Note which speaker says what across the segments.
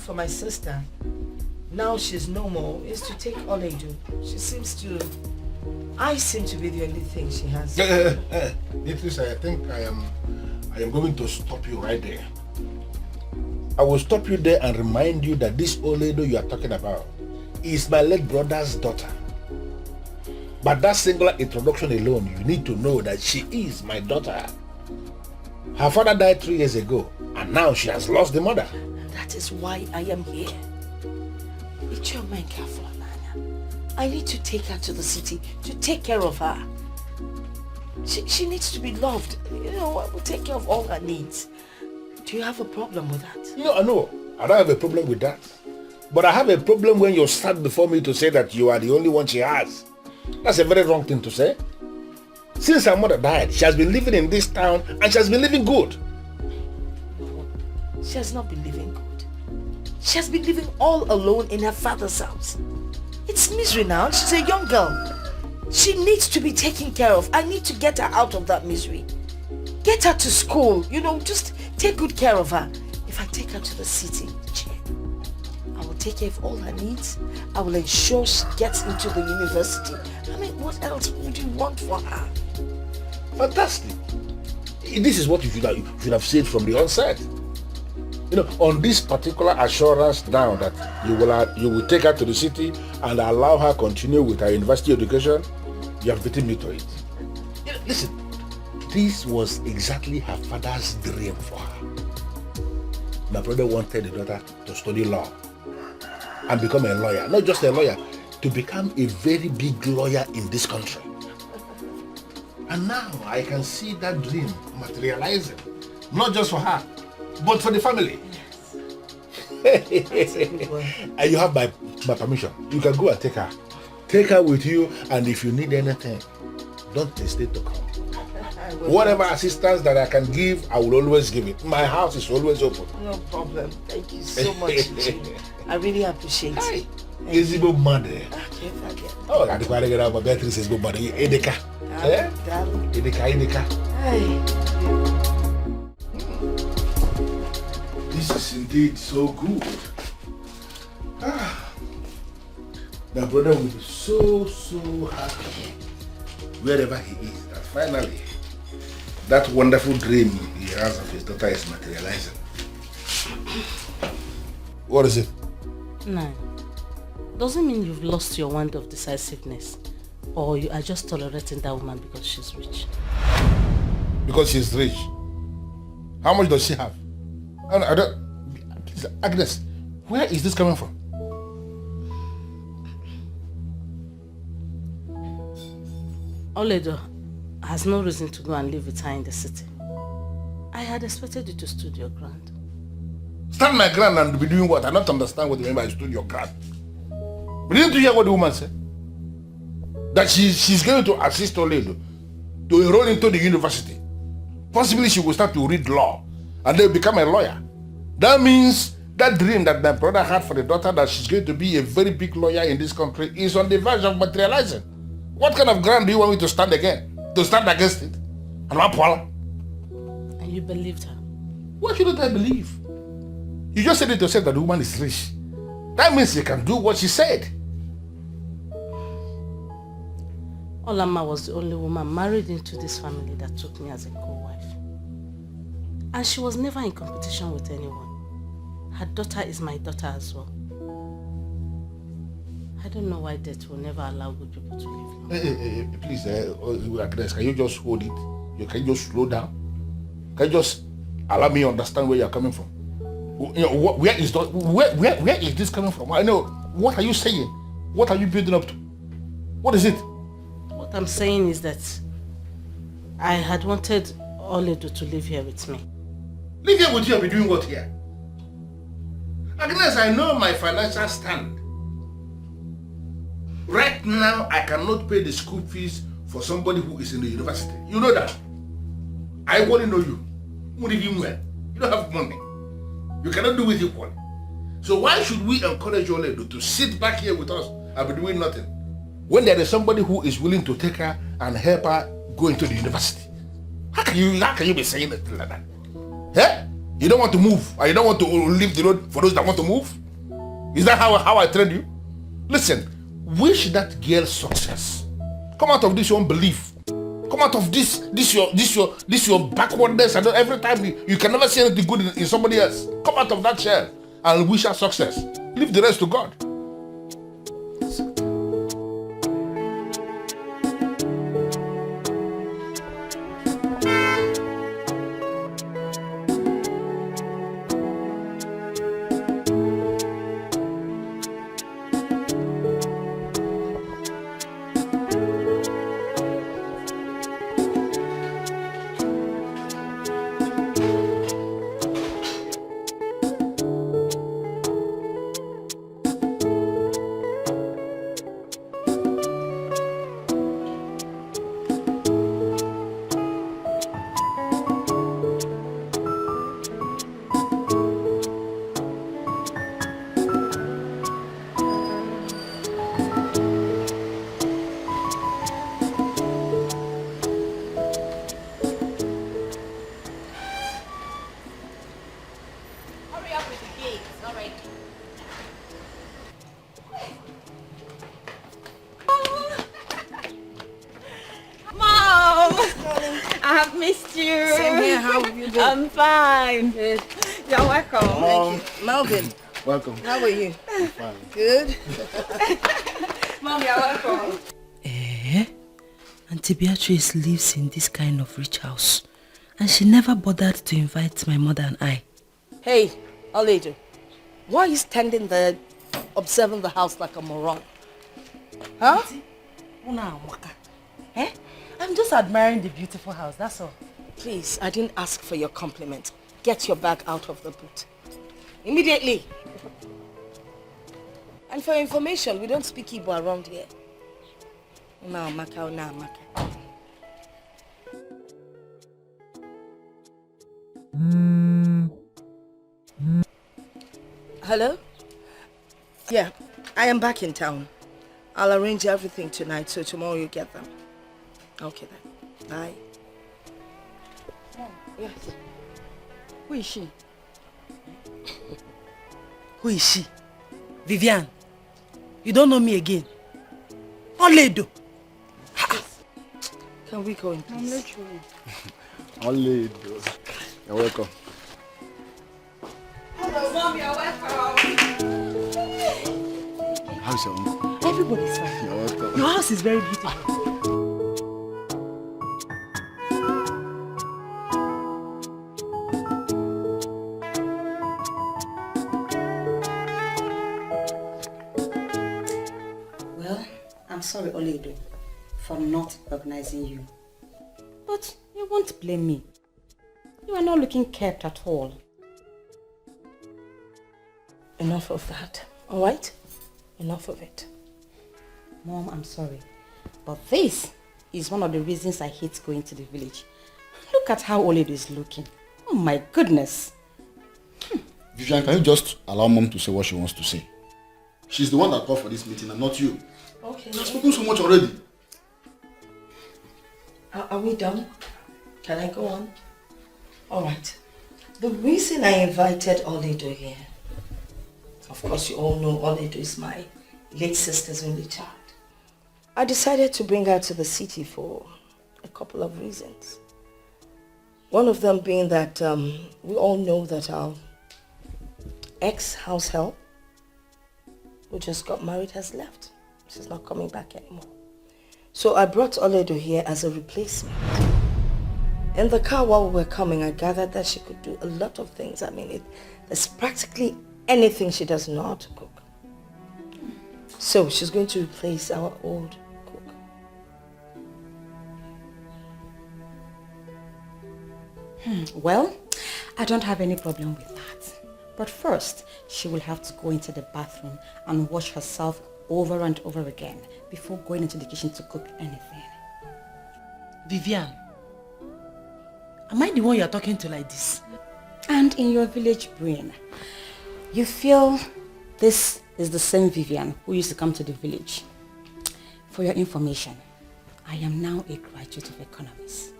Speaker 1: for my sister, now she's no more, is to take Oledu. I seem to be the only thing she has.
Speaker 2: Beatrice, I think I am going to stop you right there. I will stop you there and remind you that this Oledu you are talking about is my late brother's daughter. But that singular introduction alone, you need to know that she is my daughter. Her father died 3 years ago, and now she has lost the mother.
Speaker 1: And that is why I am here. It's your man careful, Ananya. I need to take her to the city to take care of her. She needs to be loved. You know, I will take care of all her needs. Do you have a problem with that?
Speaker 2: No, I don't have a problem with that. But I have a problem when you stand before me to say that you are the only one she has. That's a very wrong thing to say. Since her mother died, she has been living in this town and she has been living good.
Speaker 1: No, she has not been living good. She has been living all alone in her father's house. It's misery now. She's a young girl. She needs to be taken care of. I need to get her out of that misery. Get her to school. Just take good care of her. If I take her to the city, I will take care of all her needs. I will ensure she gets into the university. I mean, what else would you want for her?
Speaker 2: Fantastic. This is what you should have said from the onset. On this particular assurance now that you will take her to the city and allow her continue with her university education, you have beaten me to it. Listen, this was exactly her father's dream for her. My brother wanted the daughter to study law and become a lawyer. Not just a lawyer, to become a very big lawyer in this country. And now I can see that dream materializing. Not just for her, but for the family.
Speaker 1: Yes.
Speaker 2: And you have my permission. You can go and take her. Take her with you, and if you need anything, don't hesitate to come. Whatever assistance that I can give, I will always give it. My house is always open.
Speaker 1: No problem. Thank you so much. I really appreciate it.
Speaker 2: Is it good money?
Speaker 1: Okay, forget.
Speaker 2: Oh, I think I get out my Beatrice is good money. Edeka. Edeka. This is indeed so good. My brother will be so happy wherever he is that finally that wonderful dream he has of his daughter is materializing. What is it?
Speaker 3: No. Doesn't mean you've lost your wand of decisiveness, or you are just tolerating that woman because she's rich.
Speaker 2: Because she's rich? How much does she have? I don't. Agnes, where is this coming from?
Speaker 3: Oledo has no reason to go and live with her in the city. I had expected you to stood your ground.
Speaker 2: Stand my ground and be doing what? I don't understand what you mean by stood your ground. But didn't you hear what the woman said? That she's going to assist Oledo to enroll into the university. Possibly she will start to read law and then become a lawyer. That means that dream that my brother had for the daughter, that she's going to be a very big lawyer in this country, is on the verge of materializing. What kind of ground do you want me to stand again? To stand against it?
Speaker 3: And you believed her?
Speaker 2: Why shouldn't I believe? You just said it yourself that the woman is rich. That means you can do what she said.
Speaker 3: Olama was the only woman married into this family that took me as a co-wife. And she was never in competition with anyone. Her daughter is my daughter as well. I don't know why death will never allow good people to live long.
Speaker 2: Please, Agnes, can you just hold it? Can you just slow down? Can you just allow me to understand where you're coming from? Where is this coming from? I know. What are you saying? What are you building up to? What is it?
Speaker 3: What I'm saying is that I had wanted Oledo to live here with me.
Speaker 2: Live here with you and be doing what here? Agnes, I know my financial stand. Right now, I cannot pay the school fees for somebody who is in the university. You know that. I only know you. You don't have money. You cannot do it equally. So why should we encourage Oledo to sit back here with us and be doing nothing, when there is somebody who is willing to take her and help her go into the university? How can you be saying it like that? Eh? You don't want to move, and you don't want to leave the road for those that want to move? Is that how I trained you? Listen, wish that girl success. Come out of this your unbelief. Come out of this your backwardness, and every time you can never see anything good in somebody else. Come out of that shell and wish her success. Leave the rest to God.
Speaker 4: I'm fine. Good. You're welcome.
Speaker 5: Thank you. Melvin.
Speaker 2: Welcome.
Speaker 5: How are you?
Speaker 2: I'm fine.
Speaker 5: Good. Mom, you're welcome.
Speaker 1: Auntie Beatrice lives in this kind of rich house, and she never bothered to invite my mother and I.
Speaker 5: Hey, Oledo, why are you standing there observing the house like a moron? Huh?
Speaker 1: Eh? I'm just admiring the beautiful house, that's all.
Speaker 5: Please, I didn't ask for your compliment. Get your bag out of the boot. Immediately. And for your information, we don't speak Igbo around here. Hello? Yeah, I am back in town. I'll arrange everything tonight, so tomorrow you get them. Okay then. Bye. Yes.
Speaker 4: Who is she?
Speaker 1: Who is she? Vivian. You don't know me again. Oledo.
Speaker 5: Can we go in, please?
Speaker 4: I'm not sure.
Speaker 2: Oledo. You're welcome.
Speaker 4: Hello, Mom, you're welcome.
Speaker 2: How's your uncle?
Speaker 1: Everybody's fine.
Speaker 2: You're welcome.
Speaker 1: Your house is very beautiful.
Speaker 6: I'm sorry, Oledo, for not recognizing you. But you won't blame me. You are not looking kept at all.
Speaker 5: Enough of that, alright? Enough of it.
Speaker 6: Mom, I'm sorry. But this is one of the reasons I hate going to the village. Look at how Oledo is looking. Oh my goodness.
Speaker 7: Vivian, can you just allow Mom to say what she wants to say? She's the one that called for this meeting and not you.
Speaker 5: Okay.
Speaker 7: You've spoken so much already.
Speaker 5: Are we done? Can I go on? Alright. The reason I invited Oledo here, of course you all know Oledo is my late sister's only child. I decided to bring her to the city for a couple of reasons. One of them being that we all know that our ex-house help, who just got married, has left. She's not coming back anymore. So I brought Oledo here as a replacement. In the car while we were coming, I gathered that she could do a lot of things. I mean, there's practically anything she doesn't know how to cook. So she's going to replace our old cook.
Speaker 6: Well, I don't have any problem with that. But first, she will have to go into the bathroom and wash herself over and over again before going into the kitchen to cook anything.
Speaker 1: Vivian, am I the one you're talking to like this?
Speaker 6: And in your village brain, you feel this is the same Vivian who used to come to the village. For your information, I am now a graduate of economics,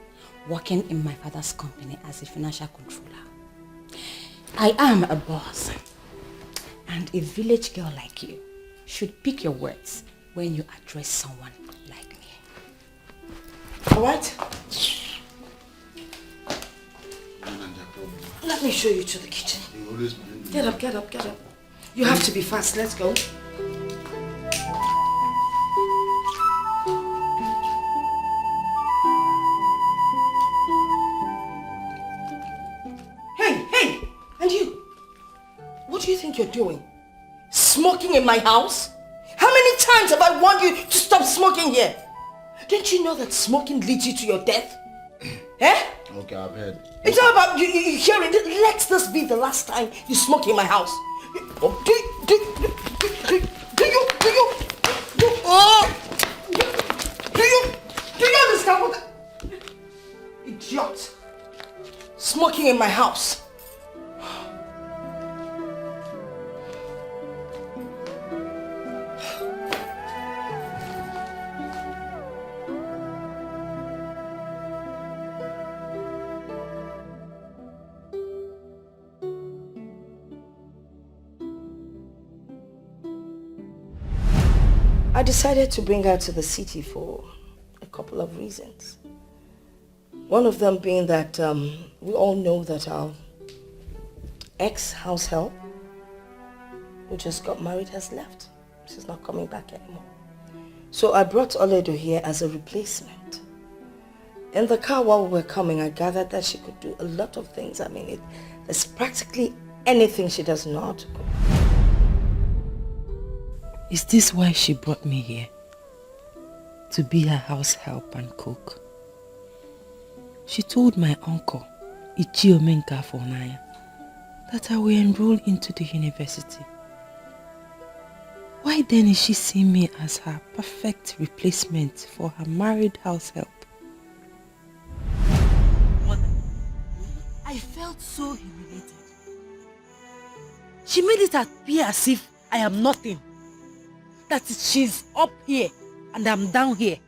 Speaker 6: working in my father's company as a financial controller. I am a boss. And a village girl like you should pick your words when you address someone like me.
Speaker 5: Alright? Let me show you to the kitchen. Get up, get up, get up. You have to be fast. Let's go. Hey! And you? What do you think you're doing? Smoking in my house? How many times have I warned you to stop smoking here? Don't you know that smoking leads you to your death? Eh?
Speaker 7: Okay, I've heard.
Speaker 5: It's not about you hearing. Let this be the last time you smoke in my house. Do you understand what? Idiot! Smoking in my house. I decided to bring her to the city for a couple of reasons. One of them being that we all know that our ex-house help, who just got married, has left. She's not coming back anymore. So I brought Oledo here as a replacement. In the car while we were coming, I gathered that she could do a lot of things. I mean, there's practically anything she does not.
Speaker 1: Is this why she brought me here? To be her house help and cook? She told my uncle, Ichiomenka Fonaya, that I will enroll into the university. Why then is she seeing me as her perfect replacement for her married house help?
Speaker 8: Mother, I felt so humiliated. She made it appear as if I am nothing. That she's up here and I'm down here.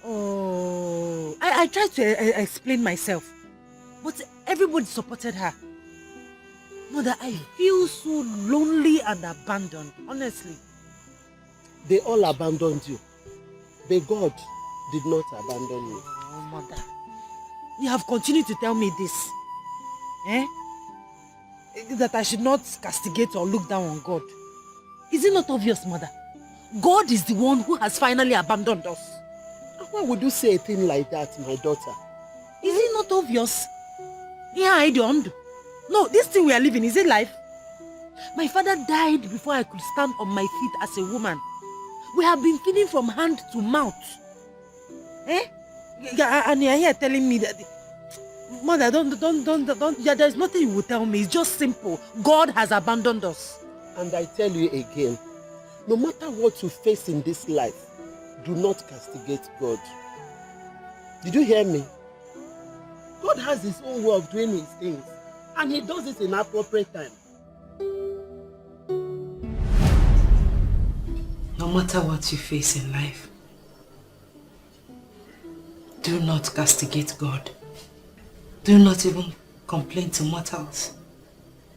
Speaker 8: Oh, I tried to explain myself, but everybody supported her. Mother, I feel so lonely and abandoned, honestly.
Speaker 9: They all abandoned you, but God did not abandon you.
Speaker 8: Oh, Mother, you have continued to tell me this. Eh? That I should not castigate or look down on God. Is it not obvious, Mother? God is the one who has finally abandoned us.
Speaker 9: Why would you say a thing like that, my daughter?
Speaker 8: Is it not obvious? Yeah, no, this thing we are living, is it life? My father died before I could stand on my feet as a woman. We have been feeding from hand to mouth. Eh? And you are here telling me that... Mother, don't, there's nothing you will tell me. It's just simple. God has abandoned us.
Speaker 9: And I tell you again, no matter what you face in this life, do not castigate God. Did you hear me? God has his own way of doing his things, and he does it in appropriate time.
Speaker 1: No matter what you face in life, do not castigate God. Do not even complain to mortals,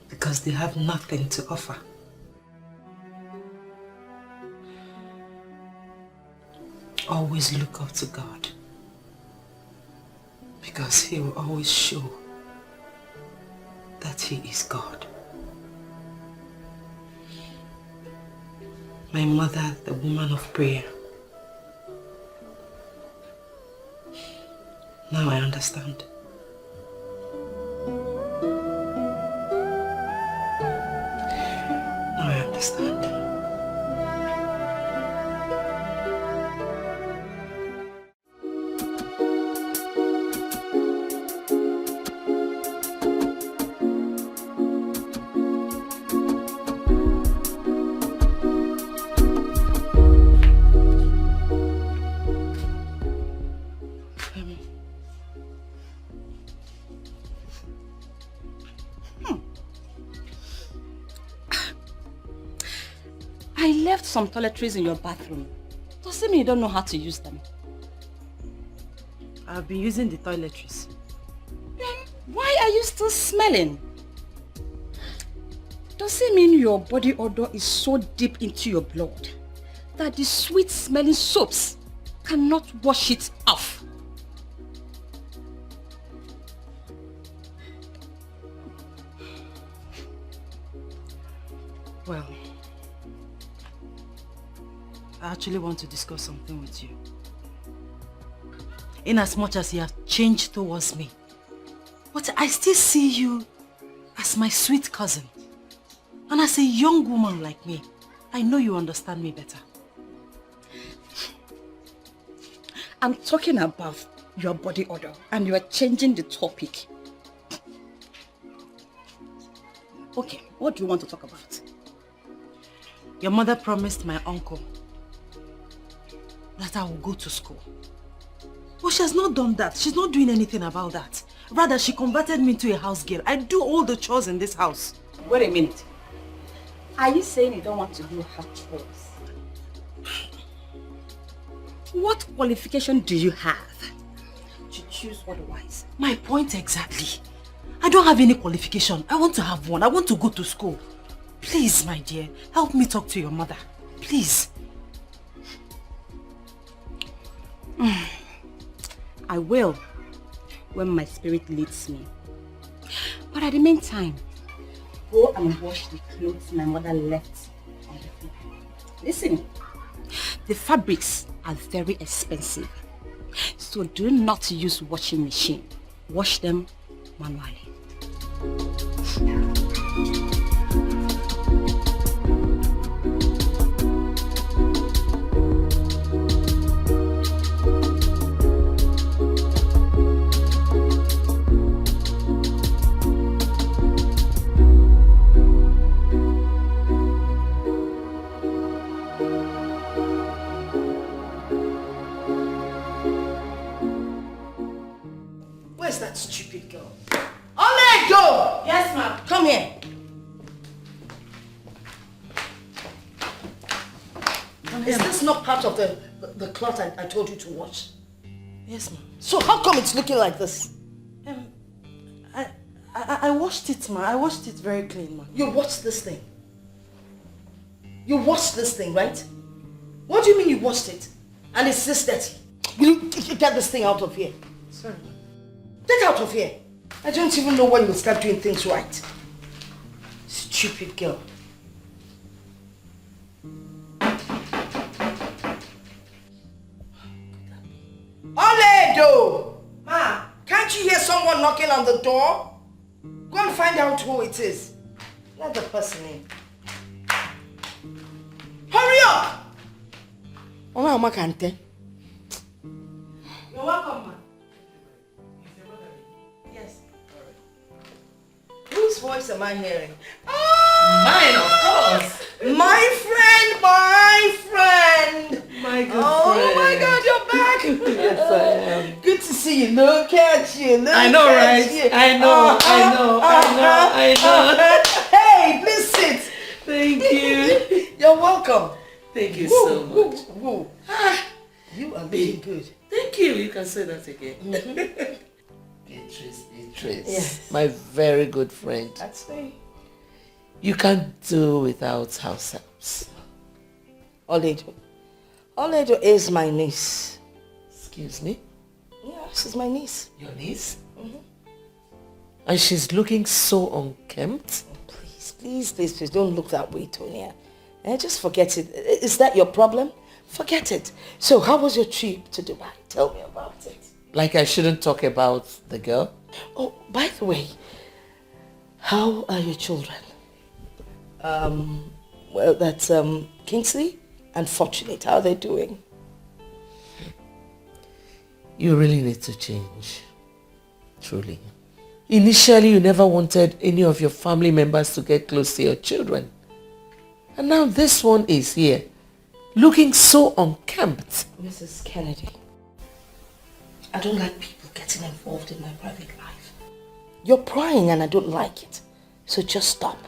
Speaker 1: because they have nothing to offer. Always look up to God, because he will always show that he is God. My mother, the woman of prayer. Now I understand. Now I understand.
Speaker 6: I left some toiletries in your bathroom. Does it mean you don't know how to use them?
Speaker 8: I've been using the toiletries.
Speaker 6: Then Why are you still smelling? Does it mean your body odor is so deep into your blood that the sweet smelling soaps cannot wash it off?
Speaker 8: Well, I actually want to discuss something with you. In as much as you have changed towards me, but I still see you as my sweet cousin. And as a young woman like me, I know you understand me better.
Speaker 6: I'm talking about your body odor and you are changing the topic. Okay, what do you want to talk about?
Speaker 8: Your mother promised my uncle that I will go to school. But she has not done that. She's not doing anything about that. Rather, she converted me into a house girl. I do all the chores in this house.
Speaker 6: Wait a minute. Are you saying you don't want to do house chores? What qualification do you have to choose otherwise?
Speaker 8: My point exactly. I don't have any qualification. I want to have one. I want to go to school. Please, my dear, help me talk to your mother. Please.
Speaker 6: I will, when my spirit leads me. But at the meantime, go and wash the clothes my mother left on the floor. Listen, the fabrics are very expensive, so do not use washing machine. Wash them manually.
Speaker 1: Where's that stupid girl? Oledo!
Speaker 8: Yes, ma'am.
Speaker 1: Come here. Is this not part of the cloth I told you to wash?
Speaker 8: Yes, ma'am.
Speaker 1: So how come it's looking like this?
Speaker 8: I washed it, ma. I washed it very clean, ma.
Speaker 1: You washed this thing? You washed this thing, right? What do you mean you washed it? And it's this dirty? Will you get this thing out of here?
Speaker 8: Sorry.
Speaker 1: Get out of here. I don't even know when you'll start doing things right. Stupid girl. Oledo! Ma, can't you hear someone knocking on the door? Go and find out who it is. Let the person in. Hurry up! Oma Kante.
Speaker 8: You're welcome, ma. Yes.
Speaker 1: Whose voice am I hearing?
Speaker 8: Mine, of course.
Speaker 1: My friend, my friend.
Speaker 8: My good
Speaker 1: Oh
Speaker 8: friend.
Speaker 1: my God, you're back.
Speaker 8: Yes, I am.
Speaker 1: Good to see you. Look at you. Look
Speaker 8: I know,
Speaker 1: at
Speaker 8: right?
Speaker 1: you.
Speaker 8: I know.
Speaker 1: Hey, please sit.
Speaker 8: Thank you.
Speaker 1: You're welcome.
Speaker 8: Thank you
Speaker 1: Woo,
Speaker 8: so
Speaker 1: woo,
Speaker 8: much.
Speaker 1: woo. You are looking good.
Speaker 8: Thank you. You can say that again. Beatrice.
Speaker 1: Yes.
Speaker 10: My very good friend.
Speaker 1: That's me.
Speaker 10: You can't do without house helps.
Speaker 1: Oledo. Oledo is my niece.
Speaker 10: Excuse me?
Speaker 1: Yeah, she's my niece.
Speaker 10: Your niece? And she's looking so unkempt.
Speaker 1: Please, don't look that way, Tonya. Just forget it. Is that your problem? Forget it. So how was your trip to Dubai? Tell me about it.
Speaker 10: Like I shouldn't talk about the girl?
Speaker 1: Oh, by the way, how are your children? Well, that's Kingsley and Fortunate. How are they doing?
Speaker 10: You really need to change. Truly. Initially, you never wanted any of your family members to get close to your children. And now this one is here, looking so unkempt.
Speaker 1: Mrs. Kennedy, I don't like people getting involved in my private life. You're prying and I don't like it. So just stop.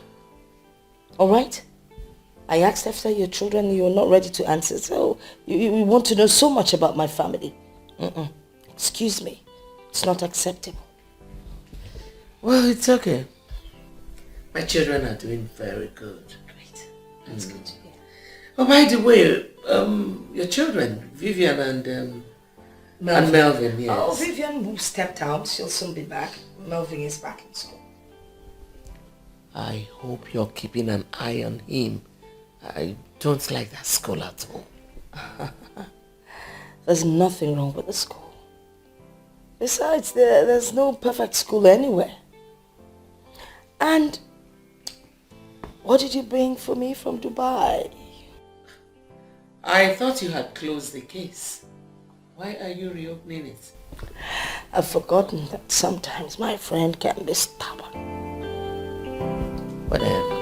Speaker 1: Alright? I asked after your children and you're not ready to answer. So you want to know so much about my family. Excuse me. It's not acceptable.
Speaker 10: Well, it's okay. My children are doing very good.
Speaker 5: Great. That's good to hear.
Speaker 10: Oh, by the way, your children, Vivian and Melvin, yes.
Speaker 5: Oh, Vivian who stepped out, she'll soon be back. Melvin is back in school.
Speaker 10: I hope you're keeping an eye on him. I don't like that school at all.
Speaker 5: There's nothing wrong with the school. Besides, there's no perfect school anywhere. And what did you bring for me from Dubai?
Speaker 10: I thought you had closed the case. Why are you reopening it?
Speaker 5: I've forgotten that sometimes my friend can be stubborn.
Speaker 10: Whatever.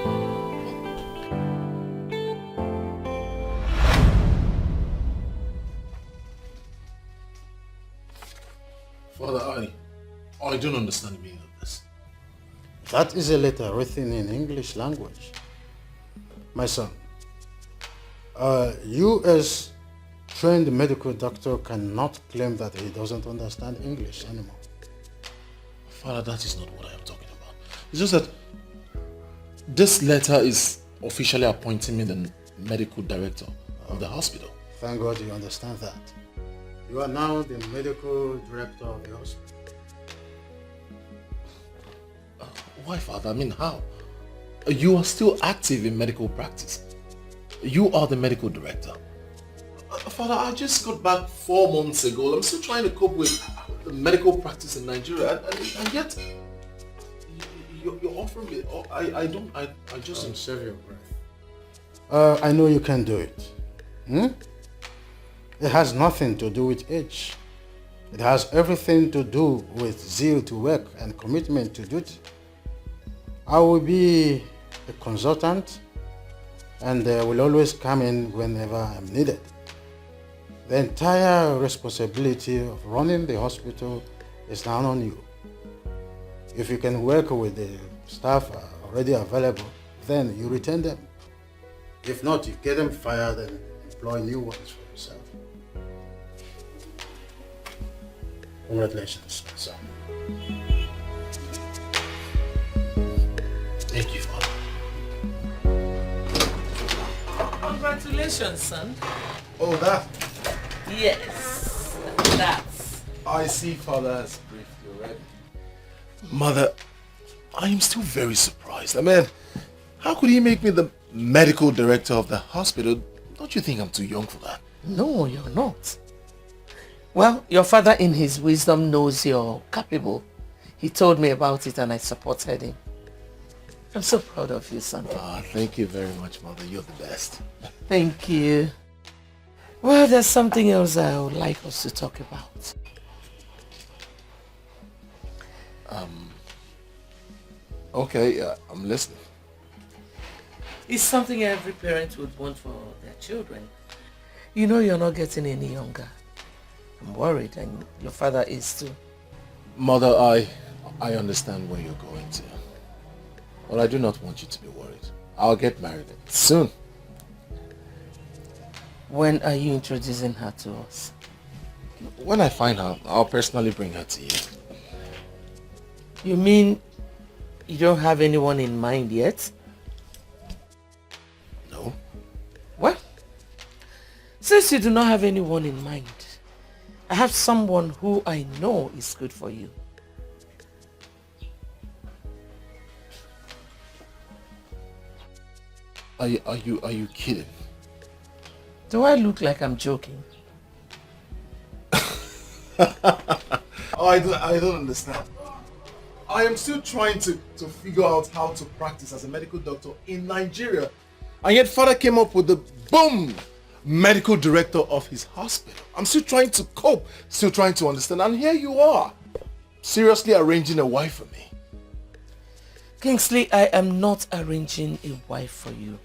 Speaker 2: Father, I don't understand the meaning of this.
Speaker 11: That is a letter written in English language. My son, you as trained medical doctor cannot claim that he doesn't understand English anymore.
Speaker 2: Father, that is not what I am talking about. It's just that this letter is officially appointing me the medical director of the hospital.
Speaker 11: Thank God you understand that. You are now the medical director of the hospital.
Speaker 2: Why, Father? I mean, how? You are still active in medical practice. You are the medical director. Father, I just got back 4 months ago. I'm still trying to cope with the medical practice in Nigeria, and yet you're offering me. I just
Speaker 11: don't save your breath. I know you can do it. It has nothing to do with age. It has everything to do with zeal to work and commitment to duty. I will be a consultant and will always come in whenever I'm needed. The entire responsibility of running the hospital is now on you. If you can work with the staff already available, then you retain them. If not, you get them fired and employ new ones for yourself. Congratulations, son.
Speaker 2: Thank you, Father.
Speaker 10: Congratulations, son.
Speaker 12: Oh, that?
Speaker 10: Yes, that's.
Speaker 12: I see Father has briefed you already.
Speaker 2: Mother, I am still very surprised. I mean, how could he make me the medical director of the hospital? Don't you think I'm too young for that?
Speaker 10: No, you're not. Well, your father in his wisdom knows you're capable. He told me about it and I supported him. I'm so proud of you, son.
Speaker 2: Thank you very much, Mother. You're the best.
Speaker 10: Thank you. Well, there's something else I would like us to talk about.
Speaker 2: Okay, I'm listening.
Speaker 10: It's something every parent would want for their children. You know you're not getting any younger. I'm worried, and your father is too.
Speaker 2: Mother, I understand where you're going to. But I do not want you to be worried. I'll get married soon.
Speaker 10: When are you introducing her to us?
Speaker 2: When I find her, I'll personally bring her to you.
Speaker 10: You mean you don't have anyone in mind yet?
Speaker 2: No.
Speaker 10: Well, since you do not have anyone in mind, I have someone who I know is good for you.
Speaker 2: Are you kidding?
Speaker 10: Do I look like I'm joking?
Speaker 12: I don't understand. I am still trying to figure out how to practice as a medical doctor in Nigeria.
Speaker 2: And yet Father came up with the boom medical director of his hospital. I'm still trying to cope, still trying to understand. And here you are, seriously arranging a wife for me.
Speaker 10: Kingsley, I am not arranging a wife for you.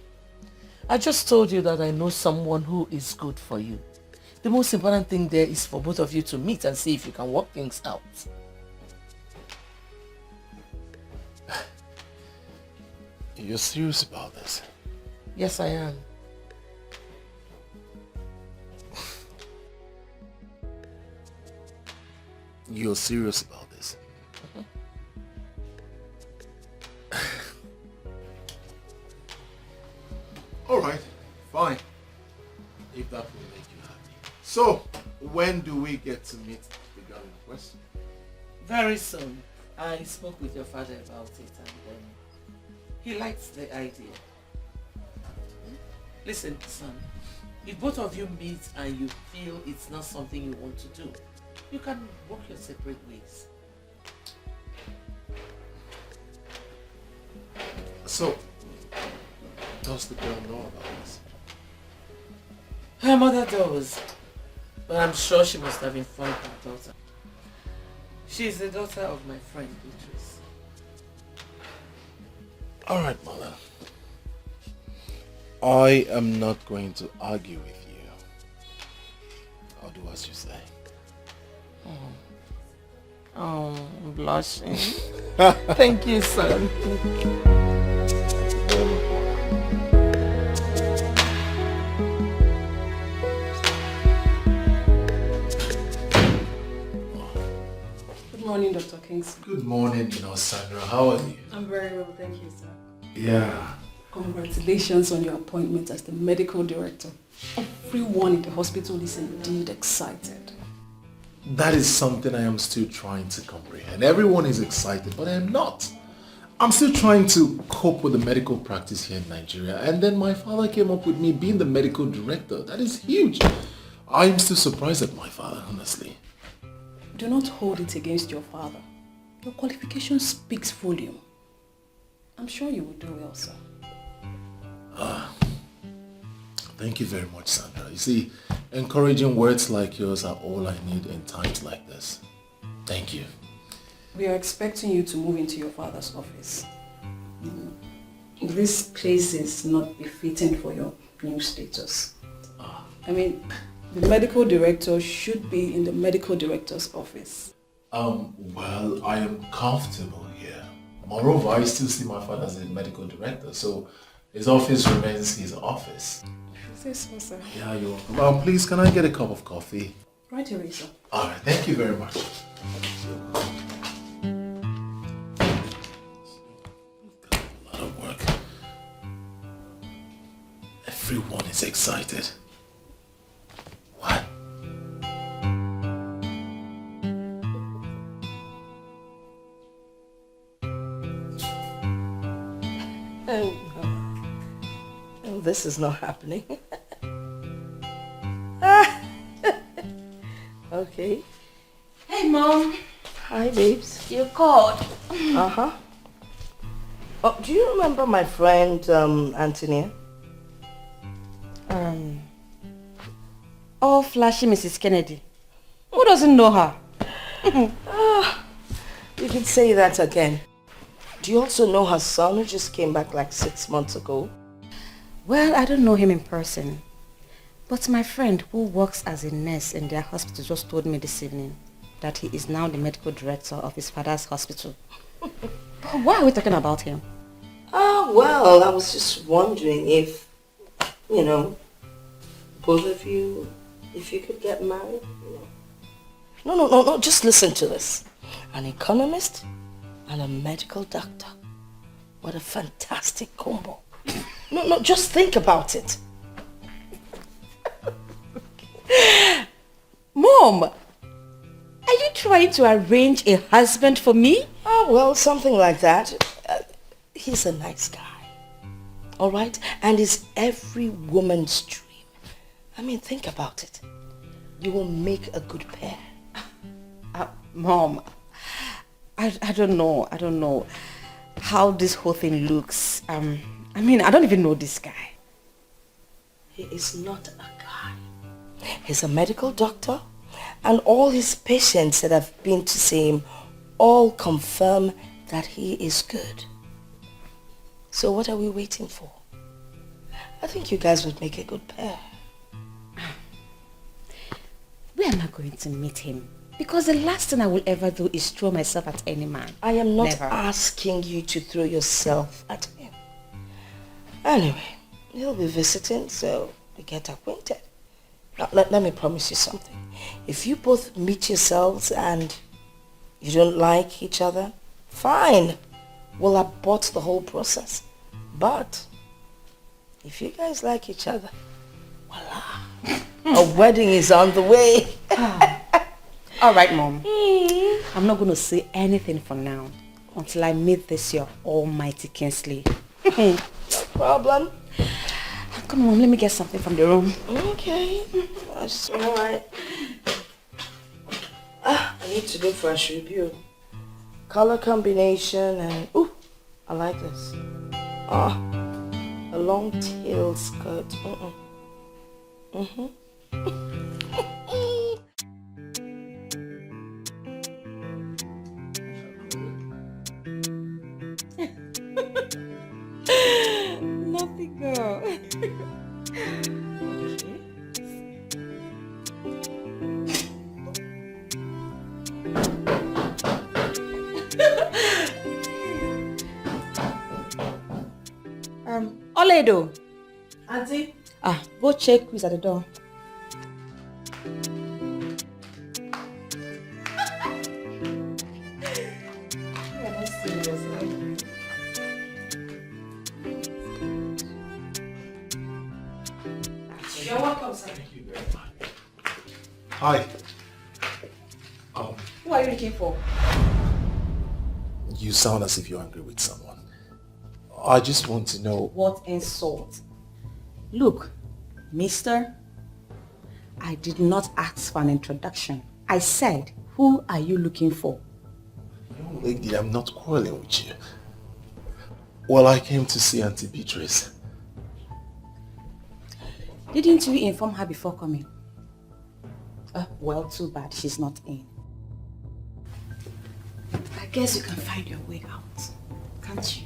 Speaker 10: I just told you that I know someone who is good for you. The most important thing there is for both of you to meet and see if you can work things out.
Speaker 2: You're serious about this?
Speaker 10: Yes, I am.
Speaker 2: You're serious about this?
Speaker 12: you happy. So, when do we get to meet the girl in question?
Speaker 10: Very soon. I spoke with your father about it and he likes the idea. Listen, son, if both of you meet and you feel it's not something you want to do, you can walk your separate ways.
Speaker 12: So, does the girl know about this?
Speaker 10: Her mother does, but I'm sure she must have informed her daughter. She's the daughter of my friend Beatrice.
Speaker 12: Alright, mother. I am not going to argue with you. I'll do as you say.
Speaker 10: Oh, I'm blushing. Thank you, son.
Speaker 13: Good morning, Dr. Kingsley.
Speaker 12: Good morning, Sandra. How are you?
Speaker 13: I'm very well, thank you, sir.
Speaker 12: Yeah.
Speaker 13: Congratulations on your appointment as the medical director. Everyone in the hospital is indeed excited.
Speaker 12: That is something I am still trying to comprehend. Everyone is excited, but I am not. I'm still trying to cope with the medical practice here in Nigeria, and then my father came up with me being the medical director. That is huge. I am still surprised at my father, honestly.
Speaker 13: Do not hold it against your father. Your qualification speaks volume. I'm sure you will do well, sir.
Speaker 12: Thank you very much, Sandra. You see, encouraging words like yours are all I need in times like this. Thank you.
Speaker 13: We are expecting you to move into your father's office. This place is not befitting for your new status. I mean, the medical director should be in the medical director's office.
Speaker 12: Well, I am comfortable here. Moreover, I still see my father as a medical director, so his office remains his office.
Speaker 13: Is this so, sir?
Speaker 12: Yeah, you're welcome. Please, can I get a cup of coffee?
Speaker 13: Right away, sir.
Speaker 12: Alright, thank you very much. A lot of work. Everyone is excited. What?
Speaker 5: Oh, this is not happening. Okay.
Speaker 6: Hey, Mom.
Speaker 5: Hi, babes.
Speaker 6: You called.
Speaker 5: Uh-huh. Oh, do you remember my friend, Antonia?
Speaker 6: Oh, flashy Mrs. Kennedy. Who doesn't know her?
Speaker 5: You can say that again. Do you also know her son who just came back like 6 months ago?
Speaker 6: Well, I don't know him in person. But my friend who works as a nurse in their hospital just told me this evening that he is now the medical director of his father's hospital. But why are we talking about him?
Speaker 5: Well, I was just wondering if, both of you, if you could get married. No, just listen to this. An economist and a medical doctor. What a fantastic combo. No, just think about it.
Speaker 6: Mom, are you trying to arrange a husband for me?
Speaker 5: Oh, well, something like that. He's a nice guy. All right? And he's every woman's dream. I mean, think about it. You will make a good pair.
Speaker 6: Mom, I don't know how this whole thing looks. I don't even know this guy.
Speaker 5: He is not a guy. He's a medical doctor, and all his patients that have been to see him all confirm that he is good. So what are we waiting for? I think you guys would make a good pair.
Speaker 6: Where am I going to meet him? Because the last thing I will ever do is throw myself at any man.
Speaker 5: I am not
Speaker 6: Never.
Speaker 5: asking you to throw yourself at him. Anyway, he'll be visiting, so we get acquainted. Now, let me promise you something. If you both meet yourselves and you don't like each other, fine. We'll abort the whole process. But if you guys like each other, voila. A wedding is on the way.
Speaker 6: All right, Mom. I'm not going to say anything for now until I meet this your almighty Kingsley.
Speaker 5: No problem.
Speaker 6: Come on, let me get something from the room.
Speaker 5: Okay. That's all right. I need to look for a review. Color combination and... Ooh, I like this. A long tail skirt.
Speaker 6: Nothing, girl. Oledo.
Speaker 5: Auntie?
Speaker 6: Go check who's at the door.
Speaker 5: You're welcome, sir.
Speaker 12: Thank you very much. Hi.
Speaker 6: Who are you looking for?
Speaker 12: You sound as if you're angry with someone. I just want to know...
Speaker 6: What insult? Look, mister, I did not ask for an introduction. I said, who are you looking for?
Speaker 12: Young lady, I'm not quarreling with you. Well, I came to see Auntie Beatrice.
Speaker 6: Didn't you inform her before coming? Well, too bad she's not in. I guess you can find your way out, can't you?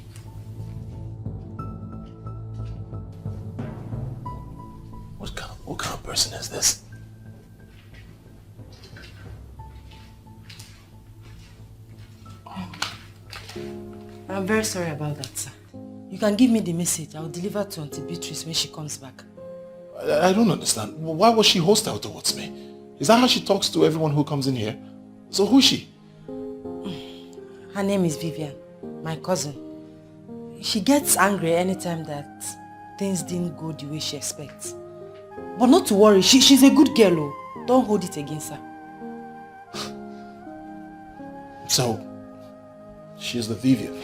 Speaker 12: What kind of person is this?
Speaker 8: I'm very sorry about that, sir. You can give me the message. I'll deliver to Auntie Beatrice when she comes back.
Speaker 12: I don't understand. Why was she hostile towards me? Is that how she talks to everyone who comes in here? So who's she?
Speaker 8: Her name is Vivian, my cousin. She gets angry anytime that things didn't go the way she expects. But not to worry, she's a good girl. Oh. Don't hold it against her.
Speaker 12: So, she's the Vivian?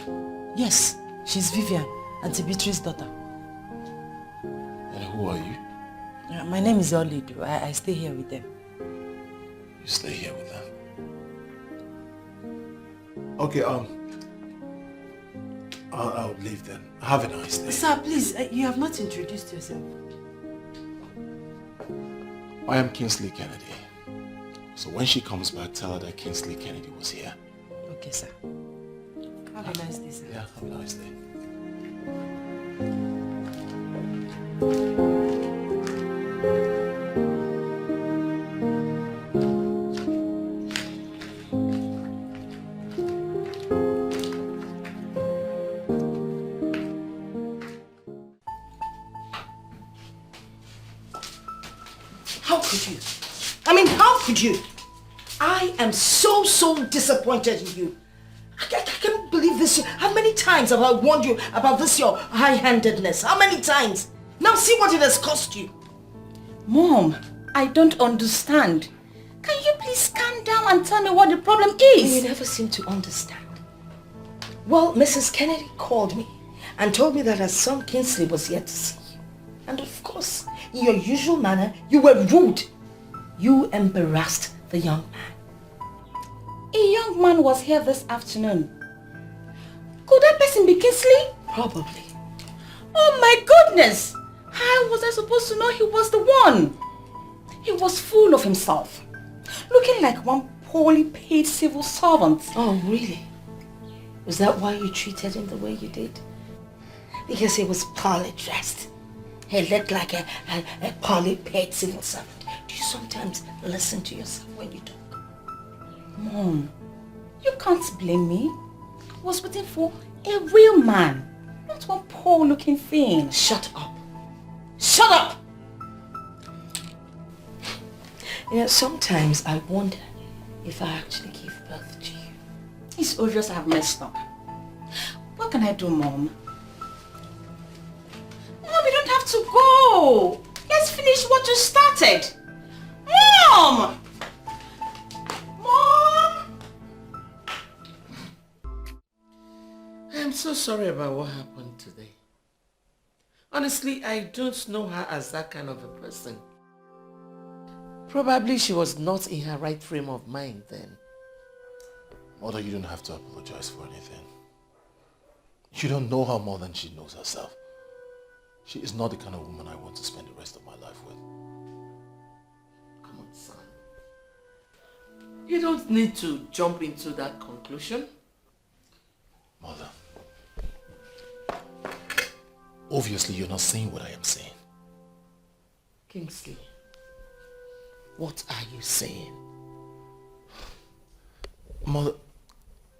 Speaker 8: Yes, she's Vivian, Auntie Beatrice's daughter.
Speaker 12: And who are you?
Speaker 8: My name is Oledo. I stay here with them.
Speaker 12: You stay here with them? Okay, I'll leave then. Have a nice day.
Speaker 8: Sir, please, you have not introduced yourself.
Speaker 12: I am Kingsley Kennedy. So when she comes back, tell her that Kingsley Kennedy was here.
Speaker 8: Okay, sir. Have a nice day, sir.
Speaker 12: Yeah, have a nice day.
Speaker 5: How could you? I mean, how could you? I am so disappointed in you. I can't believe this. How many times have I warned you about this, your high-handedness? How many times? Now see what it has cost you.
Speaker 6: Mom, I don't understand. Can you please calm down and tell me what the problem is?
Speaker 5: You never seem to understand. Well, Mrs. Kennedy called me and told me that her son Kingsley was here to see you. And of course, in your usual manner, you were rude. You embarrassed the young man.
Speaker 6: A young man was here this afternoon. Could that person be Kingsley?
Speaker 5: Probably.
Speaker 6: Oh my goodness! How was I supposed to know he was the one? He was full of himself. Looking like one poorly paid civil servant.
Speaker 5: Oh, really? Was that why you treated him the way you did? Because he was poorly dressed. He looked like a poorly paid civil servant. Do you sometimes listen to yourself when you talk?
Speaker 6: Mom, you can't blame me. I was waiting for a real man, not one poor looking thing.
Speaker 5: Shut up. Shut up! You know, sometimes I wonder if I actually gave birth to you.
Speaker 6: It's obvious I have messed up. What can I do, Mom? Mom, we don't have to go. Let's finish what you started.
Speaker 10: so sorry about what happened today. Honestly, I don't know her as that kind of a person. Probably she was not in her right frame of mind then.
Speaker 12: Mother, you don't have to apologize for anything. You don't know her more than she knows herself. She is not the kind of woman I want to spend the rest of my life with.
Speaker 10: Come on, son. You don't need to jump into that conclusion.
Speaker 12: Mother, obviously you're not saying what I am saying.
Speaker 10: Kingsley, what are you saying?
Speaker 12: Mother,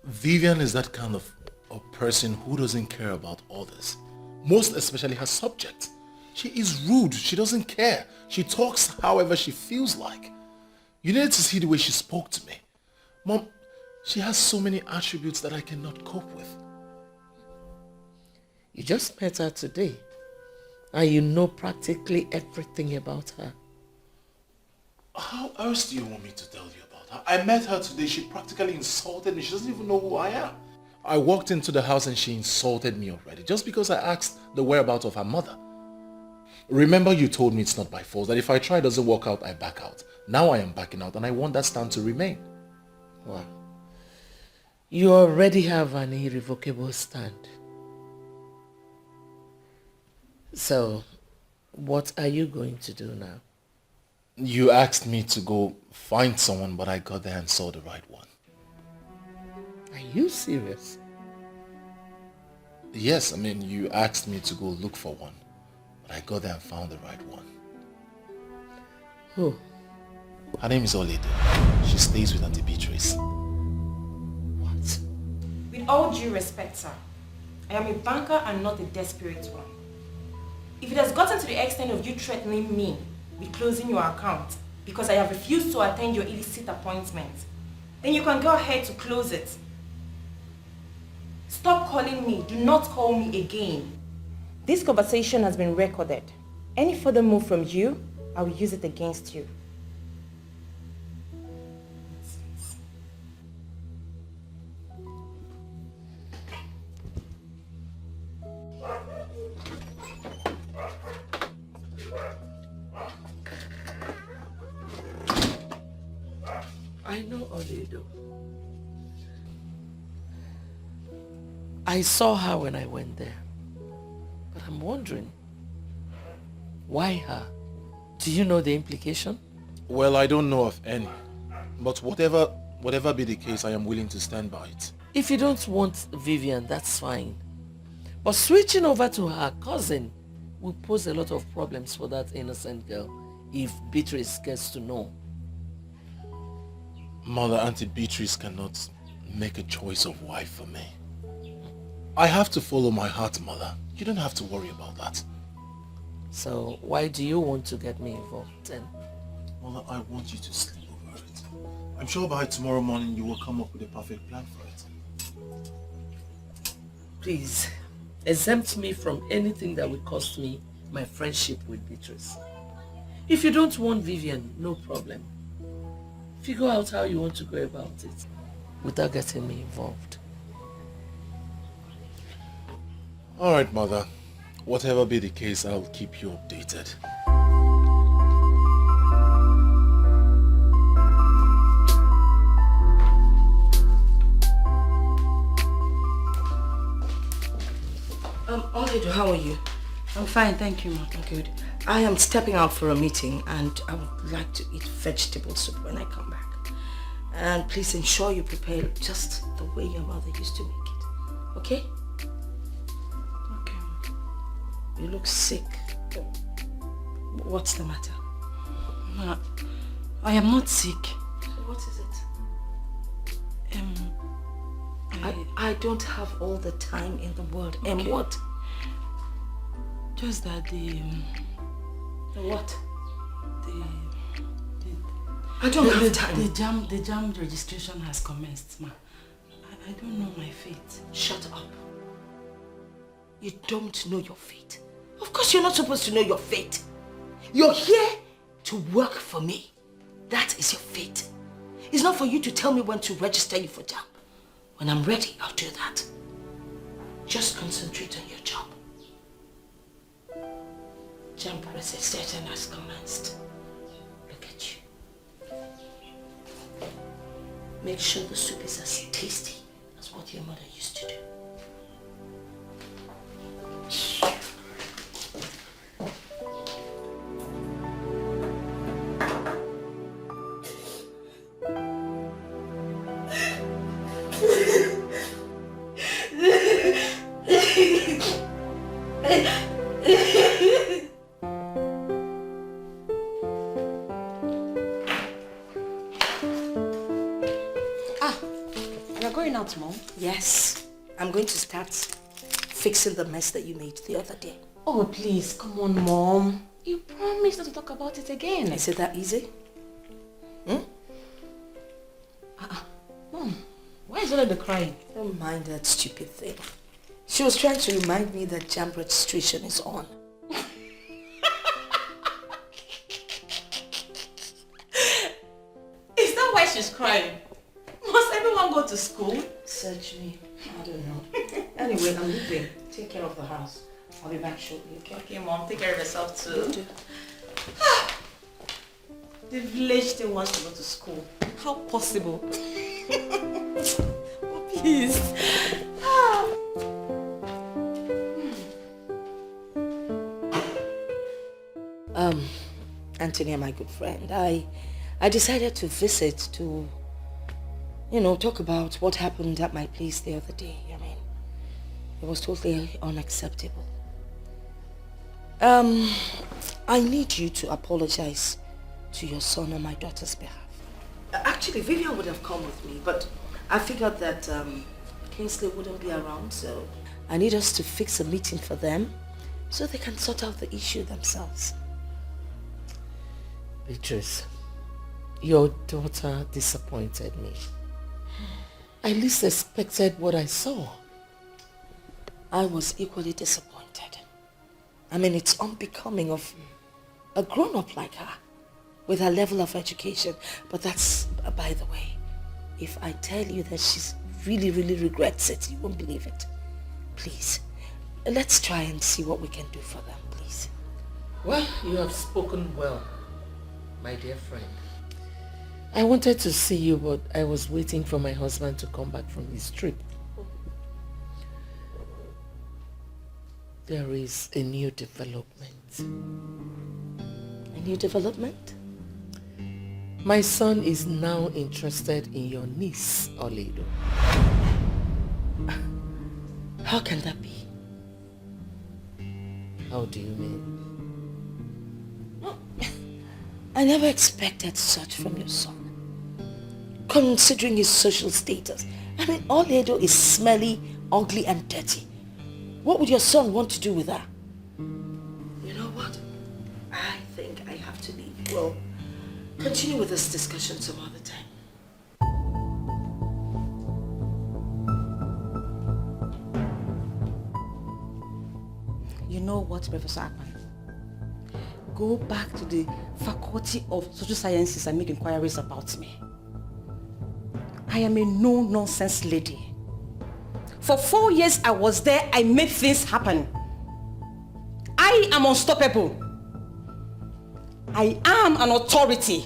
Speaker 12: Vivian is that kind of a person who doesn't care about others. Most especially her subject. She is rude. She doesn't care. She talks however she feels like. You need to see the way she spoke to me. Mom, she has so many attributes that I cannot cope with.
Speaker 10: You just met her today, and you know practically everything about her.
Speaker 12: How else do you want me to tell you about her? I met her today. She practically insulted me. She doesn't even know who I am. I walked into the house and she insulted me already just because I asked the whereabouts of her mother. Remember you told me it's not by force, that if I try it doesn't work out, I back out. Now I am backing out and I want that stand to remain.
Speaker 10: Wow. You already have an irrevocable stand. So, what are you going to do now?
Speaker 12: You asked me to go find someone, but I got there and saw the right one.
Speaker 10: Are you serious?
Speaker 12: Yes, I mean, you asked me to go look for one, but I got there and found the right one.
Speaker 10: Who?
Speaker 12: Her name is Olede. She stays with Auntie Beatrice.
Speaker 10: What?
Speaker 6: With all due respect, sir, I am a banker and not a desperate one. If it has gotten to the extent of you threatening me with closing your account because I have refused to attend your illicit appointment, then you can go ahead to close it. Stop calling me. Do not call me again. This conversation has been recorded. Any further move from you, I will use it against you.
Speaker 10: I know Oledo. I saw her when I went there. But I'm wondering, why her? Do you know the implication?
Speaker 12: Well, I don't know of any. But whatever be the case, I am willing to stand by it.
Speaker 10: If you don't want Vivian, that's fine. But switching over to her cousin will pose a lot of problems for that innocent girl if Beatrice gets to know.
Speaker 12: Mother, Auntie Beatrice cannot make a choice of wife for me. I have to follow my heart, Mother. You don't have to worry about that.
Speaker 10: So why do you want to get me involved then?
Speaker 12: Mother, I want you to sleep over it. I'm sure by tomorrow morning you will come up with a perfect plan for it.
Speaker 10: Please, exempt me from anything that will cost me my friendship with Beatrice. If you don't want Vivian, no problem. Figure out how you want to go about it without getting me involved.
Speaker 12: Alright, Mother. Whatever be the case, I'll keep you updated.
Speaker 5: Oledo, how are you?
Speaker 6: I'm fine, thank you, ma.
Speaker 5: Good. I am stepping out for a meeting and I would like to eat vegetable soup when I come back. And please ensure you prepare just the way your mother used to make it. Okay?
Speaker 6: Okay.
Speaker 5: You look sick. What's the matter?
Speaker 6: Ma, I am not sick.
Speaker 5: What is it? I don't have all the time in the world.
Speaker 6: Okay.
Speaker 5: And what?
Speaker 6: Just that
Speaker 5: The what?
Speaker 6: I
Speaker 5: don't have time.
Speaker 6: The jam registration has commenced, ma. I don't know my fate.
Speaker 5: Shut up. You don't know your fate. Of course you're not supposed to know your fate. You're here to work for me. That is your fate. It's not for you to tell me when to register you for jam. When I'm ready, I'll do that. Just concentrate on your job. Jam session has commenced. Look at you. Make sure the soup is as tasty as what your mother used to do.
Speaker 6: Mom?
Speaker 5: Yes, I'm going to start fixing the mess that you made the other day.
Speaker 6: Oh, please, come on, Mom. You promised not to talk about it again.
Speaker 5: Is it that easy?
Speaker 6: Mom, why is Leonard crying?
Speaker 5: Don't mind that stupid thing. She was trying to remind me that jam registration is on.
Speaker 6: Is that why she's crying? Must everyone go to school?
Speaker 5: Search me. I don't know. Anyway, I'm leaving. Take care of the house. I'll be back shortly, okay?
Speaker 6: Okay, Mom. Take care of yourself too.
Speaker 5: Will do.
Speaker 6: The village still wants to go to school. How possible? Oh, please.
Speaker 5: Anthony, my good friend, I decided to visit to, talk about what happened at my place the other day. I mean, it was totally unacceptable. I need you to apologize to your son on my daughter's behalf. Actually, Vivian would have come with me, but I figured that Kingsley wouldn't be around, so I need us to fix a meeting for them so they can sort out the issue themselves.
Speaker 10: Beatrice, your daughter disappointed me. I least expected what I saw.
Speaker 5: I was equally disappointed. I mean, it's unbecoming of a grown-up like her with her level of education. But that's by the way. If I tell you that she's really, really regrets it, you won't believe it. Please, let's try and see what we can do for them, please.
Speaker 10: Well, you have spoken well, my dear friend. I wanted to see you, but I was waiting for my husband to come back from his trip. There is a new development.
Speaker 5: A new development?
Speaker 10: My son is now interested in your niece, Oledo.
Speaker 5: How can that be?
Speaker 10: How do you mean?
Speaker 5: I never expected such from your son. Considering his social status. I mean, Oledo is smelly, ugly and dirty. What would your son want to do with her? You know what? I think I have to leave. We'll continue with this discussion some other time.
Speaker 6: You know what, Professor Akpan? Go back to the Faculty of Social Sciences and make inquiries about me. I am a no-nonsense lady. For 4 years I was there, I made things happen. I am unstoppable. I am an authority.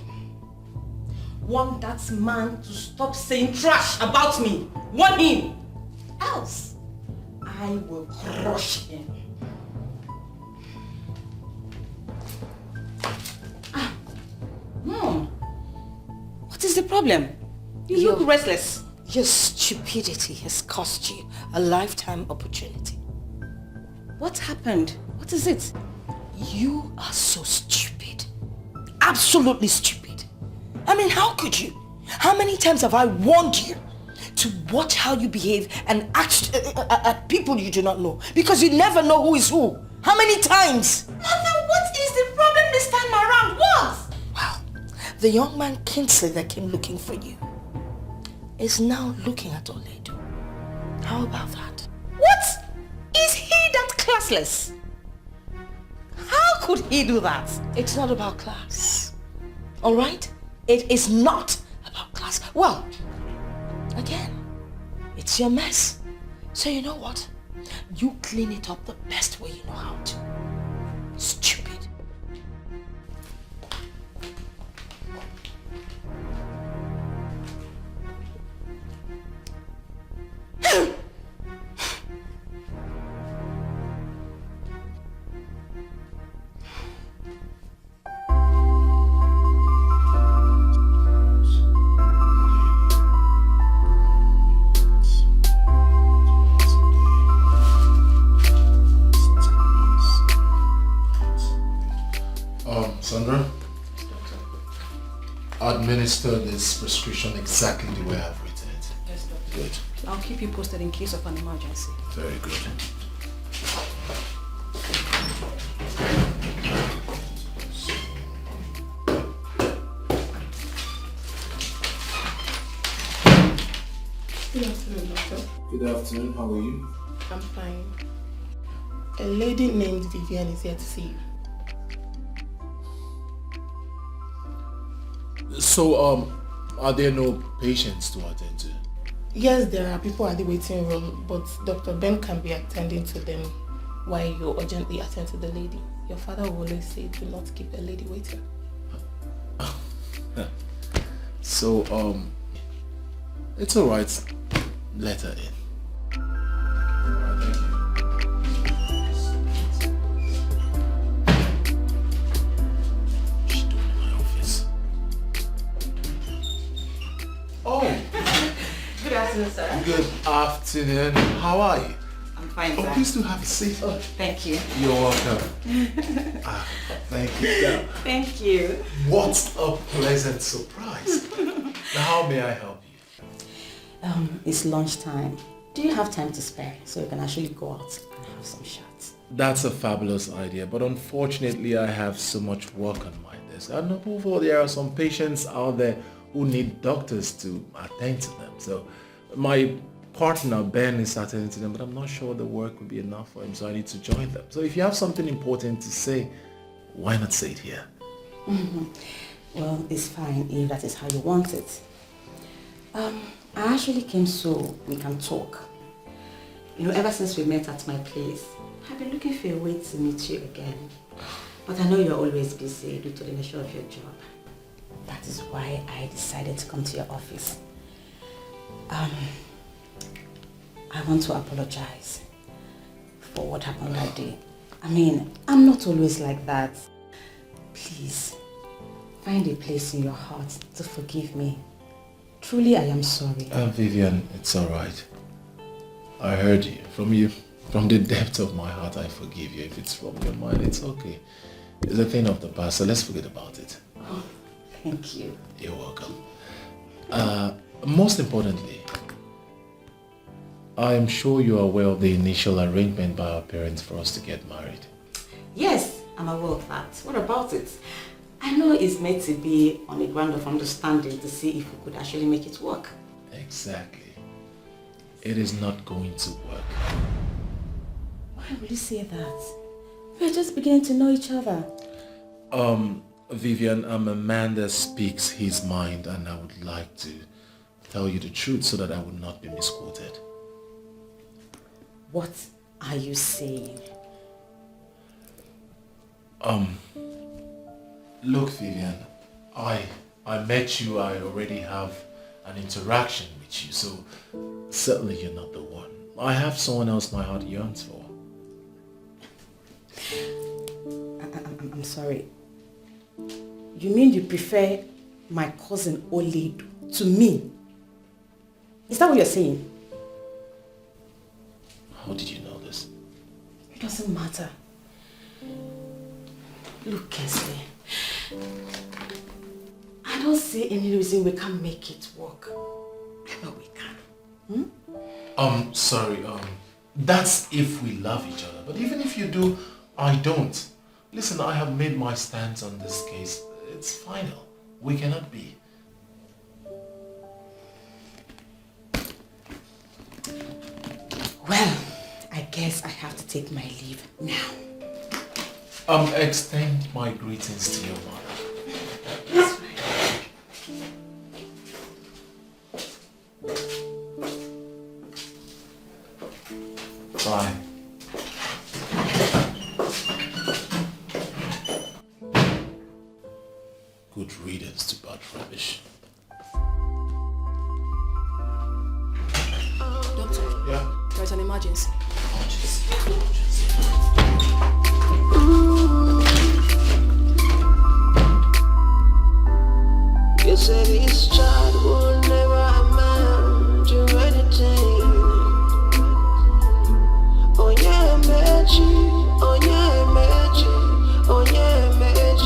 Speaker 6: Want that man to stop saying trash about me. Want him. Else, I will crush him. Mom, what is the problem? You look restless.
Speaker 5: Your stupidity has cost you a lifetime opportunity.
Speaker 6: What happened? What is it?
Speaker 5: You are so stupid. Absolutely stupid. I mean, how could you? How many times have I warned you to watch how you behave and act at people you do not know? Because you never know who is who. How many times?
Speaker 6: Mother, what is the problem this time around? What?
Speaker 5: Well, the young man Kingsley that came looking for you is now looking at Oledo. How about that?
Speaker 6: What? Is he that classless? How could he do that?
Speaker 5: It's not about class. Alright? It is not about class. Well, again, it's your mess. So you know what?
Speaker 1: You clean it up the best way you know how to. Stupid.
Speaker 12: Sandra, administer this prescription exactly the way I've written it.
Speaker 13: Yes, doctor.
Speaker 12: Good.
Speaker 13: I'll keep you posted in case of an emergency.
Speaker 12: Very good.
Speaker 14: Good afternoon, doctor.
Speaker 12: Good afternoon, how are you?
Speaker 14: I'm fine. A lady named Vivian is here to see you.
Speaker 12: So, are there no patients to attend to?
Speaker 14: Yes, there are people at the waiting room, but Dr. Ben can be attending to them while you urgently attend to the lady. Your father will always say, do not keep a lady waiting.
Speaker 12: So, it's alright. Let her in.
Speaker 4: Good afternoon, sir.
Speaker 12: Good afternoon. How are you?
Speaker 4: I'm fine, sir.
Speaker 12: Oh, please do have a seat.
Speaker 4: Oh, thank you.
Speaker 12: You're welcome. Thank you. Yeah.
Speaker 4: Thank you.
Speaker 12: What a pleasant surprise. Now, how may I help you?
Speaker 6: It's lunchtime. Do you have time to spare so we can actually go out and have some shots?
Speaker 12: That's a fabulous idea, but unfortunately I have so much work on my desk. And above all, there are some patients out there who need doctors to attend to them. So my partner Ben is attending to them, but I'm not sure the work will be enough for him, so I need to join them. So if you have something important to say, why not say it here?
Speaker 6: Well, it's fine if that is how you want it. I actually came so we can talk. You know, ever since we met at my place, I've been looking for a way to meet you again. But I know you're always busy due to the nature of your job. That is why I decided to come to your office. I want to apologize for what happened that day. I mean, I'm not always like that. Please, find a place in your heart to forgive me. Truly, I am sorry.
Speaker 12: Vivian, it's alright. I heard you. From the depth of my heart, I forgive you. If it's from your mind, it's okay. It's a thing of the past, so let's forget about it.
Speaker 6: Oh, thank you.
Speaker 12: You're welcome. Most importantly, I am sure you are aware of the initial arrangement by our parents for us to get married.
Speaker 6: Yes, I'm aware of that. What about it? I know it's meant to be on a ground of understanding to see if we could actually make it work.
Speaker 12: Exactly. It is not going to work.
Speaker 6: Why would you say that? We're just beginning to know each other.
Speaker 12: Vivian, I'm a man that speaks his mind, and I would like to tell you the truth so that I would not be misquoted.
Speaker 6: What are you saying?
Speaker 12: Look, Vivian, I met you, I already have an interaction with you, so certainly you're not the one. I have someone else my heart yearns for.
Speaker 6: I'm sorry. You mean you prefer my cousin Oledu to me? Is that what you're saying?
Speaker 12: How did you know this?
Speaker 6: It doesn't matter. Look, Kesley, I don't see any reason we can't make it work. I know we can.
Speaker 12: Sorry, that's if we love each other. But even if you do, I don't. Listen, I have made my stance on this case. It's final. We cannot be.
Speaker 6: Well, I guess I have to take my leave now.
Speaker 12: Extend my greetings to your mother.
Speaker 6: That's fine.
Speaker 12: Bye.
Speaker 13: there's an emergency.
Speaker 15: You said this child will never amount to anything. Oh yeah, magic. Oh yeah, magic. Oh yeah, magic.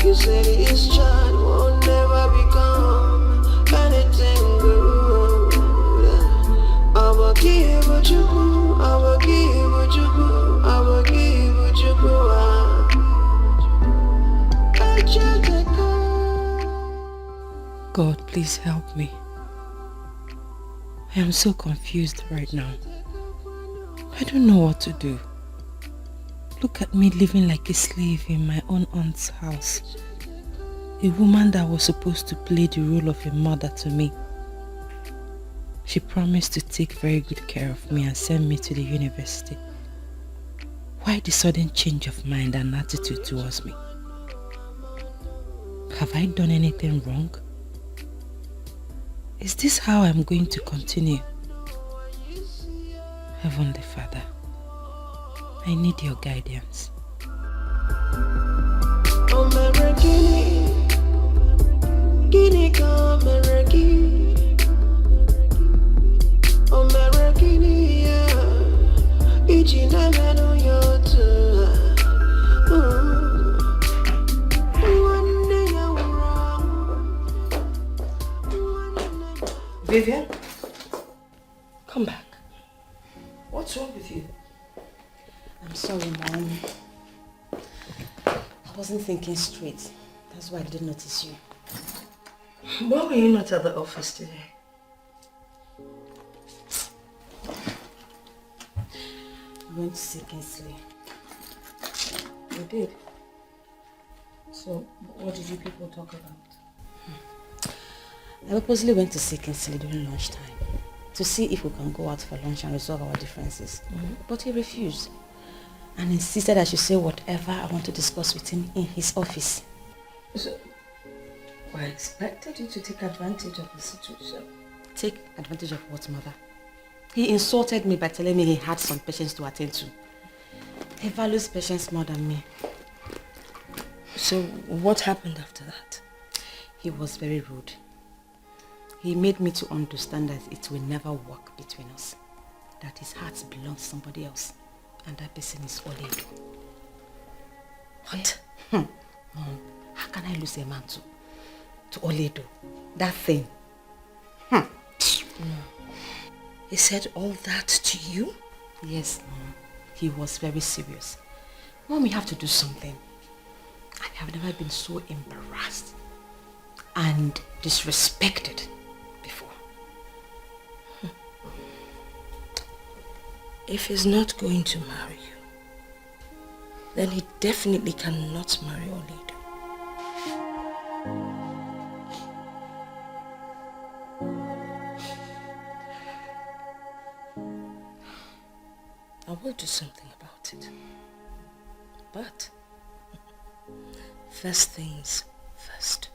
Speaker 15: You said this child will never become anything good. I will give what you go. I will give what you go. I will give what you go.
Speaker 16: God, please help me. I am so confused right now. I don't know what to do. Look at me living like a slave in my own aunt's house. A woman that was supposed to play the role of a mother to me. She promised to take very good care of me and send me to the university. Why the sudden change of mind and attitude towards me? Have I done anything wrong? Is this how I'm going to continue? Heavenly Father, I need your guidance.
Speaker 5: Vivian, come back. What's wrong with you?
Speaker 6: I'm sorry, Mom. I wasn't thinking straight. That's why I didn't notice you.
Speaker 5: Why were you not at the office today?
Speaker 6: We went to see Kingsley.
Speaker 5: You did? So, what did you people talk about?
Speaker 6: I purposely went to see Kingsley during lunchtime to see if we can go out for lunch and resolve our differences. But he refused and insisted I should say whatever I want to discuss with him in his office.
Speaker 5: So, I expected you to take advantage of the situation.
Speaker 6: Take advantage of what, Mother? He insulted me by telling me he had some patients to attend to. He values patients more than me.
Speaker 5: So, what happened after that?
Speaker 6: He was very rude. He made me to understand that it will never work between us. That his heart belongs to somebody else. And that person is Oledo.
Speaker 5: What?
Speaker 6: Mom, how can I lose a man to Oledo? That thing.
Speaker 5: No. He said all that to you?
Speaker 6: Yes, Mom. He was very serious. Mom, we have to do something. I have never been so embarrassed and disrespected before.
Speaker 5: If he's not going to marry you, then he definitely cannot marry Oledo. I will do something about it. But first things first.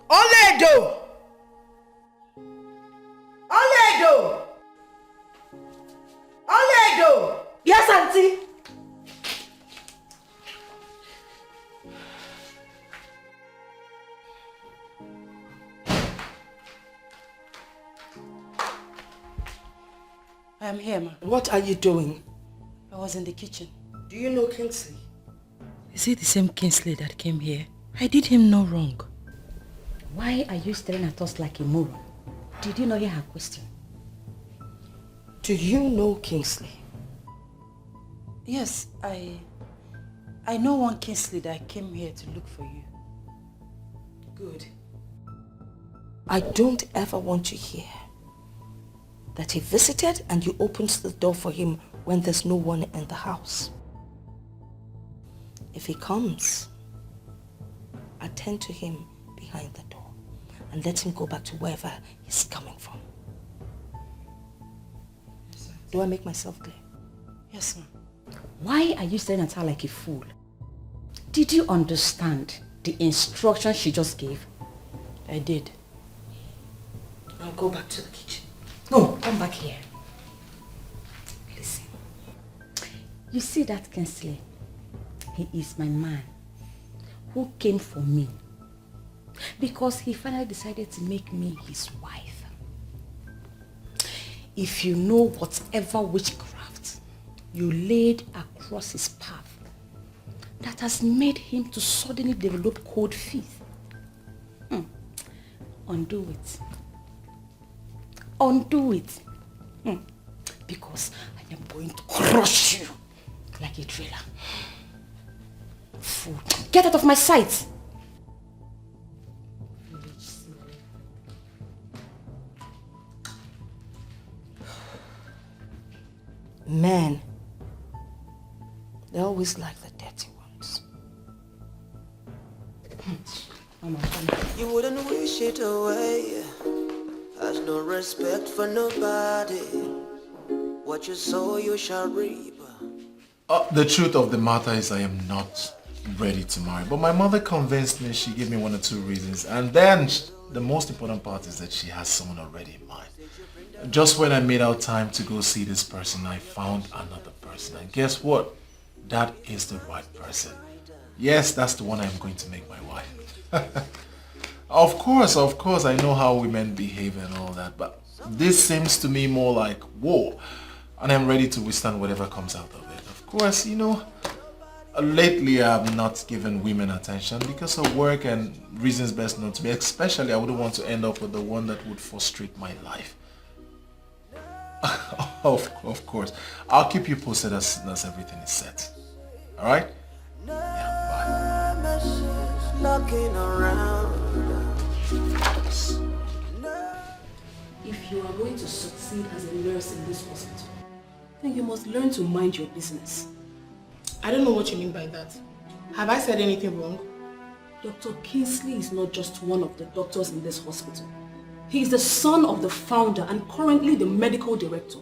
Speaker 5: Oledo! Oledo! Oledo!
Speaker 6: Yes, Auntie!
Speaker 16: I am here, ma.
Speaker 5: What are you doing?
Speaker 16: I was in the kitchen.
Speaker 5: Do you know Kingsley?
Speaker 16: Is it the same Kingsley that came here? I did him no wrong.
Speaker 6: Why are you staring at us like a moron? Did you not hear her question?
Speaker 5: Do you know Kingsley?
Speaker 16: Yes, I know one Kingsley that came here to look for you.
Speaker 5: Good. I don't ever want to hear that he visited and you opened the door for him when there's no one in the house. If he comes, attend to him behind the door and let him go back to wherever he's coming from. Do I make myself clear?
Speaker 16: Yes, ma'am.
Speaker 6: Why are you staring at her like a fool? Did you understand the instruction she just gave?
Speaker 16: I did.
Speaker 5: I'll go back to the kitchen.
Speaker 6: No, come back here. Listen. You see that Kingsley? He is my man who came for me because he finally decided to make me his wife. If you know whatever witchcraft you laid across his path that has made him to suddenly develop cold feet, undo it. Undo it. Because I am going to crush you like a trailer. Fool. Get out of my sight.
Speaker 5: Men, they always like the dirty ones.
Speaker 15: You wouldn't wish it away. Has no respect for nobody. What you sow, you shall reap.
Speaker 12: The truth of the matter is I am not ready to marry. But my mother convinced me. She gave me 1 or 2 reasons. And then the most important part is that she has someone already in mind. Just when I made out time to go see this person, I found another person. And guess what? That is the right person. Yes, that's the one I'm going to make my wife. Of course, I know how women behave and all that, but this seems to me more like war, and I'm ready to withstand whatever comes out of it. Of course, lately I've not given women attention because of work and reasons best known to me. Especially, I wouldn't want to end up with the one that would frustrate my life. Of course, I'll keep you posted as soon as everything is set. All right?
Speaker 15: Knocking around.
Speaker 13: If you are going to succeed as a nurse in this hospital, then you must learn to mind your business.
Speaker 14: I don't know what you mean by that. Have I said anything wrong?
Speaker 13: Dr. Kingsley is not just one of the doctors in this hospital. He is the son of the founder and currently the medical director.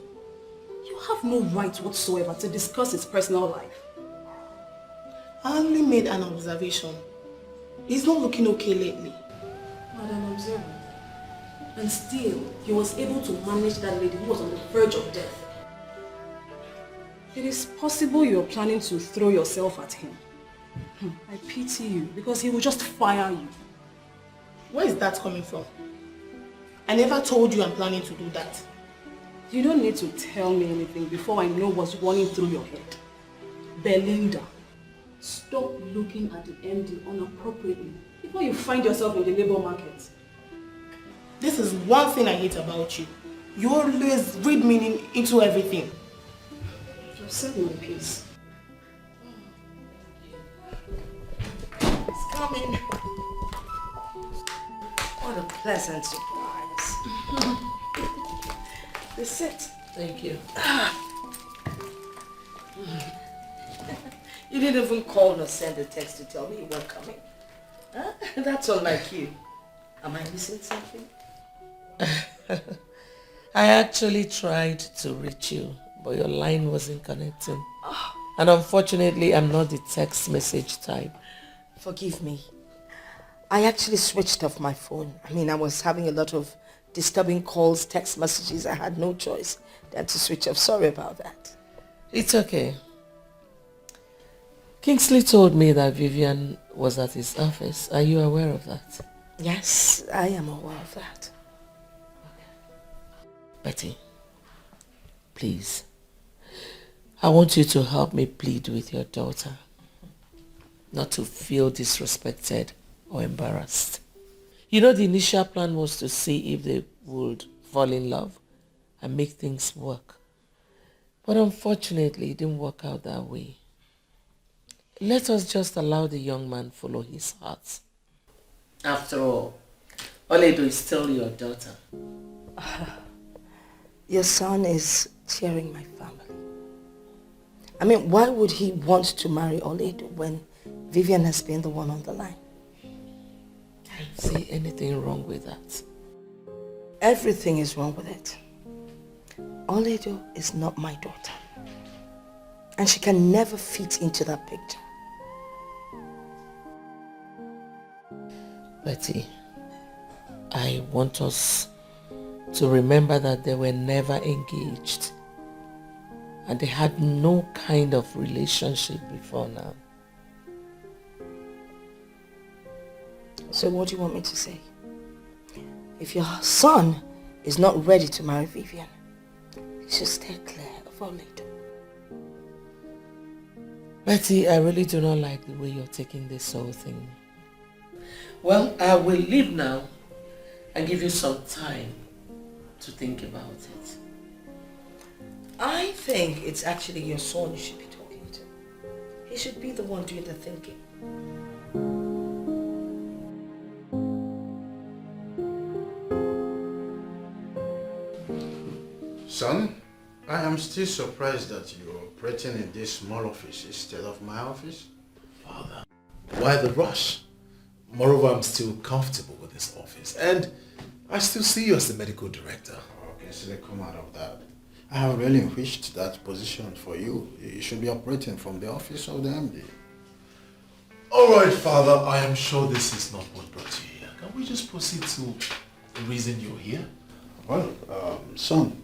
Speaker 13: You have no right whatsoever to discuss his personal life.
Speaker 14: I only made an observation. He's not looking okay lately.
Speaker 13: Madam Observer. And still, he was able to manage that lady who was on the verge of death. It is possible you're planning to throw yourself at him. I pity you because he will just fire you.
Speaker 14: Where is that coming from? I never told you I'm planning to do that.
Speaker 13: You don't need to tell me anything before I know what's running through your head. Belinda, stop looking at the MD inappropriately before you find yourself in the labor market.
Speaker 14: This is one thing I hate about you. You always read meaning into everything.
Speaker 13: Just set me in peace.
Speaker 5: It's coming. What a pleasant surprise. This sit.
Speaker 10: Thank you.
Speaker 5: You didn't even call or send a text to tell me you weren't coming. Huh? That's unlike you. Am I missing something?
Speaker 10: I actually tried to reach you, but your line wasn't connecting. And unfortunately, I'm not the text message type.
Speaker 5: Forgive me. I actually switched off my phone. I was having a lot of disturbing calls, text messages. I had no choice than to switch off. Sorry about that.
Speaker 10: It's okay. Kingsley told me that Vivian was at his office. Are you aware of that?
Speaker 5: Yes, I am aware of that.
Speaker 10: Betty, please, I want you to help me plead with your daughter not to feel disrespected or embarrassed. You know, the initial plan was to see if they would fall in love and make things work. But unfortunately, it didn't work out that way. Let us just allow the young man follow his heart. After all, Oledo is still your daughter.
Speaker 5: Your son is tearing my family. Why would he want to marry Oledo when Vivian has been the one on the line?
Speaker 10: I don't see anything wrong with that.
Speaker 5: Everything is wrong with it. Oledo is not my daughter. And she can never fit into that picture.
Speaker 10: Betty, I want us to remember that they were never engaged and they had no kind of relationship before now.
Speaker 5: So what do you want me to say? If your son is not ready to marry Vivian, he should stay clear of Oledo.
Speaker 10: Betty, I really do not like the way you're taking this whole thing.
Speaker 17: Well, I will leave now and give you some time to think about it.
Speaker 5: I think it's actually your son you should be talking to. He should be the one doing the thinking.
Speaker 11: Son, I am still surprised that you're operating in this small office instead of my office.
Speaker 12: Father, why the rush? Moreover, I'm still comfortable with this office and I still see you as the medical director.
Speaker 11: Okay, so they come out of that. I have really wished that position for you. You should be operating from the office of the MD.
Speaker 12: Alright, Father, I am sure this is not what brought you here. Can we just proceed to the reason you're here?
Speaker 11: Well, son,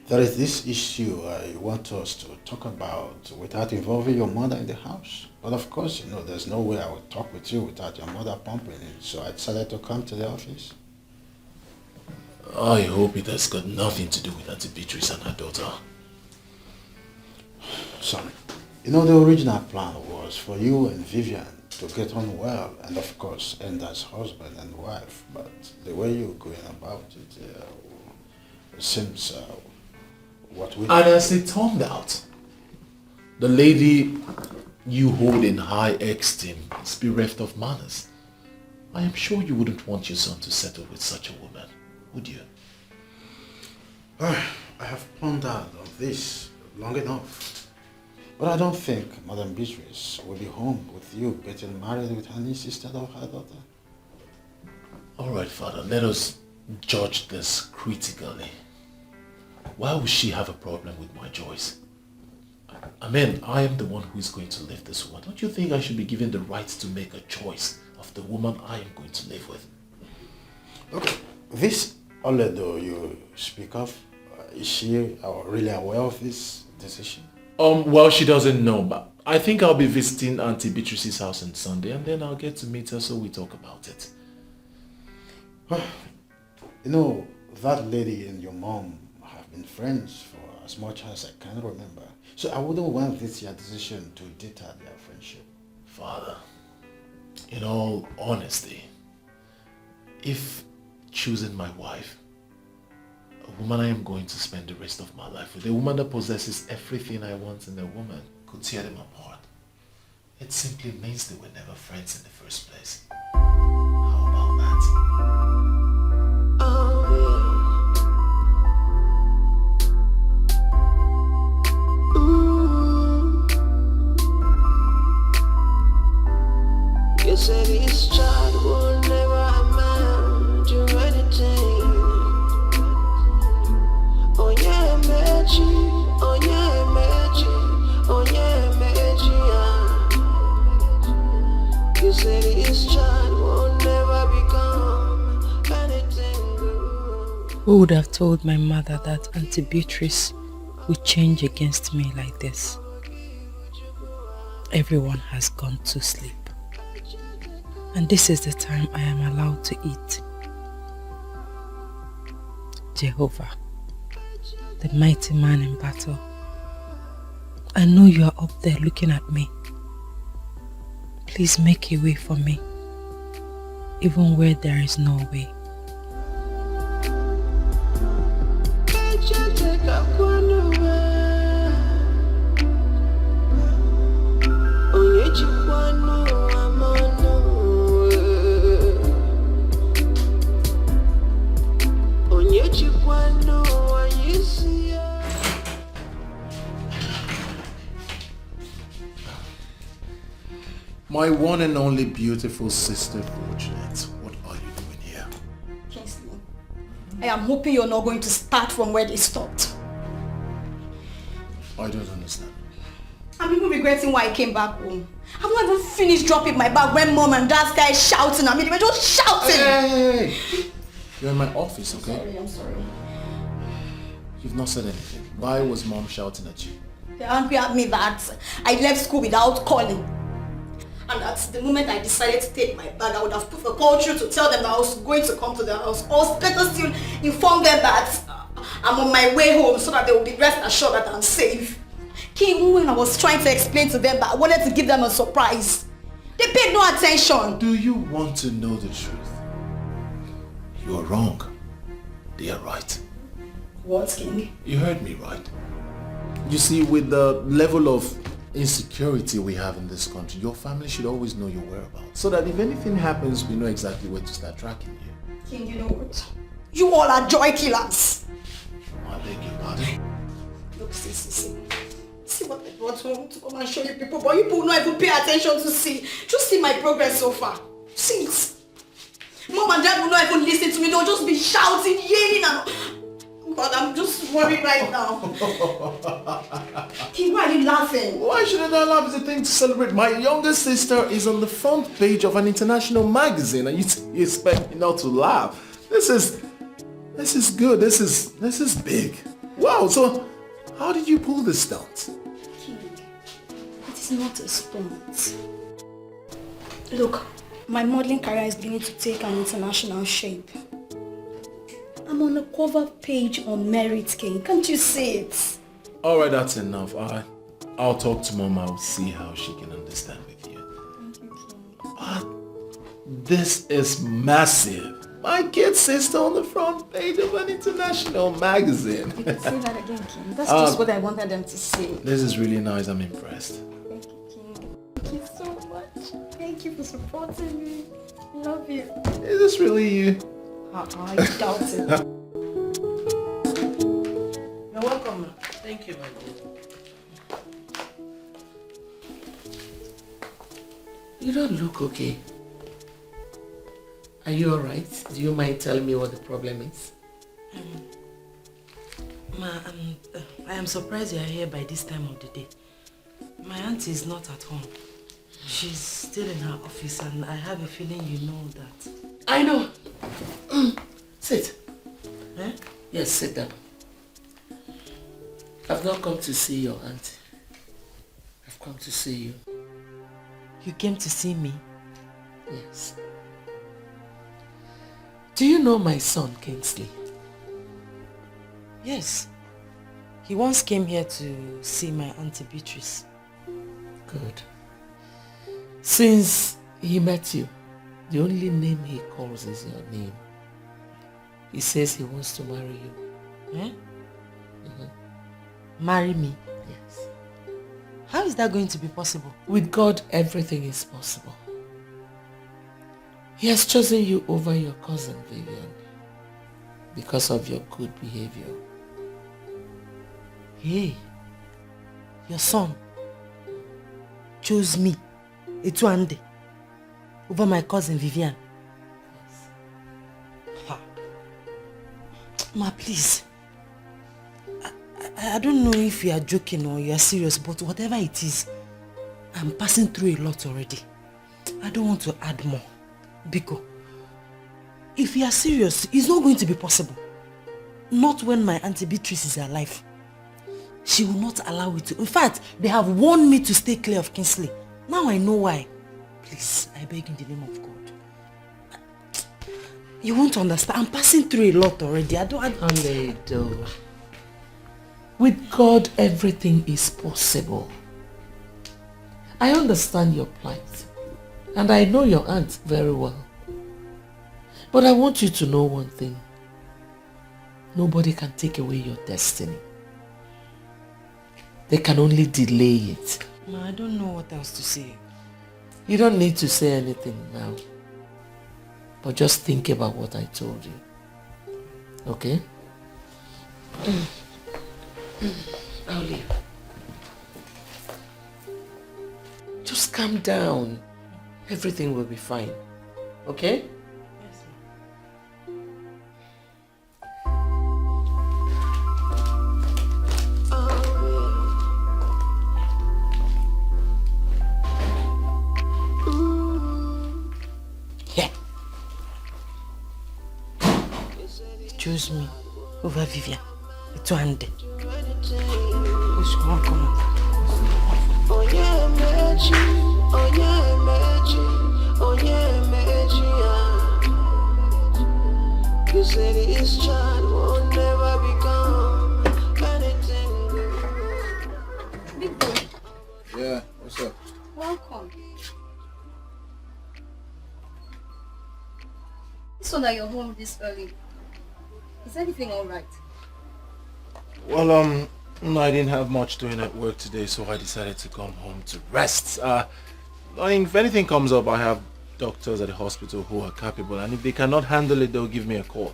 Speaker 11: there is this issue I want us to talk about without involving your mother in the house. But of course, you know, there's no way I would talk with you without your mother pumping it. So I decided to come to the office.
Speaker 12: I hope it has got nothing to do with Auntie Beatrice and her daughter.
Speaker 11: Son, you know, the original plan was for you and Vivian to get on well and of course end as husband and wife. But the way you're going about it seems what we...
Speaker 12: And as it turned out, the lady you hold in high esteem is bereft of manners. I am sure you wouldn't want your son to settle with such a woman, would you?
Speaker 11: I have pondered on this long enough. But I don't think Madame Beatrice will be home with you getting married with her niece instead of her daughter.
Speaker 12: Alright, Father, let us judge this critically. Why would she have a problem with my choice? I mean, I am the one who is going to live this woman. Don't you think I should be given the right to make a choice of the woman I am going to live with?
Speaker 11: Okay, this Oledo you speak of, is she really aware of this decision?
Speaker 12: Well, she doesn't know, but I think I'll be visiting Auntie Beatrice's house on Sunday and then I'll get to meet her so we talk about it.
Speaker 11: You know, that lady and your mom have been friends for as much as I can remember. So I wouldn't want this your decision to deter their friendship.
Speaker 12: Father, in all honesty, if choosing my wife, a woman I am going to spend the rest of my life with, a woman that possesses everything I want in a woman, could tear them apart, it simply means they were never friends in the first place. How about that?
Speaker 15: You said this child will never amount to anything. Oh yeah, magic. Oh yeah, magic. Oh yeah, magic. You said this child will never become anything good.
Speaker 16: Who would have told my mother that Auntie Beatrice would change against me like this? Everyone has gone to sleep. And this is the time I am allowed to eat. Jehovah, the mighty man in battle, I know you are up there looking at me. Please make a way for me, even where there is no way.
Speaker 12: My one and only beautiful sister, Fortunate, what are you doing here?
Speaker 18: Kingsley, I am hoping you're not going to start from where they stopped.
Speaker 12: I don't understand.
Speaker 18: I'm even regretting why I came back home. I've not even finished dropping my bag when mom and dad started shouting at me. They were just shouting.
Speaker 12: Hey! You're in my office, okay?
Speaker 18: I'm sorry.
Speaker 12: You've not said anything. Why was mom shouting at you?
Speaker 18: They're angry at me that I left school without calling. And at the moment I decided to take my bag, I would have put a call through to tell them that I was going to come to their house. Or better still, inform them that I'm on my way home so that they will be rest assured that I'm safe. Even when I was trying to explain to them that I wanted to give them a surprise, they paid no attention.
Speaker 12: Do you want to know the truth? You are wrong. They are right.
Speaker 18: What, King?
Speaker 12: You heard me right. You see, with the level of insecurity we have in this country, your family should always know your whereabouts. So that if anything happens, we know exactly where to start tracking you.
Speaker 18: King, you know what? You all are joy killers.
Speaker 12: I beg your pardon?
Speaker 18: Look, see. See what I brought home to come and show you people, but you people don't even pay attention to see. Just see my progress so far. See it. Mom and Dad will not even listen to me. They'll just be shouting, yelling, and... God, I'm just worried right now. King, why are you laughing?
Speaker 12: Why shouldn't I laugh? It's a thing to celebrate. My younger sister is on the front page of an international magazine, and you expect me not to laugh. This is good. This is big. Wow. So, how did you pull this stunt?
Speaker 18: King, it is not a stunt. Look, my modeling career is beginning to take an international shape. I'm on a cover page on Merit, King. Can't you see it?
Speaker 12: All right, that's enough. I'll talk to Mom. I'll see how she can understand with you.
Speaker 18: Thank you, King.
Speaker 12: But this is massive. My kid sister on the front page of an international magazine.
Speaker 18: You can say that again, King. That's just what I wanted them to see.
Speaker 12: This is really nice. I'm impressed.
Speaker 18: Thank you, King. Thank you so much. Thank you for supporting me. Love you.
Speaker 12: Is this really you?
Speaker 18: I doubt it.
Speaker 10: You're welcome. Thank you, my dear. You don't look okay. Are you alright? Do you mind telling me what the problem is?
Speaker 8: Ma, I am surprised you are here by this time of the day. My auntie is not at home. She's still in her office, and I have a feeling you know that.
Speaker 10: I know. Sit.
Speaker 8: Eh?
Speaker 10: Yes, sit down. I've not come to see your auntie. I've come to see you.
Speaker 8: You came to see me?
Speaker 10: Yes. Do you know my son, Kingsley?
Speaker 8: Yes. He once came here to see my auntie Beatrice.
Speaker 10: Good. Since he met you, the only name he calls is your name. He says he wants to marry you.
Speaker 8: Eh? Marry me?
Speaker 10: Yes.
Speaker 8: How is that going to be possible?
Speaker 10: With God, everything is possible. He has chosen you over your cousin, Vivian, because of your good behavior.
Speaker 8: Hey, your son chose me, Etuande, over my cousin Vivian. Ha. Ma, please. I don't know if you are joking or you are serious, but whatever it is, I'm passing through a lot already. I don't want to add more. Biko, if you are serious, it's not going to be possible. Not when my auntie Beatrice is alive. She will not allow it to. In fact, they have warned me to stay clear of Kingsley. Now I know why. Please, I beg in the name of God. You won't understand. I'm passing through a lot already. I don't...
Speaker 10: With God, everything is possible. I understand your plight. And I know your aunt very well. But I want you to know one thing. Nobody can take away your destiny. They can only delay it.
Speaker 8: Ma, I don't know what else to say.
Speaker 10: You don't need to say anything now. But just think about what I told you. Okay? I'll leave. Just calm down. Everything will be fine. Okay?
Speaker 8: Yes, choose me over Vivian. It's one day. Come on.
Speaker 15: Oh yeah, magic. Oh yeah, magic. Oh yeah, magic. You said this child will never become anything good.
Speaker 18: Big boy,
Speaker 7: Yeah, what's up?
Speaker 18: welcome. So that you're home this early. Is everything alright?
Speaker 12: Well, no, I didn't have much doing at work today, so I decided to come home to rest. If anything comes up, I have doctors at the hospital who are capable, and if they cannot handle it, they'll give me a call.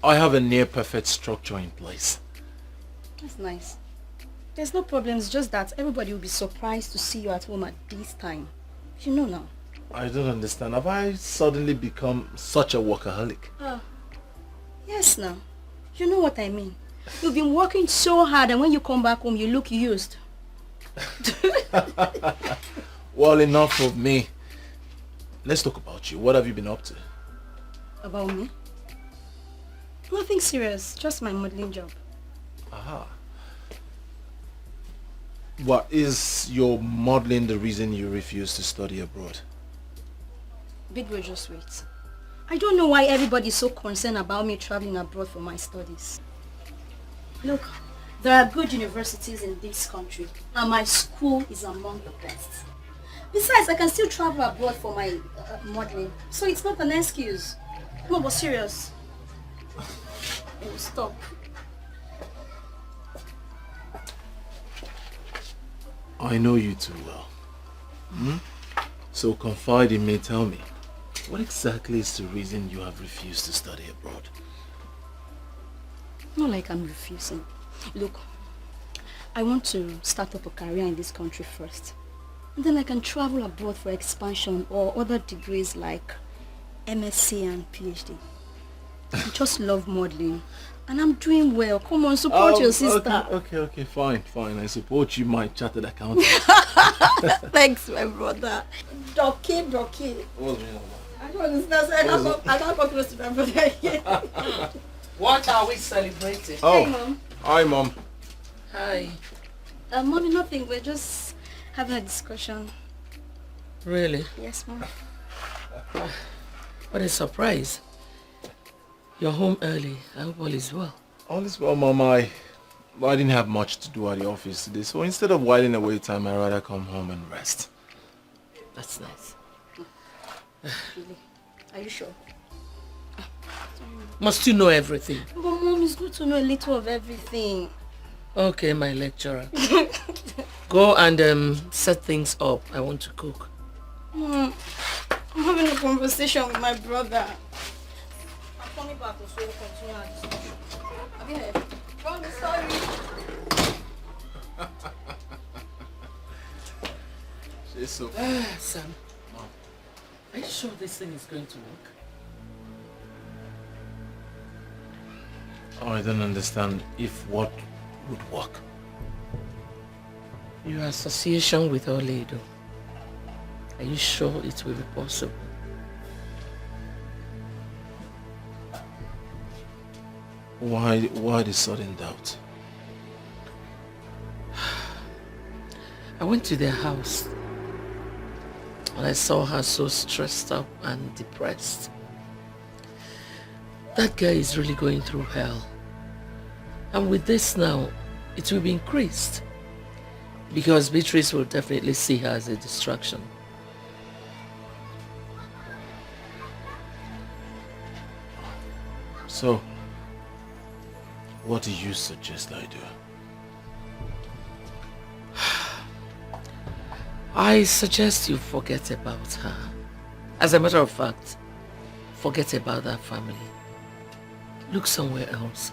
Speaker 12: I have a near-perfect structure in place.
Speaker 18: That's nice. There's no problem, it's just that everybody will be surprised to see you at home at this time. You know now.
Speaker 12: I don't understand. Have I suddenly become such a workaholic?
Speaker 18: Yes now. You know what I mean. You've been working so hard and when you come back home you look used.
Speaker 12: Well, enough of me. Let's talk about you. What have you been up to?
Speaker 18: About me? Nothing serious, just my modeling job.
Speaker 12: Aha. What is your modeling the reason you refuse to study abroad?
Speaker 18: Big Boy, just wait. I don't know why everybody's so concerned about me traveling abroad for my studies. Look, there are good universities in this country and my school is among the best. Besides, I can still travel abroad for my modeling, so it's not an excuse. No, but serious. Oh, stop.
Speaker 12: I know you too well. So confide in me, tell me. What exactly is the reason you have refused to study abroad?
Speaker 18: Not like I'm refusing. Look, I want to start up a career in this country first. And then I can travel abroad for expansion or other degrees like MSc and PhD. I just love modeling. And I'm doing well. Come on, support your sister.
Speaker 12: Okay, fine. I support you, my chartered accountant.
Speaker 18: Thanks, my brother. Doki.
Speaker 12: What's going on?
Speaker 18: I don't understand. I can't come close to my brother again.
Speaker 10: What are we celebrating?
Speaker 12: Oh,
Speaker 18: Hey, Mom.
Speaker 12: hi, Mom.
Speaker 10: Hi.
Speaker 18: Mommy, nothing. We're just having a discussion.
Speaker 10: Really?
Speaker 18: Yes, Mom.
Speaker 10: What a surprise. You're home early. I hope all is well.
Speaker 12: All is well, Mom. I didn't have much to do at the office today, so instead of whiling away time, I'd rather come home and rest.
Speaker 10: That's nice.
Speaker 18: Really? Are you sure?
Speaker 10: Must you know everything?
Speaker 18: But Mom, it's good to know a little of everything.
Speaker 10: Okay, my lecturer. Go and set things up. I want to cook.
Speaker 18: I'm having a conversation with my brother. I'm coming back so we'll continue our discussion. Have you heard? Mom, sorry.
Speaker 12: She's so...
Speaker 10: Sam, Mom, are you sure this thing is going to work?
Speaker 12: I don't understand if what would work.
Speaker 10: Your association with Oledo. Are you sure it will be possible?
Speaker 12: Why the sudden doubt?
Speaker 10: I went to their house and I saw her so stressed up and depressed. That guy is really going through hell. And with this now, it will be increased. Because Beatrice will definitely see her as a distraction.
Speaker 12: So, what do you suggest I do?
Speaker 10: I suggest you forget about her. As a matter of fact, forget about that family. Look somewhere else.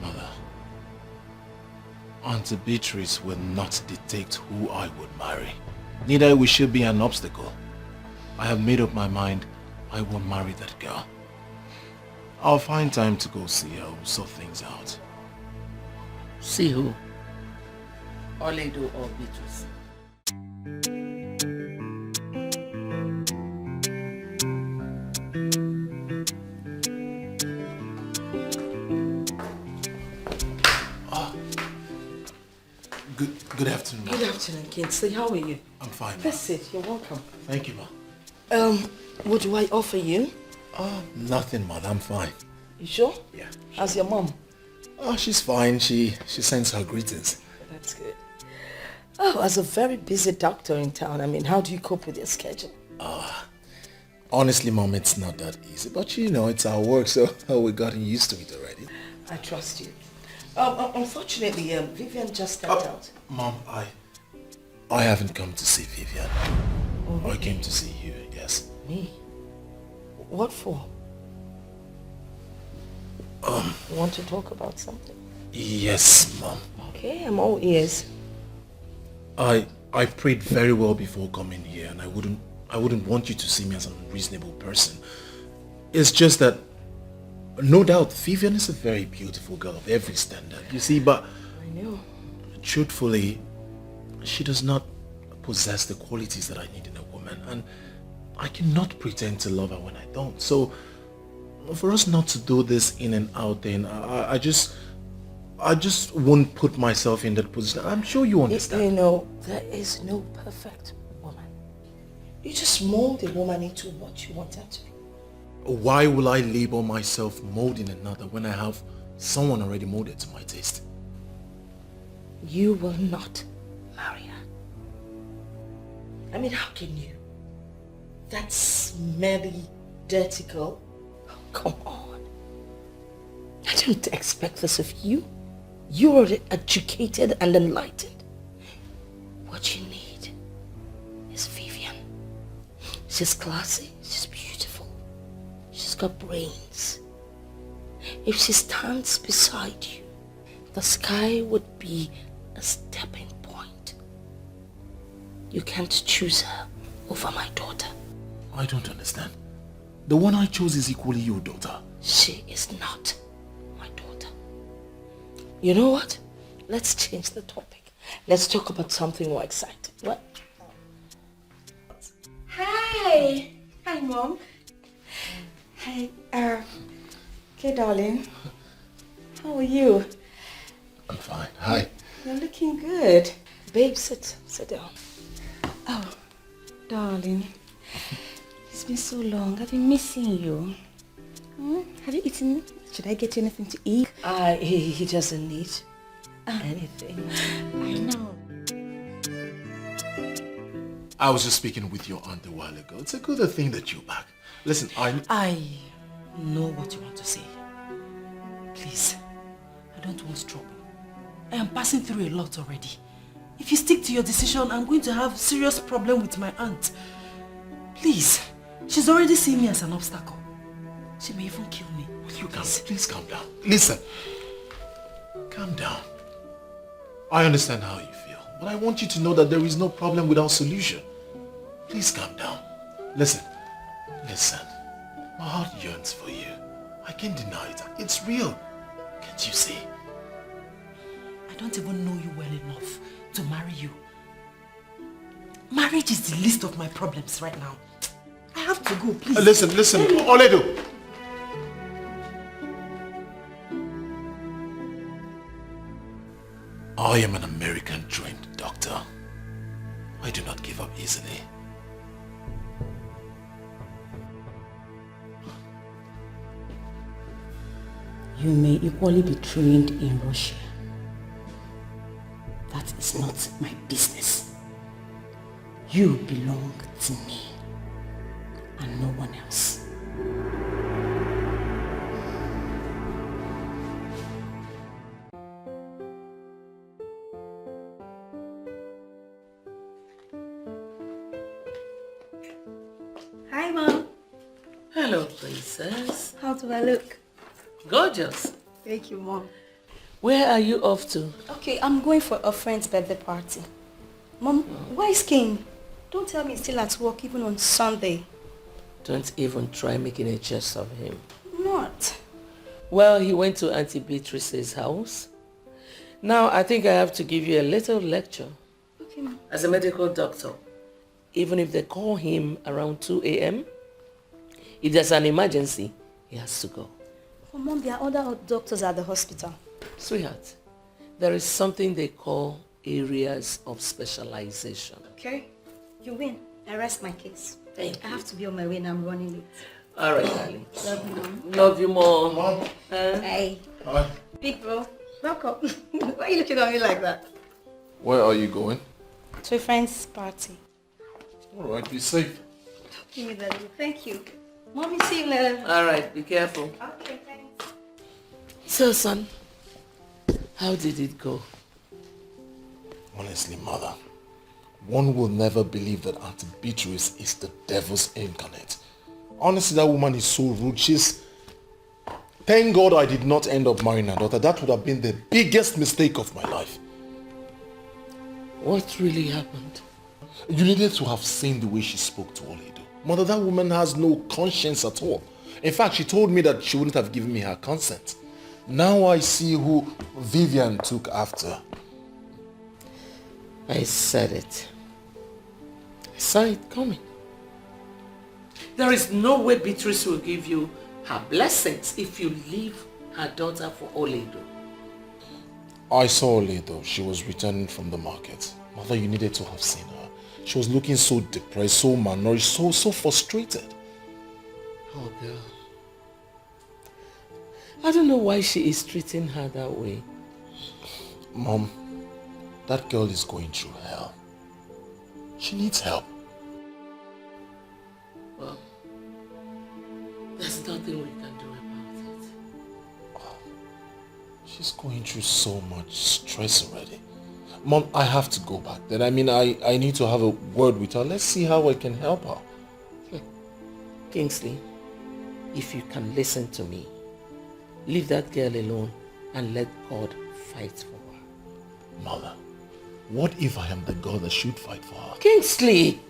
Speaker 12: Mother, Auntie Beatrice will not dictate who I would marry. Neither will she be an obstacle. I have made up my mind I will marry that girl. I'll find time to go see her. We'll sort things out.
Speaker 10: See who? Oledo or Beatrice?
Speaker 12: Good afternoon, Ma.
Speaker 1: Good afternoon, Kingsley. How are you?
Speaker 12: I'm fine, Ma.
Speaker 1: Let's sit. You're welcome.
Speaker 12: Thank you, Ma.
Speaker 1: What do I offer you?
Speaker 12: Nothing, Ma. I'm fine.
Speaker 1: You sure?
Speaker 12: Yeah.
Speaker 1: How's your mom?
Speaker 12: Oh, she's fine. She sends her greetings.
Speaker 1: That's good. Oh, as a very busy doctor in town, I mean, how do you cope with your schedule?
Speaker 12: Honestly, Mom, it's not that easy. But you know, it's our work, so we've gotten used to it already.
Speaker 1: I trust you. Unfortunately, Vivian just stepped out.
Speaker 12: Mom, I haven't come to see Vivian.
Speaker 1: Oh, really?
Speaker 12: I came to see you, yes.
Speaker 1: Me? What for? You want to talk about something?
Speaker 12: Yes, Mom.
Speaker 1: Okay, I'm all ears.
Speaker 12: I prayed very well before coming here, and I wouldn't want you to see me as an unreasonable person. It's just that, no doubt, Vivian is a very beautiful girl of every standard, you see, but
Speaker 1: I know.
Speaker 12: Truthfully, she does not possess the qualities that I need in a woman, and I cannot pretend to love her when I don't. So, for us not to do this in and out, then I just won't put myself in that position. I'm sure you understand.
Speaker 1: You know, there is no perfect woman. You just mold a woman into what you want her to be.
Speaker 12: Why will I label myself molding another when I have someone already molded to my taste?
Speaker 1: You will not marry her. I mean, how can you? That smelly, dirty girl? Oh, come on. I don't expect this of you. You are educated and enlightened. What you need is Vivian. She's classy, she's beautiful, she's got brains. If she stands beside you, the sky would be a stepping point. You can't choose her over my daughter.
Speaker 12: I don't understand. The one I chose is equally your daughter.
Speaker 1: She is not my daughter. You know what? Let's change the topic. Let's talk about something more exciting. What?
Speaker 6: Hi. Hi, Mom. Hi. Okay, darling. How are you?
Speaker 12: I'm fine. Hi.
Speaker 6: You're looking good.
Speaker 1: Babe, sit down.
Speaker 6: Oh, darling. It's been so long. I've been missing you. Have you eaten? Should I get you anything to eat?
Speaker 1: He doesn't need anything.
Speaker 6: I know.
Speaker 12: I was just speaking with your aunt a while ago. It's a good thing that you're back. Listen,
Speaker 8: I know what you want to say. Please, I don't want trouble. I am passing through a lot already. If you stick to your decision, I'm going to have serious problem with my aunt. Please, she's already seen me as an obstacle. She may even kill me.
Speaker 12: Please calm down. Listen, calm down. I understand how you feel, but I want you to know that there is no problem without solution. Please calm down. Listen. My heart yearns for you. I can't deny it. It's real. Can't you see?
Speaker 8: I don't even know you well enough to marry you. Marriage is the least of my problems right now. I have to go, please.
Speaker 12: Listen, Oledo. I am an American-trained doctor. I do not give up easily.
Speaker 6: You may equally be trained in Russia. That is not my business. You belong to me and no one else.
Speaker 18: Hi, Mom.
Speaker 10: Hello, princess.
Speaker 18: How do I look?
Speaker 10: Gorgeous.
Speaker 18: Thank you, Mom.
Speaker 10: Where are you off to?
Speaker 18: Okay, I'm going for a friend's birthday party. Mom, why is King? Don't tell me he's still at work even on Sunday.
Speaker 10: Don't even try making a jest of him.
Speaker 18: Not.
Speaker 10: Well, he went to Auntie Beatrice's house. Now, I think I have to give you a little lecture.
Speaker 18: Okay, Mom.
Speaker 10: As a medical doctor, even if they call him around 2 a.m., if there's an emergency, he has to go.
Speaker 18: Oh, Mom, there are other doctors at the hospital.
Speaker 10: Sweetheart, there is something they call areas of specialization.
Speaker 18: Okay, you win. I rest my case.
Speaker 10: Thank
Speaker 18: I
Speaker 10: you.
Speaker 18: have to be on my way and I'm running late.
Speaker 10: All right, darling.
Speaker 18: Love you, Mom.
Speaker 10: Love you more.
Speaker 2: Mom.
Speaker 18: Hey.
Speaker 2: Hi.
Speaker 18: Big bro, welcome. Why are you looking at me like that?
Speaker 12: Where are you going?
Speaker 18: To a friend's party.
Speaker 12: All right, be safe.
Speaker 18: Give me that. Thank you. Mommy, see you later.
Speaker 10: All right, be careful.
Speaker 18: Okay, thanks.
Speaker 10: So, son, how did it go?
Speaker 12: Honestly, mother, one will never believe that Auntie Beatrice is the devil's incarnate. Honestly, that woman is so rude. Thank God I did not end up marrying her daughter. That would have been the biggest mistake of my life.
Speaker 10: What really happened?
Speaker 12: You needed to have seen the way she spoke to Oledo. Mother, that woman has no conscience at all. In fact, she told me that she wouldn't have given me her consent. Now I see who Vivian took after.
Speaker 10: I said it. I saw it coming. There is no way Beatrice will give you her blessings if you leave her daughter for Oledo.
Speaker 12: I saw Oledo. She was returning from the market. Mother, you needed to have seen her. She was looking so depressed, so malnourished, so frustrated.
Speaker 10: Oh, girl. I don't know why she is treating her that way.
Speaker 12: Mom, that girl is going through hell. She needs help.
Speaker 10: Well, there's nothing we can do about it.
Speaker 12: She's going through so much stress already. Mom, I have to go back then. I mean, I need to have a word with her. Let's see how I can help her.
Speaker 10: Kingsley, if you can listen to me, leave that girl alone and let God fight for her.
Speaker 12: Mother, what if I am the God that should fight for her?
Speaker 10: Kingsley,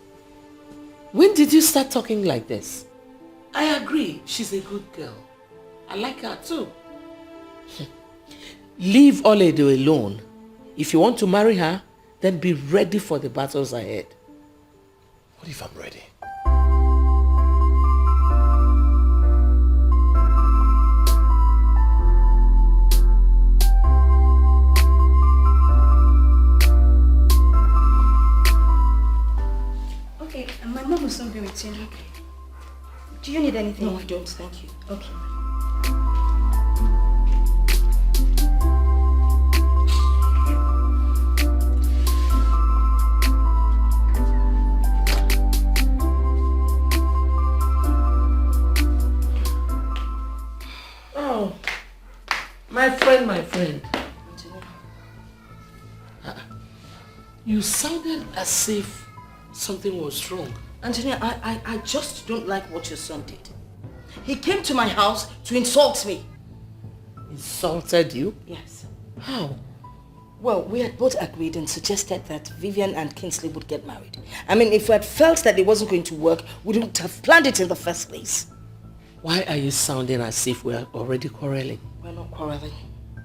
Speaker 10: when did you start talking like this? I agree, she's a good girl. I like her too. Leave Oledo alone. If you want to marry her, then be ready for the battles ahead.
Speaker 12: What if I'm ready?
Speaker 18: Okay, and my mom will soon be with you. Do you need anything?
Speaker 5: No, I don't, thank you.
Speaker 18: Okay.
Speaker 10: Oh, my friend. You sounded as if something was wrong.
Speaker 5: Antonia, I just don't like what your son did. He came to my house to insult me.
Speaker 10: Insulted you?
Speaker 5: Yes.
Speaker 10: How?
Speaker 5: Well, we had both agreed and suggested that Vivian and Kingsley would get married. I mean, if we had felt that it wasn't going to work, we wouldn't have planned it in the first place.
Speaker 10: Why are you sounding as if we are already quarreling?
Speaker 5: We're not quarreling.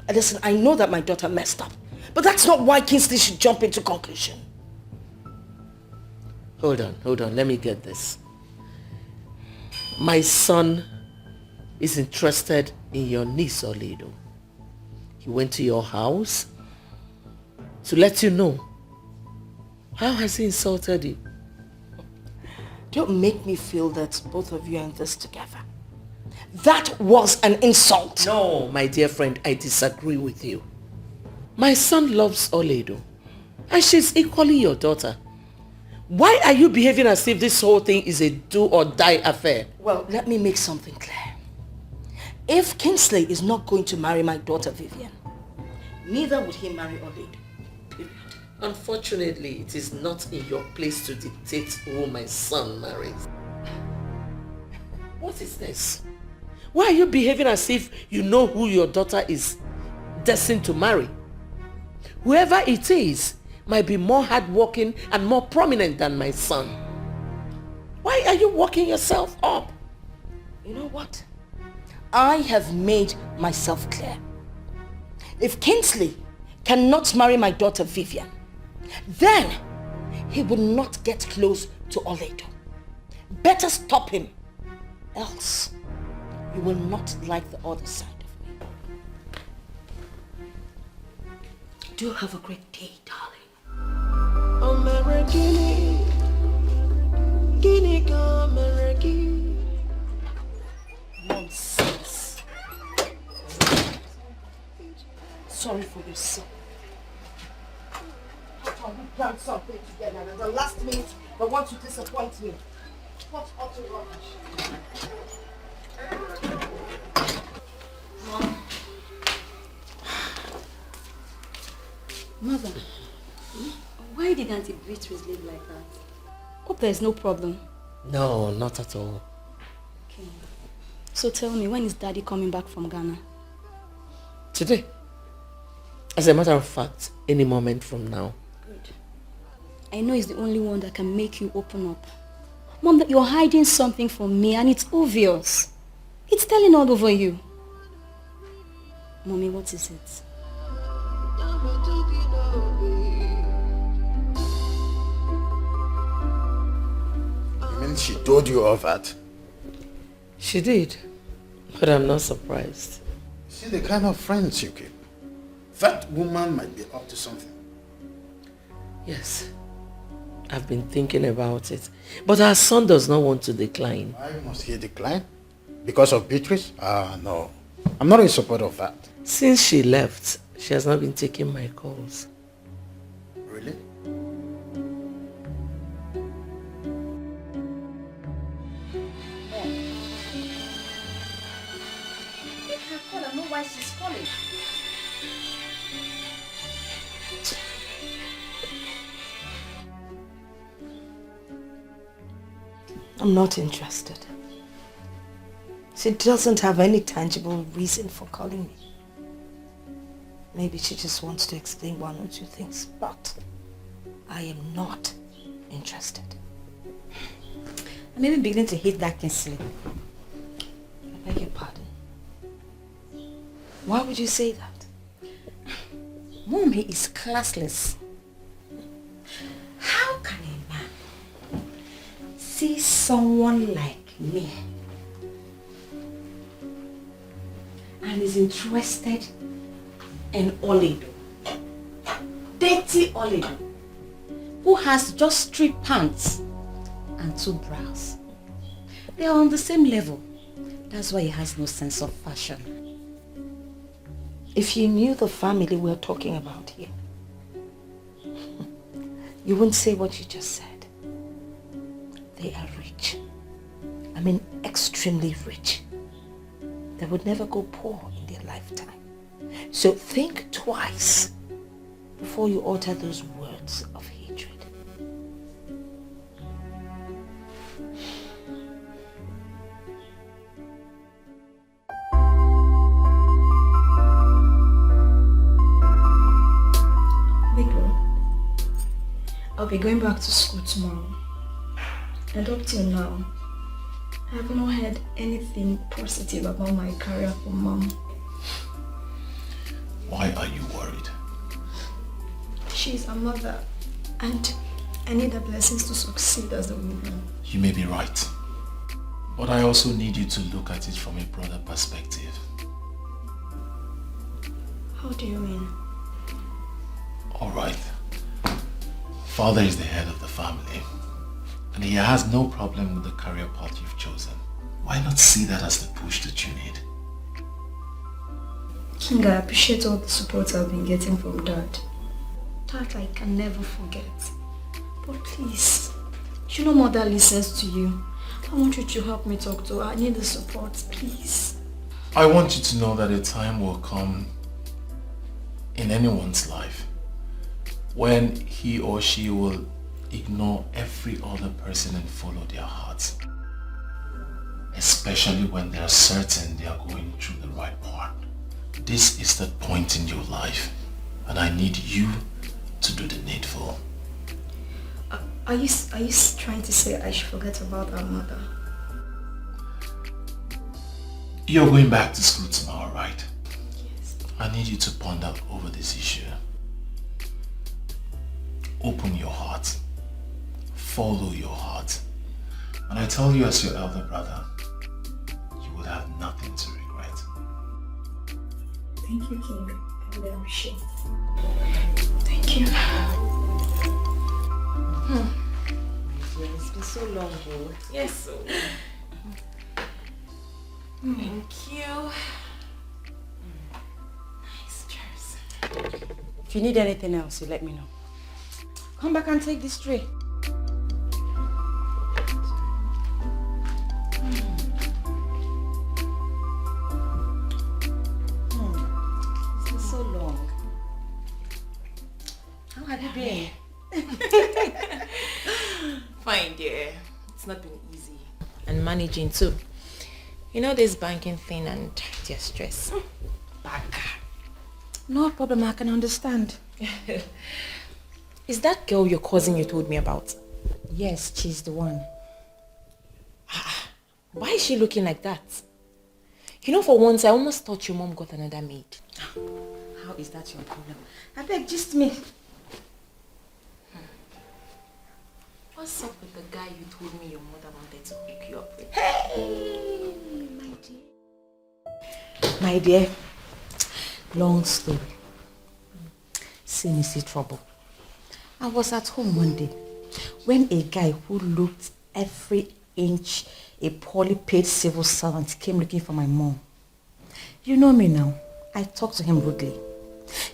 Speaker 5: Listen, I know that my daughter messed up, but that's not why Kingsley should jump into conclusion.
Speaker 10: Hold on, let me get this. My son is interested in your niece, Oledo. He went to your house to let you know. How has he insulted you?
Speaker 5: Don't make me feel that both of you are in this together. That was an insult.
Speaker 10: No, my dear friend, I disagree with you. My son loves Oledo, and she's equally your daughter. Why are you behaving as if this whole thing is a do-or-die affair?
Speaker 5: Well, let me make something clear. If Kingsley is not going to marry my daughter Vivian, neither would he marry Oledo. Period.
Speaker 10: Unfortunately, it is not in your place to dictate who my son marries. What is this? Why are you behaving as if you know who your daughter is destined to marry? Whoever it is might be more hardworking and more prominent than my son. Why are you working yourself up?
Speaker 5: You know what? I have made myself clear. If Kingsley cannot marry my daughter Vivian, then he will not get close to Oledo. Better stop him, else you will not like the other side of me. Do have a great day, darling.
Speaker 18: Nonsense. Sorry for your son. How can we plan something together and at the last minute they want to disappoint me? What utter rubbish. Mom.
Speaker 19: Mother, why did Auntie Beatrice live like that? Hope there's no problem.
Speaker 10: No, not at all.
Speaker 19: Okay. So tell me, when is Daddy coming back from Ghana?
Speaker 10: Today. As a matter of fact, any moment from now.
Speaker 19: Good. I know he's the only one that can make you open up. Mom, that you're hiding something from me and it's obvious. It's telling all over you. Mommy, what is it?
Speaker 11: You mean she told you all that?
Speaker 10: She did, but I'm not surprised.
Speaker 11: See the kind of friends you keep. That woman might be up to something.
Speaker 10: Yes, I've been thinking about it, but our son does not want to decline.
Speaker 11: Why must he decline? Because of Beatrice? No. I'm not in support of that.
Speaker 10: Since she left, she has not been taking my calls.
Speaker 11: Really?
Speaker 18: Make her call and know why she's calling.
Speaker 1: I'm not interested. She doesn't have any tangible reason for calling me. Maybe she just wants to explain one or two things, but I am not interested.
Speaker 6: I'm even beginning to hate that Kingsley.
Speaker 1: I beg your pardon. Why would you say that?
Speaker 6: Mom, he is classless. How can a man see someone like me and is interested in Oledo, dirty Oledo, who has just 3 pants and 2 bras? They are on the same level. That's why he has no sense of fashion.
Speaker 1: If you knew the family we're talking about here, you wouldn't say what you just said. They are rich. I mean, extremely rich. They would never go poor in their lifetime. So think twice before you utter those words of hatred.
Speaker 18: I'll be going back to school tomorrow. And up till now, I have not heard anything positive about my career from Mom.
Speaker 12: Why are you worried?
Speaker 18: She's a mother, and I need the blessings to succeed as a woman.
Speaker 12: You may be right. But I also need you to look at it from a broader perspective.
Speaker 18: How do you mean?
Speaker 12: Alright. Father is the head of the family, and he has no problem with the career path you've chosen. Why not see that as the push that you need?
Speaker 18: King, I appreciate all the support I've been getting from Dad. That I can never forget. But please, you know Mother listens to you. I want you to help me talk to her. I need the support, please.
Speaker 12: I want you to know that a time will come in anyone's life when he or she will ignore every other person and follow their hearts. Especially when they are certain they are going through the right path. This is the point in your life, and I need you to do the needful.
Speaker 18: Are you trying to say I should forget about our mother?
Speaker 12: You're going back to school tomorrow, right? Yes. I need you to ponder over this issue. Open your heart. Follow your heart. And I tell you as your elder brother, you will have nothing to regret.
Speaker 18: Thank you, King. I really appreciate it. Thank you.
Speaker 5: so long, though.
Speaker 4: Yes, so. Thank you. Nice, cheers.
Speaker 6: If you need anything else, you let me know. Come back and take this tray. It's been so long. How have you been?
Speaker 4: Fine, dear. It's not been easy. And managing too. You know this banking thing and their stress.
Speaker 6: No problem, I can understand.
Speaker 4: Is that girl your cousin you told me about?
Speaker 6: Yes, she's the one.
Speaker 4: Why is she looking like that? You know, for once, I almost thought your mom got another maid.
Speaker 6: How is that your problem? I beg, just me.
Speaker 4: What's up with the guy you told me your mother wanted to hook you up with?
Speaker 6: Hey, my dear. Long story. See trouble. I was at home one day when a guy who looked every inch a poorly paid civil servant came looking for my mom. You know me now. I talked to him rudely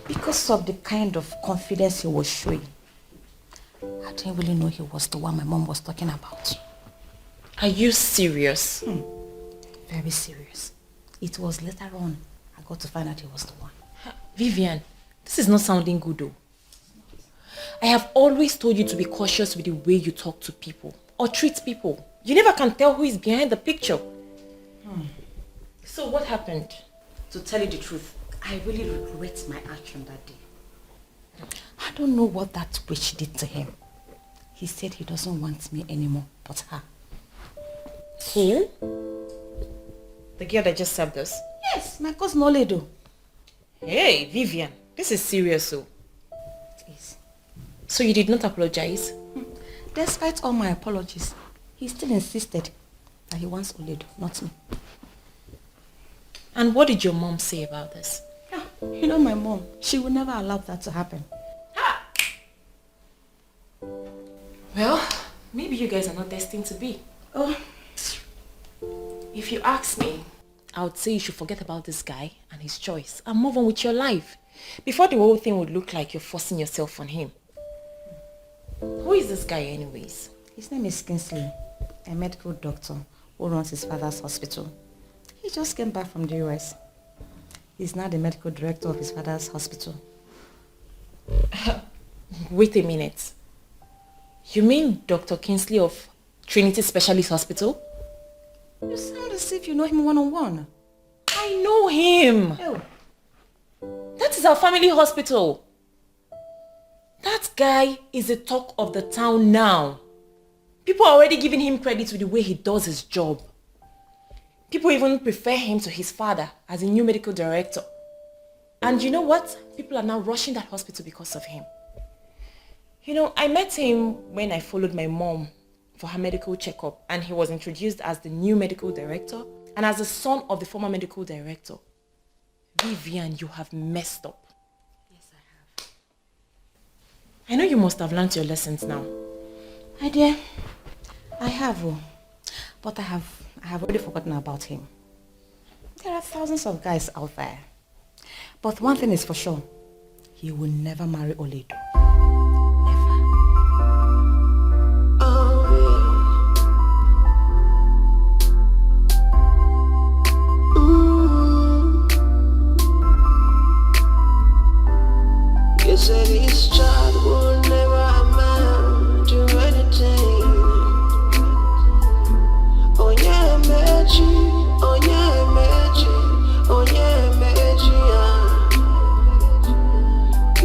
Speaker 6: because of the kind of confidence he was showing. I didn't really know he was the one my mom was talking about.
Speaker 4: Are you serious?
Speaker 6: Very serious. It was later on I got to find out he was the one.
Speaker 4: Vivian, this is not sounding good though. I have always told you to be cautious with the way you talk to people or treat people. You never can tell who is behind the picture. So what happened?
Speaker 6: To tell you the truth, I really regret my action that day. I don't know what that witch did to him. He said he doesn't want me anymore, but her.
Speaker 4: Who? The girl that just served us?
Speaker 6: Yes, my cousin Oledo.
Speaker 4: Hey, Vivian, this is serious, so.
Speaker 6: It is.
Speaker 4: So you did not apologize?
Speaker 6: Despite all my apologies, he still insisted that he wants Oledo, not me.
Speaker 4: And what did your mom say about this?
Speaker 6: You know my mom, she would never allow that to happen.
Speaker 4: Well, maybe you guys are not destined to be.
Speaker 6: Oh.
Speaker 4: If you ask me, I would say you should forget about this guy and his choice and move on with your life before the whole thing would look like you're forcing yourself on him. Who is this guy anyways?
Speaker 6: His name is Kingsley, a medical doctor who runs his father's hospital. He just came back from the US. He's now the medical director of his father's hospital.
Speaker 4: Wait a minute. You mean Dr. Kingsley of Trinity Specialist Hospital?
Speaker 6: You sound as if you know him one-on-one.
Speaker 4: I know him.
Speaker 6: Oh.
Speaker 4: That is our family hospital. That guy is the talk of the town now. People are already giving him credit with the way he does his job. People even prefer him to his father as a new medical director. And you know what? People are now rushing that hospital because of him. You know, I met him when I followed my mom for her medical checkup, and he was introduced as the new medical director and as the son of the former medical director. Vivian, you have messed up.
Speaker 6: Yes, I have.
Speaker 4: I know you must have learned your lessons now.
Speaker 6: My dear, I have, but I have already forgotten about him. There are thousands of guys out there. But one thing is for sure, he will never marry Oledo.
Speaker 15: You said this child will never amount to anything. Oh yeah, magic. Oh yeah, magic. Oh yeah, magic.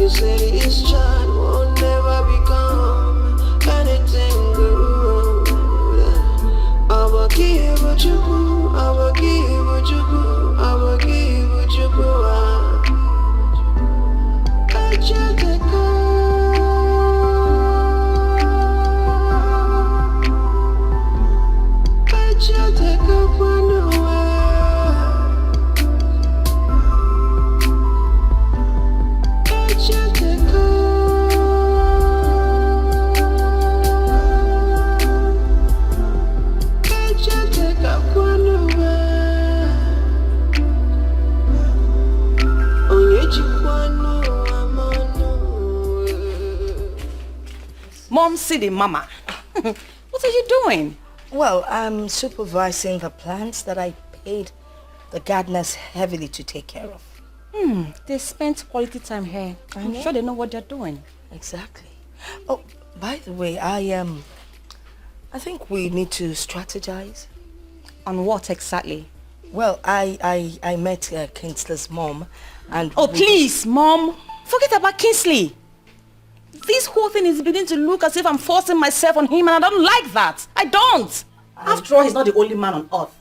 Speaker 15: You said this child
Speaker 6: come see the mama. What are you doing?
Speaker 5: Well, I'm supervising the plants that I paid the gardeners heavily to take care of.
Speaker 6: They spent quality time here. I'm sure they know what they're doing.
Speaker 5: Exactly. Oh, by the way, I think we need to strategize.
Speaker 6: On what exactly?
Speaker 5: Well, I met Kingsley's mom and...
Speaker 6: Oh, please, Mom. Forget about Kingsley. This whole thing is beginning to look as if I'm forcing myself on him, and I don't like that. I don't. After all, he's not the only man on earth.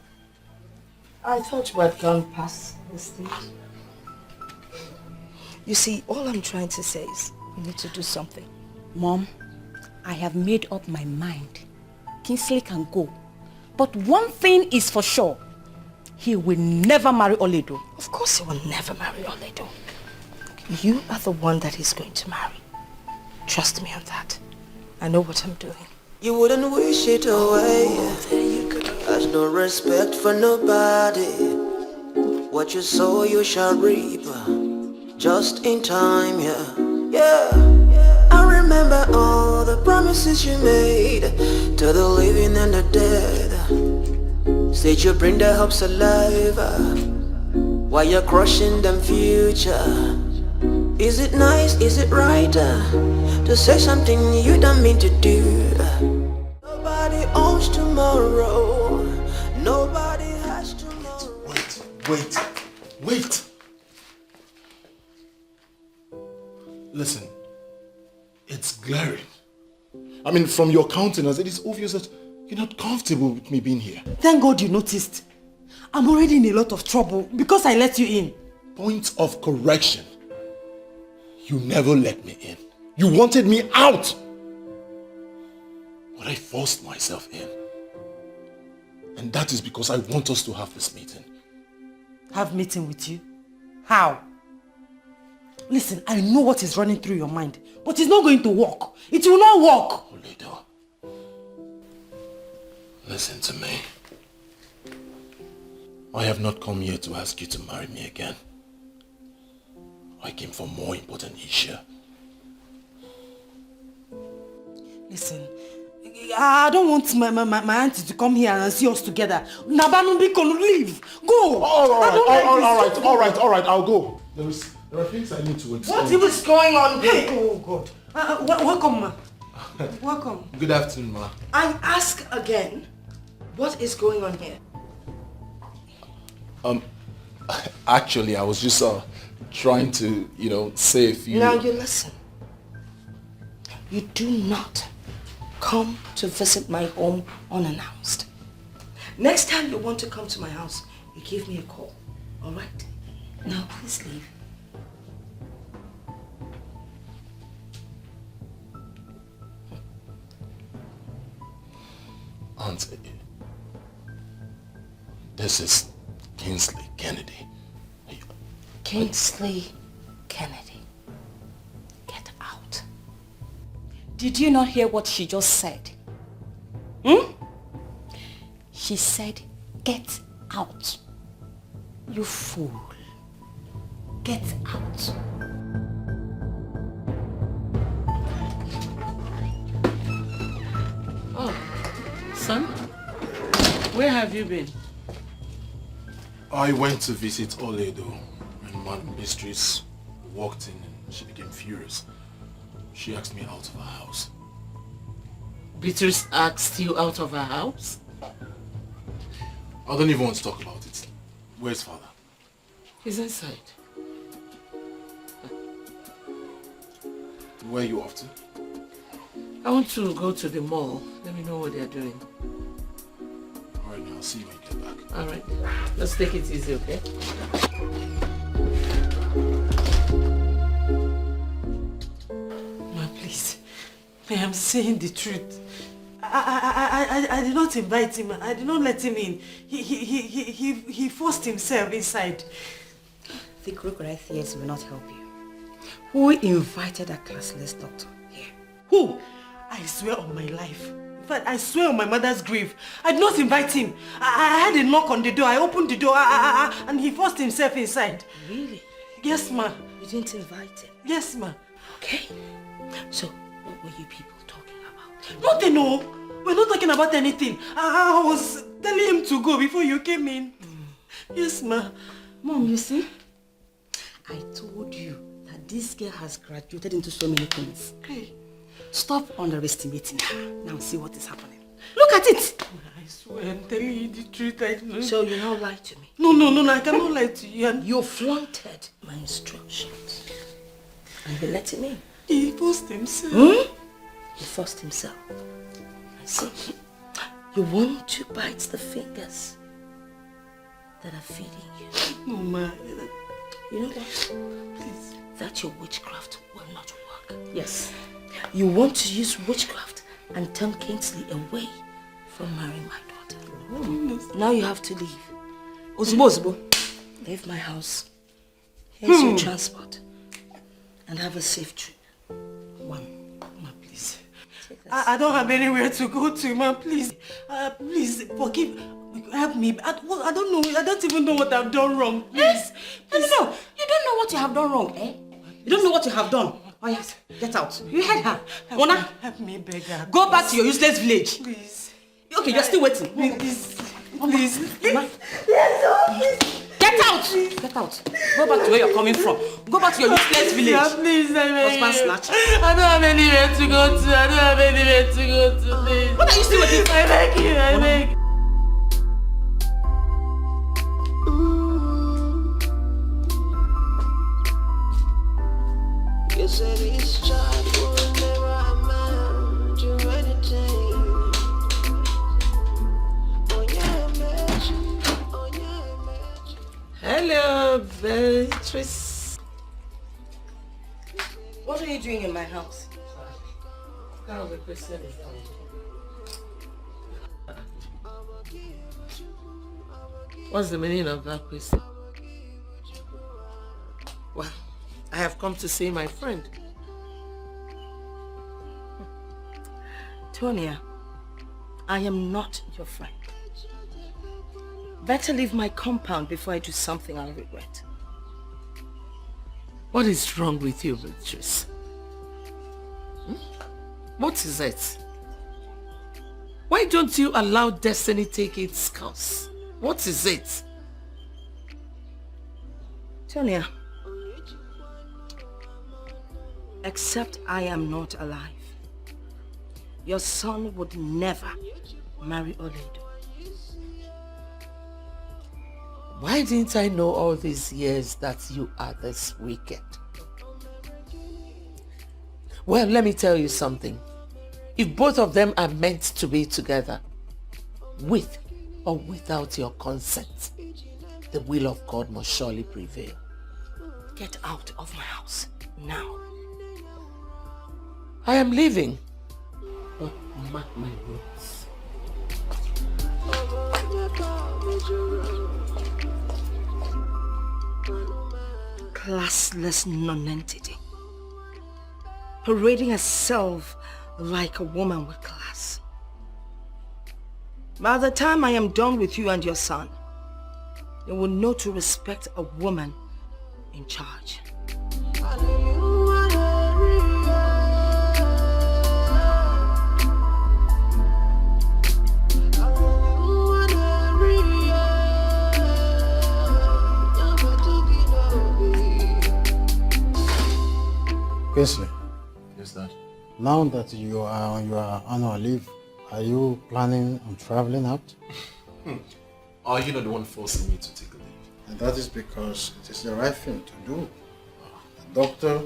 Speaker 5: I thought we had gone past this stage. You see, all I'm trying to say is we need to do something.
Speaker 6: Mom, I have made up my mind. Kingsley can go. But one thing is for sure. He will never marry Oledo.
Speaker 5: Of course he will never marry Oledo. You are the one that he's going to marry. Trust me on that. I know what I'm doing.
Speaker 15: You wouldn't wish it away. Has no respect for nobody. What you sow you shall reap. Just in time, yeah. I remember all the promises you made to the living and the dead. Said you bring their hopes alive while you're crushing them future. Is it nice, is it right to say something you don't mean to do? Nobody owns tomorrow. Nobody has tomorrow.
Speaker 12: Wait. Listen, it's glaring. I mean, from your countenance, it is obvious that you're not comfortable with me being here.
Speaker 8: Thank God you noticed. I'm already in a lot of trouble because I let you in.
Speaker 12: Point of correction. You never let me in. You wanted me out. But I forced myself in. And that is because I want us to have this meeting.
Speaker 8: Have meeting with you? How? Listen, I know what is running through your mind, but it's not going to work. It will not work.
Speaker 12: Oledo, listen to me. I have not come here to ask you to marry me again. I came for more important issue.
Speaker 8: Listen, I don't want my auntie to come here and see us together. Nabanumbi can leave. Go.
Speaker 12: All right, I'll go. There are things I need to explain.
Speaker 8: What is going on? Hey, oh God. Welcome, ma. Welcome.
Speaker 12: Good afternoon, ma.
Speaker 5: I ask again, what is going on here?
Speaker 12: Actually, I was just trying to, say a few...
Speaker 5: Now you listen. You do not come to visit my home unannounced. Next time you want to come to my house, you give me a call. All right? Now please leave.
Speaker 12: Auntie, this is Kingsley Kennedy.
Speaker 5: Kingsley Kennedy. Get out.
Speaker 6: Did you not hear what she just said? She said, get out. You fool. Get out.
Speaker 10: Oh, son, where have you been?
Speaker 12: I went to visit Oledo, and Madam Mistress walked in and she became furious. She asked me out of her house.
Speaker 10: Beatrice asked you out of her house?
Speaker 12: I don't even want to talk about it. Where's father?
Speaker 10: He's inside.
Speaker 12: Where are you off to?
Speaker 10: I want to go to the mall. Let me know what they're doing.
Speaker 12: Alright, now I'll see you when you get back.
Speaker 10: Alright. Let's take it easy, okay?
Speaker 8: Ma, please. I am saying the truth. I did not invite him. I did not let him in. He forced himself inside.
Speaker 6: The crocodile tears will not help you. Who invited that classless doctor here?
Speaker 8: Who? I swear on my life. In fact, I swear on my mother's grave. I did not invite him. I had a knock on the door. I opened the door and he forced himself inside.
Speaker 5: Really?
Speaker 8: Yes, ma.
Speaker 5: You didn't invite him?
Speaker 8: Yes, ma.
Speaker 5: Okay. So, what were you people talking about?
Speaker 8: Nothing, no. We're not talking about anything. I was telling him to go before you came in. Yes, ma.
Speaker 6: Mom, you see? I told you that this girl has graduated into so many things.
Speaker 8: Hey.
Speaker 6: Stop underestimating her. Now see what is happening. Look at it!
Speaker 8: I swear I'm telling you the truth. I know.
Speaker 5: So you now lie to me?
Speaker 8: No, I cannot lie to you.
Speaker 5: You flaunted my instructions. And you let him in.
Speaker 8: He forced himself.
Speaker 5: He forced himself. I see. You want to bite the fingers that are feeding you.
Speaker 8: No, ma.
Speaker 5: You know what? Please. That your witchcraft will not work.
Speaker 6: Yes.
Speaker 5: You want to use witchcraft and turn Kingsley away from marrying my daughter. Now you have to leave.
Speaker 6: Ozubo.
Speaker 5: Leave my house. Here's your transport. And have a safe trip.
Speaker 8: Ma, please. I don't have anywhere to go to, ma. Please. Please, forgive. Help me. I don't know. I don't even know what I've done wrong. Please.
Speaker 6: No. You don't know what you have done wrong, eh? You don't know what you have done. Oh yes, get out. You heard her. Mona,
Speaker 8: help me, beggar.
Speaker 6: Go back to your useless village.
Speaker 8: Please.
Speaker 6: Okay, you're still waiting.
Speaker 8: Please.
Speaker 6: Mama. Get out! Get out. Go back to where you're coming from. Go back to your useless village.
Speaker 8: Yeah, please,
Speaker 6: Husband snatcher.
Speaker 8: I don't have anywhere to go to. Please.
Speaker 6: What are you still waiting for?
Speaker 8: I beg you.
Speaker 15: You said this child will never amount to anything.
Speaker 10: Hello, Beatrice.
Speaker 5: What are you doing in my house?
Speaker 10: What's the meaning of that question? Well, I have come to see my friend.
Speaker 5: Tonia, I am not your friend. Better leave my compound before I do something I'll regret.
Speaker 10: What is wrong with you, Beatrice? What is it? Why don't you allow destiny take its course? What is it?
Speaker 5: Tonia, except I am not alive, your son would never marry Oledo.
Speaker 10: Why didn't I know all these years that you are this wicked? Well, let me tell you something. If both of them are meant to be together, with or without your consent, the will of God must surely prevail.
Speaker 5: Get out of my house now.
Speaker 10: I am leaving. But mark my words.
Speaker 5: Classless nonentity, parading herself like a woman with class. By the time I am done with you and your son, you will know to respect a woman in charge.
Speaker 11: Kingsley.
Speaker 12: Yes, Dad.
Speaker 11: Now that you are on your annual leave, are you planning on traveling out?
Speaker 12: Are you not the one forcing me to take a leave?
Speaker 11: And that is because it is the right thing to do. The doctor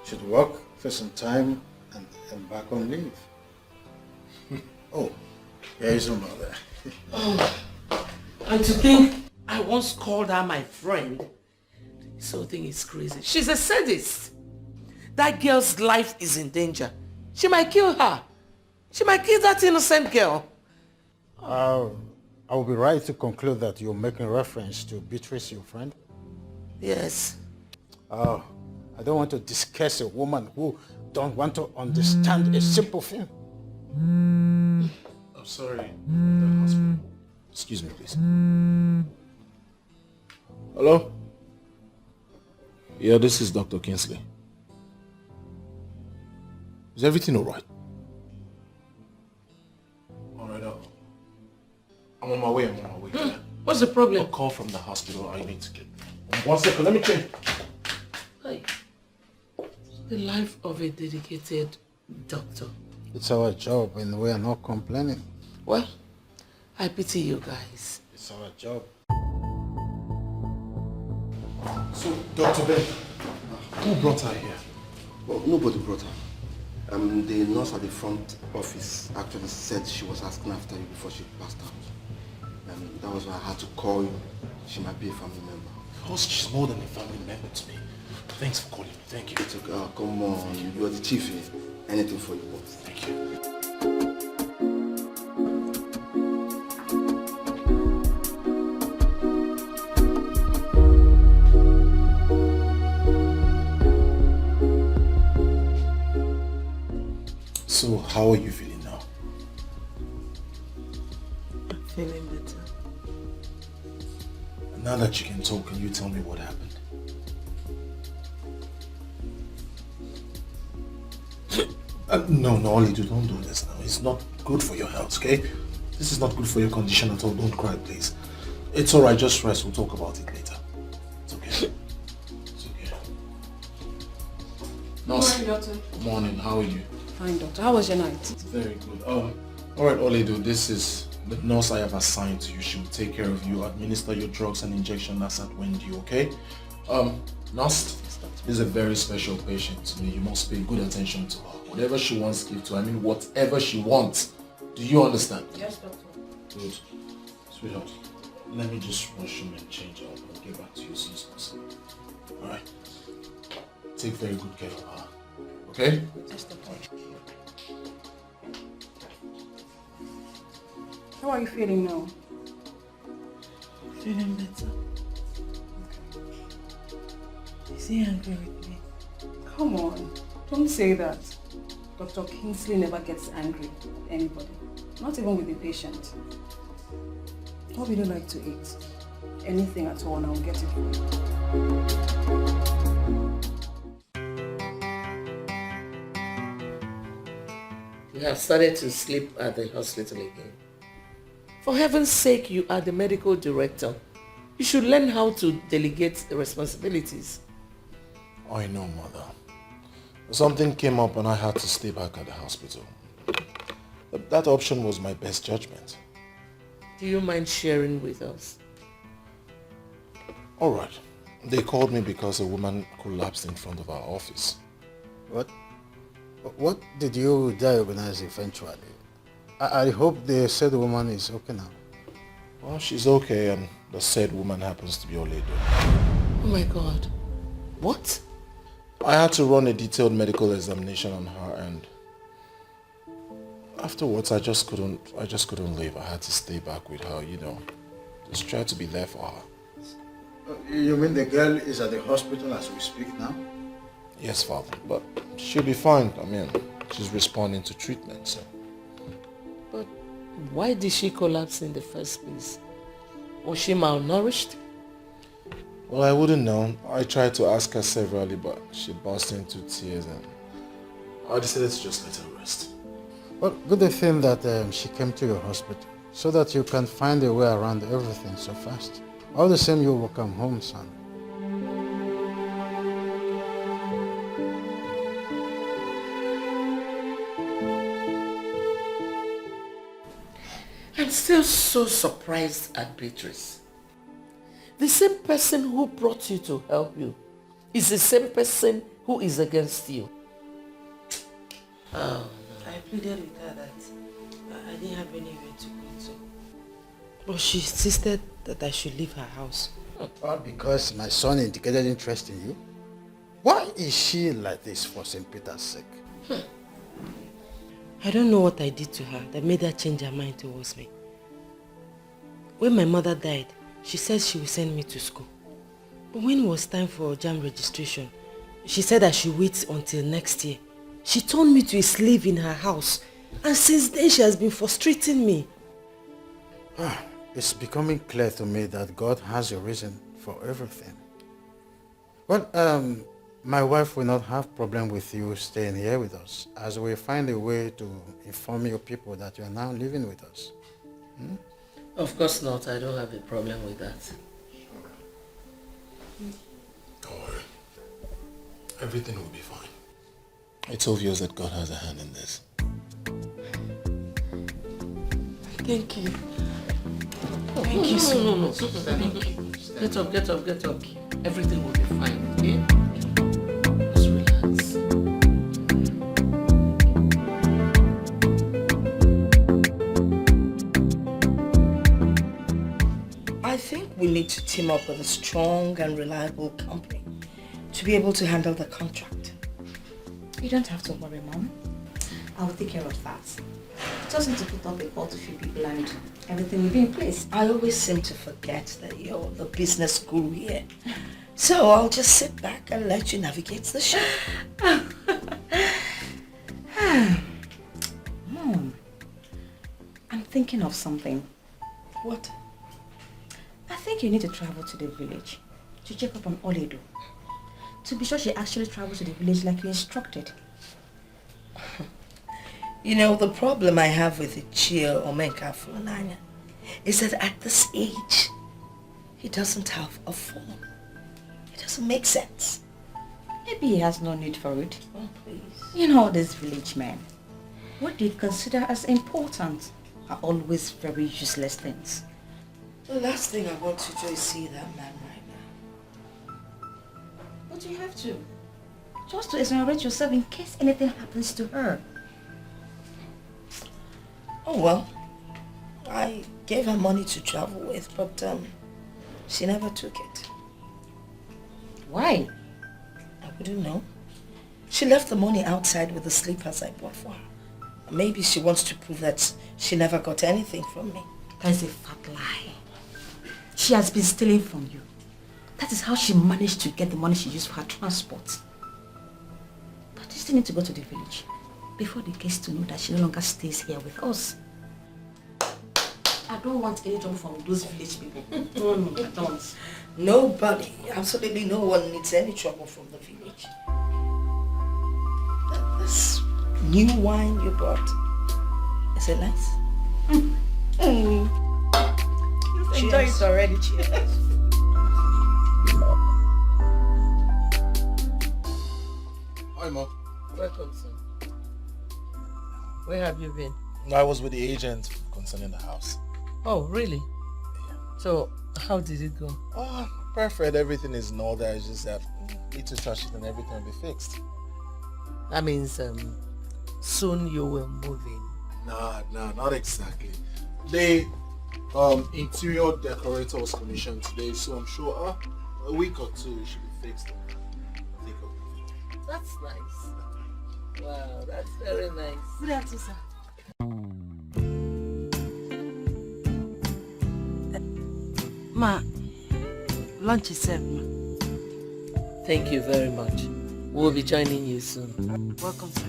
Speaker 11: should work for some time and embark on leave. Oh, here is your mother.
Speaker 10: And to think I once called her my friend. This whole thing is crazy. She's a sadist. That girl's life is in danger. She might kill her. She might kill that innocent girl.
Speaker 11: I will be right to conclude that you're making reference to Beatrice, your friend?
Speaker 10: Yes.
Speaker 11: I don't want to discuss a woman who don't want to understand a simple thing.
Speaker 12: I'm sorry, the hospital.
Speaker 2: Excuse me, please. Hello? Yeah, this is Dr. Kingsley. Is everything all right?
Speaker 12: I'm on my way.
Speaker 10: What's the problem?
Speaker 12: A call from the hospital. I need to get. 1 second, let me change.
Speaker 10: Hey. The life of a dedicated doctor.
Speaker 11: It's our job and we are not complaining.
Speaker 10: Well, I pity you guys.
Speaker 11: It's our job.
Speaker 12: So, Dr. Ben, who brought her here?
Speaker 20: Well, nobody brought her. The nurse at the front office actually said she was asking after you before she passed out. That was why I had to call you. She might be a family member.
Speaker 12: Because she's more than a family member to me. Thanks for calling me. Thank you.
Speaker 20: It's okay. Come on. You are the chief here. Anything for you, boss.
Speaker 12: Thank you. So, how are you feeling now?
Speaker 3: I'm feeling better.
Speaker 12: Now that you can talk, can you tell me what happened? No, Ollie, don't do this now. It's not good for your health, okay? This is not good for your condition at all. Don't cry, please. It's alright, just rest. We'll talk about it later. It's okay. It's okay. Nurse.
Speaker 13: Good morning, doctor.
Speaker 12: Good morning. How are you?
Speaker 13: Fine, doctor. How was your night?
Speaker 12: Very good. Alright, Oledo, this is the nurse I have assigned to you. She will take care of you, administer your drugs and injection as at when due, okay? Nurse, this is a very special patient to me. You must pay good attention to her. Whatever she wants, give to her. I mean, whatever she wants. Do you understand?
Speaker 13: Yes, doctor.
Speaker 12: Good. Sweetheart, let me just wash him and change up. I'll get back to you as soon as possible. Alright? Take very good care of her. Okay?
Speaker 13: Yes, doctor. How are you feeling now?
Speaker 3: Feeling better. Is he angry with me?
Speaker 13: Come on. Don't say that. Dr. Kingsley never gets angry at anybody. Not even with the patient. What would you like to eat? Anything at all and I'll get it for you.
Speaker 10: You have started to sleep at the hospital again. For heaven's sake, you are the medical director. You should learn how to delegate the responsibilities.
Speaker 12: I know, Mother. Something came up and I had to stay back at the hospital. That option was my best judgment.
Speaker 10: Do you mind sharing with us?
Speaker 12: Alright. They called me because a woman collapsed in front of our office.
Speaker 11: What did you diagnose eventually? I hope the said woman is okay now.
Speaker 12: Well, she's okay and the said woman happens to be Oledo.
Speaker 10: Oh my God. What?
Speaker 12: I had to run a detailed medical examination on her and afterwards I just couldn't leave. I had to stay back with her, you know. Just try to be there for her.
Speaker 11: You mean the girl is at the hospital as we speak now?
Speaker 12: Yes, Father, but she'll be fine. I mean, she's responding to treatment, so.
Speaker 10: But why did she collapse in the first place? Was she malnourished?
Speaker 12: Well, I wouldn't know. I tried to ask her severally, but she burst into tears and I decided to just let her rest.
Speaker 11: Well, good thing that she came to your hospital so that you can find a way around everything so fast. All the same, you will come home, son.
Speaker 10: I'm still so surprised at Beatrice. The same person who brought you to help you is the same person who is against you.
Speaker 3: Oh, I pleaded with her that I didn't have anywhere to go to. But she insisted that I should leave her house.
Speaker 11: All because my son indicated interest in you? Why is she like this for St. Peter's sake?
Speaker 3: I don't know what I did to her that made her change her mind towards me. When my mother died, she said she would send me to school. But when it was time for JAM registration, she said I should wait until next year. She turned me to a slave in her house, and since then she has been frustrating me.
Speaker 11: It's becoming clear to me that God has a reason for everything. Well, my wife will not have problem with you staying here with us, as we find a way to inform your people that you are now living with us.
Speaker 10: Of course not. I don't have a problem with that.
Speaker 12: Don't worry. Everything will be fine.
Speaker 2: It's obvious that God has a hand in this.
Speaker 10: Thank you.
Speaker 8: Thank you so much.
Speaker 10: Thank you. Get up, get up, get up. Everything will be fine, okay? Just relax.
Speaker 5: I think we need to team up with a strong and reliable company to be able to handle the contract.
Speaker 6: You don't have to worry, Mom. I'll take care of that. Just need to put up a call to few people and everything will be in place.
Speaker 5: I always seem to forget that you're the business guru here. So I'll just sit back and let you navigate the ship.
Speaker 6: Mom, I'm thinking of something.
Speaker 5: What?
Speaker 6: I think you need to travel to the village to check up on Oledo. To be sure she actually traveled to the village like you instructed.
Speaker 5: You know, the problem I have with Ichia Omenka Funanya is that at this age, he doesn't have a phone. It doesn't make sense.
Speaker 6: Maybe he has no need for it.
Speaker 5: Oh, please.
Speaker 6: You know, these village men, what they consider as important are always very useless things.
Speaker 5: The last thing I want to do is see that man right now.
Speaker 6: But you have to. Just to exonerate yourself in case anything happens to her.
Speaker 5: Oh well, I gave her money to travel with, but she never took it.
Speaker 6: Why?
Speaker 5: I wouldn't know. She left the money outside with the slippers I bought for her. Maybe she wants to prove that she never got anything from me.
Speaker 6: That is a fat lie. She has been stealing from you. That is how she managed to get the money she used for her transport. But you still need to go to the village before they get to know that she no longer stays here with us. I don't want any trouble from those village people. No, I don't.
Speaker 5: Nobody, absolutely no one needs any trouble from the village. This new wine you brought, is it nice?
Speaker 6: You've enjoyed it already. Cheers.
Speaker 2: Hi, Mom.
Speaker 10: Welcome, son. Where have you been?
Speaker 12: I was with the agent concerning the house.
Speaker 10: Oh, really? So, how did it go?
Speaker 12: Oh, perfect. Everything is in order. It's just that need to touch it and everything will be fixed.
Speaker 10: That means soon you will move in.
Speaker 12: Nah, not exactly. The interior decorator was commissioned today, so I'm sure a week or two it should be fixed.
Speaker 10: That's nice. Wow, that's very nice.
Speaker 8: Good afternoon, sir. Ma, lunch is served, ma.
Speaker 10: Thank you very much. We'll be joining you soon.
Speaker 8: Welcome, sir.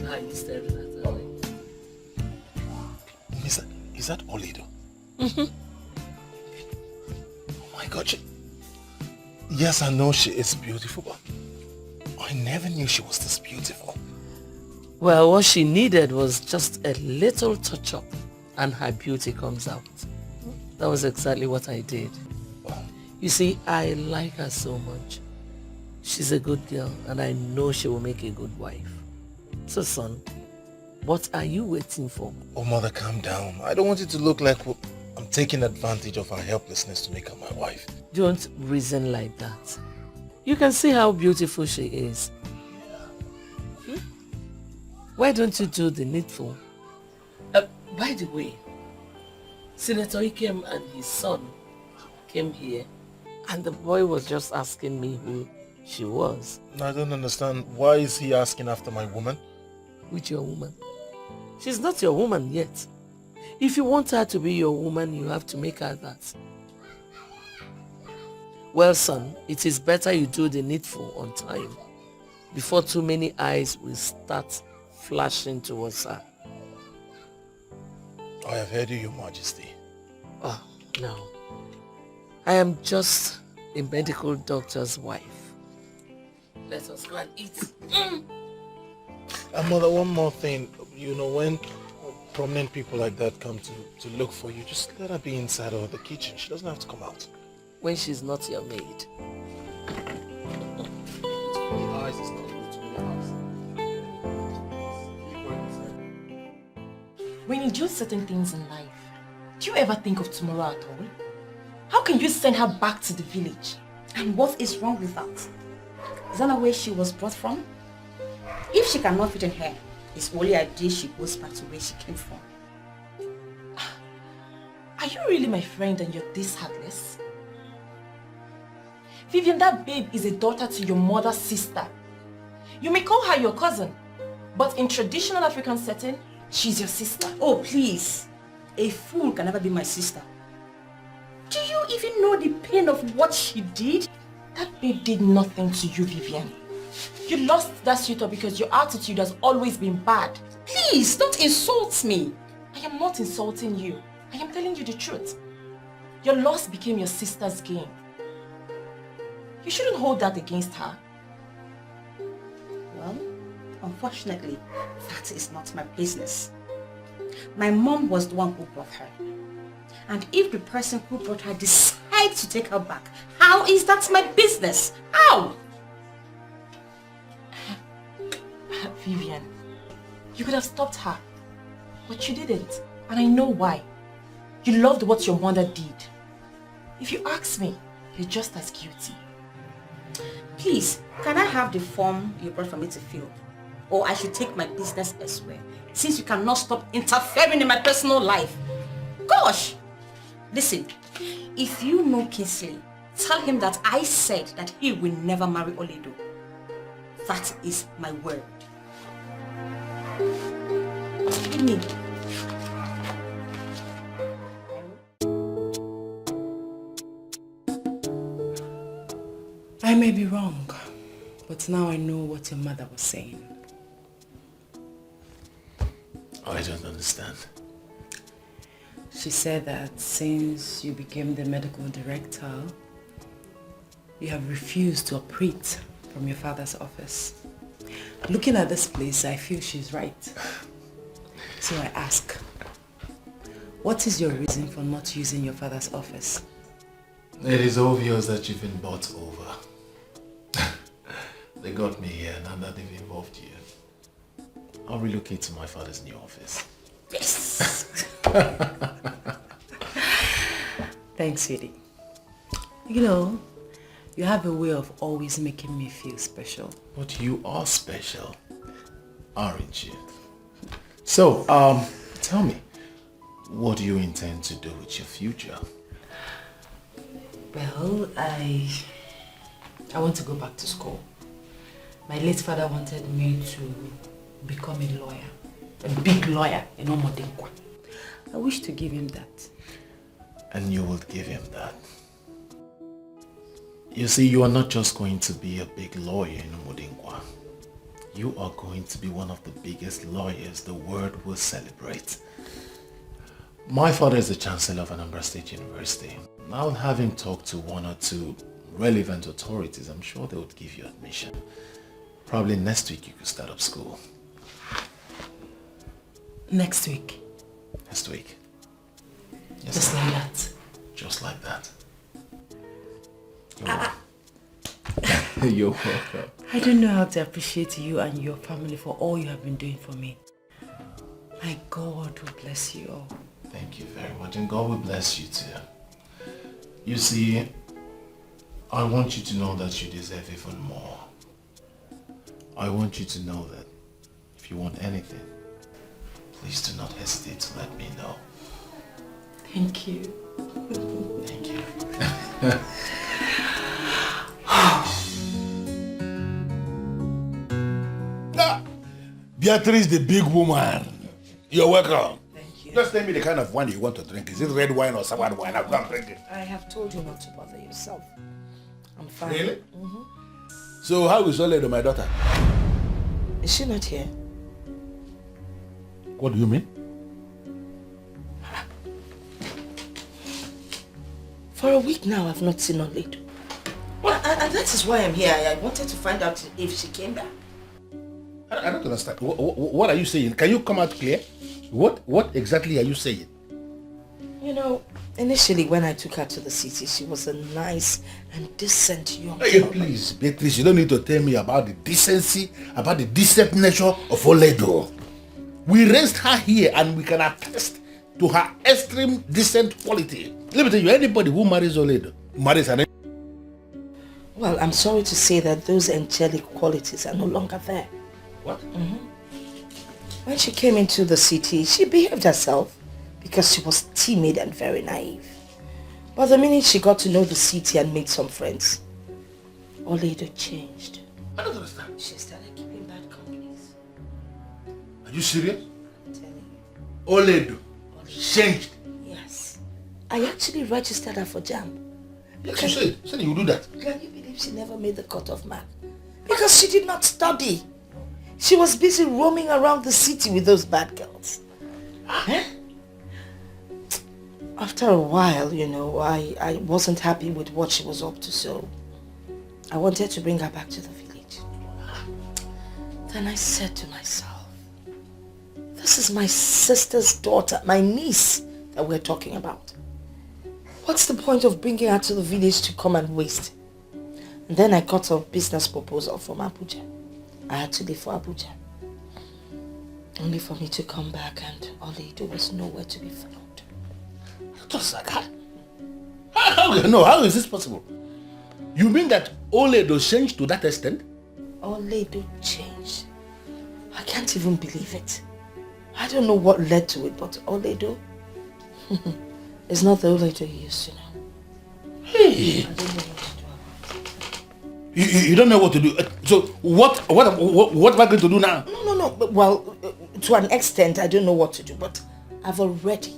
Speaker 10: Are you staring at her?
Speaker 12: Is that Oledo?
Speaker 10: Mm-hmm.
Speaker 12: Oh my God, yes, I know she is beautiful, but I never knew she was this beautiful.
Speaker 10: Well, what she needed was just a little touch-up and her beauty comes out. That was exactly what I did. You see, I like her so much. She's a good girl and I know she will make a good wife. So, son, what are you waiting for?
Speaker 12: Oh, Mother, calm down. I don't want it to look like I'm taking advantage of her helplessness to make her my wife.
Speaker 10: Don't reason like that. You can see how beautiful she is. Why don't you do the needful? By the way, Senator Ikem and his son came here and the boy was just asking me who she was.
Speaker 12: I don't understand. Why is he asking after my woman?
Speaker 10: Which your woman? She's not your woman yet. If you want her to be your woman, you have to make her that. Well, son, it is better you do the needful on time before too many eyes will start flashing towards her.
Speaker 12: I have heard you, Your Majesty.
Speaker 10: Oh, no. I am just a medical doctor's wife.
Speaker 17: Let us go and eat.
Speaker 12: Mother, one more thing. You know, when prominent people like that come to look for you, just let her be inside or the kitchen. She doesn't have to come out.
Speaker 17: When she's not your maid.
Speaker 4: When you do certain things in life, do you ever think of tomorrow at all? How can you send her back to the village?
Speaker 6: And what is wrong with that? Is that not where she was brought from? If she cannot fit in here, it's only ideal she goes back to where she came from.
Speaker 4: Are you really my friend and you're this heartless? Vivian, that babe is a daughter to your mother's sister. You may call her your cousin, but in traditional African setting, she's your sister.
Speaker 6: Oh, please. A fool can never be my sister. Do you even know the pain of what she did?
Speaker 4: That babe did nothing to you, Vivian. You lost that suitor because your attitude has always been bad.
Speaker 6: Please, don't insult me.
Speaker 4: I am not insulting you. I am telling you the truth. Your loss became your sister's gain. You shouldn't hold that against her.
Speaker 6: Well, unfortunately, that is not my business. My mom was the one who brought her. And if the person who brought her decides to take her back, how is that my business? How?
Speaker 4: Vivian, you could have stopped her, but you didn't. And I know why. You loved what your mother did. If you ask me, you're just as guilty.
Speaker 6: Please, can I have the form you brought for me to fill? Or I should take my business elsewhere, since you cannot stop interfering in my personal life. Gosh! Listen, if you know Kingsley, tell him that I said that he will never marry Oledo. That is my word. Give me.
Speaker 16: I may be wrong, but now I know what your mother was saying.
Speaker 12: I don't understand.
Speaker 16: She said that since you became the medical director, you have refused to operate from your father's office. Looking at this place, I feel she's right. So I ask, what is your reason for not using your father's office?
Speaker 12: It is obvious that you've been bought over. They got me here, now that they've involved you. I'll relocate to my father's new office.
Speaker 16: Yes! Thanks, sweetie. You know, you have a way of always making me feel special.
Speaker 12: But you are special, aren't you? So, tell me, what do you intend to do with your future?
Speaker 16: Well, I want to go back to school. My late father wanted me to become a lawyer, a big lawyer in Omodinkwa. I wish to give him that.
Speaker 12: And you will give him that. You see, you are not just going to be a big lawyer in Omodinkwa. You are going to be one of the biggest lawyers the world will celebrate. My father is the Chancellor of Anambra State University. I'll have him talk to one or two relevant authorities. I'm sure they would give you admission. Probably next week you could start up school.
Speaker 16: Next week?
Speaker 12: Next week. Yes,
Speaker 16: just like that?
Speaker 12: Just like that. You're welcome.
Speaker 16: I don't know how to appreciate you and your family for all you have been doing for me. My God will bless you all.
Speaker 12: Thank you very much, and God will bless you too. You see, I want you to know that you deserve even more. I want you to know that if you want anything, please do not hesitate to let me know.
Speaker 16: Thank you.
Speaker 12: Thank you.
Speaker 2: Beatrice, the big woman. You're welcome. Thank you. Just tell me the kind of wine you want to drink. Is it red wine or sour wine? I'm not drinking.
Speaker 1: I have told you not to bother yourself. I'm fine.
Speaker 2: Really? So how is Oledo, my daughter?
Speaker 1: Is she not here?
Speaker 2: What do you mean?
Speaker 1: For a week now, I've not seen Oledo.
Speaker 5: And that is why I'm here. I wanted to find out if she came back.
Speaker 2: I don't understand. What are you saying? Can you come out clear? What exactly are you saying?
Speaker 5: You know, initially when I took her to the city, she was a nice and decent young
Speaker 2: Hey,
Speaker 5: girl.
Speaker 2: please, Beatrice, you don't need to tell me about the decency, about the decent nature of Oledo. We raised her here and we can attest to her extreme decent quality. Let me tell you, anybody who marries Oledo marries an...
Speaker 5: Well, I'm sorry to say that those angelic qualities are no longer there.
Speaker 2: What?
Speaker 5: When she came into the city, she behaved herself because she was timid and very naive. But the minute she got to know the city and made some friends, Oledo changed.
Speaker 2: I don't understand.
Speaker 5: She started keeping bad companies.
Speaker 2: Are you serious? I'm telling you. Oledo changed.
Speaker 5: Yes. I actually registered her for JAMB.
Speaker 2: Yes, you said you would do that.
Speaker 5: Can you believe she never made the cutoff mark? Because she did not study. She was busy roaming around the city with those bad girls. Huh? After a while, you know, I wasn't happy with what she was up to, so I wanted to bring her back to the village. Then I said to myself, this is my sister's daughter, my niece that we're talking about. What's the point of bringing her to the village to come and waste? And then I got a business proposal from Abuja. I had to leave for Abuja. Only for me to come back and Oledo was nowhere to be found.
Speaker 2: Just like that. How is this possible? You mean that Oledo changed to that extent?
Speaker 5: Oledo changed. I can't even believe it. I don't know what led to it, but Oledo is not the Oledo you used to know.
Speaker 2: Hey!
Speaker 5: I don't know what to do.
Speaker 2: You don't know what to do. So what am I going to do now?
Speaker 5: No. Well, to an extent, I don't know what to do, but I've already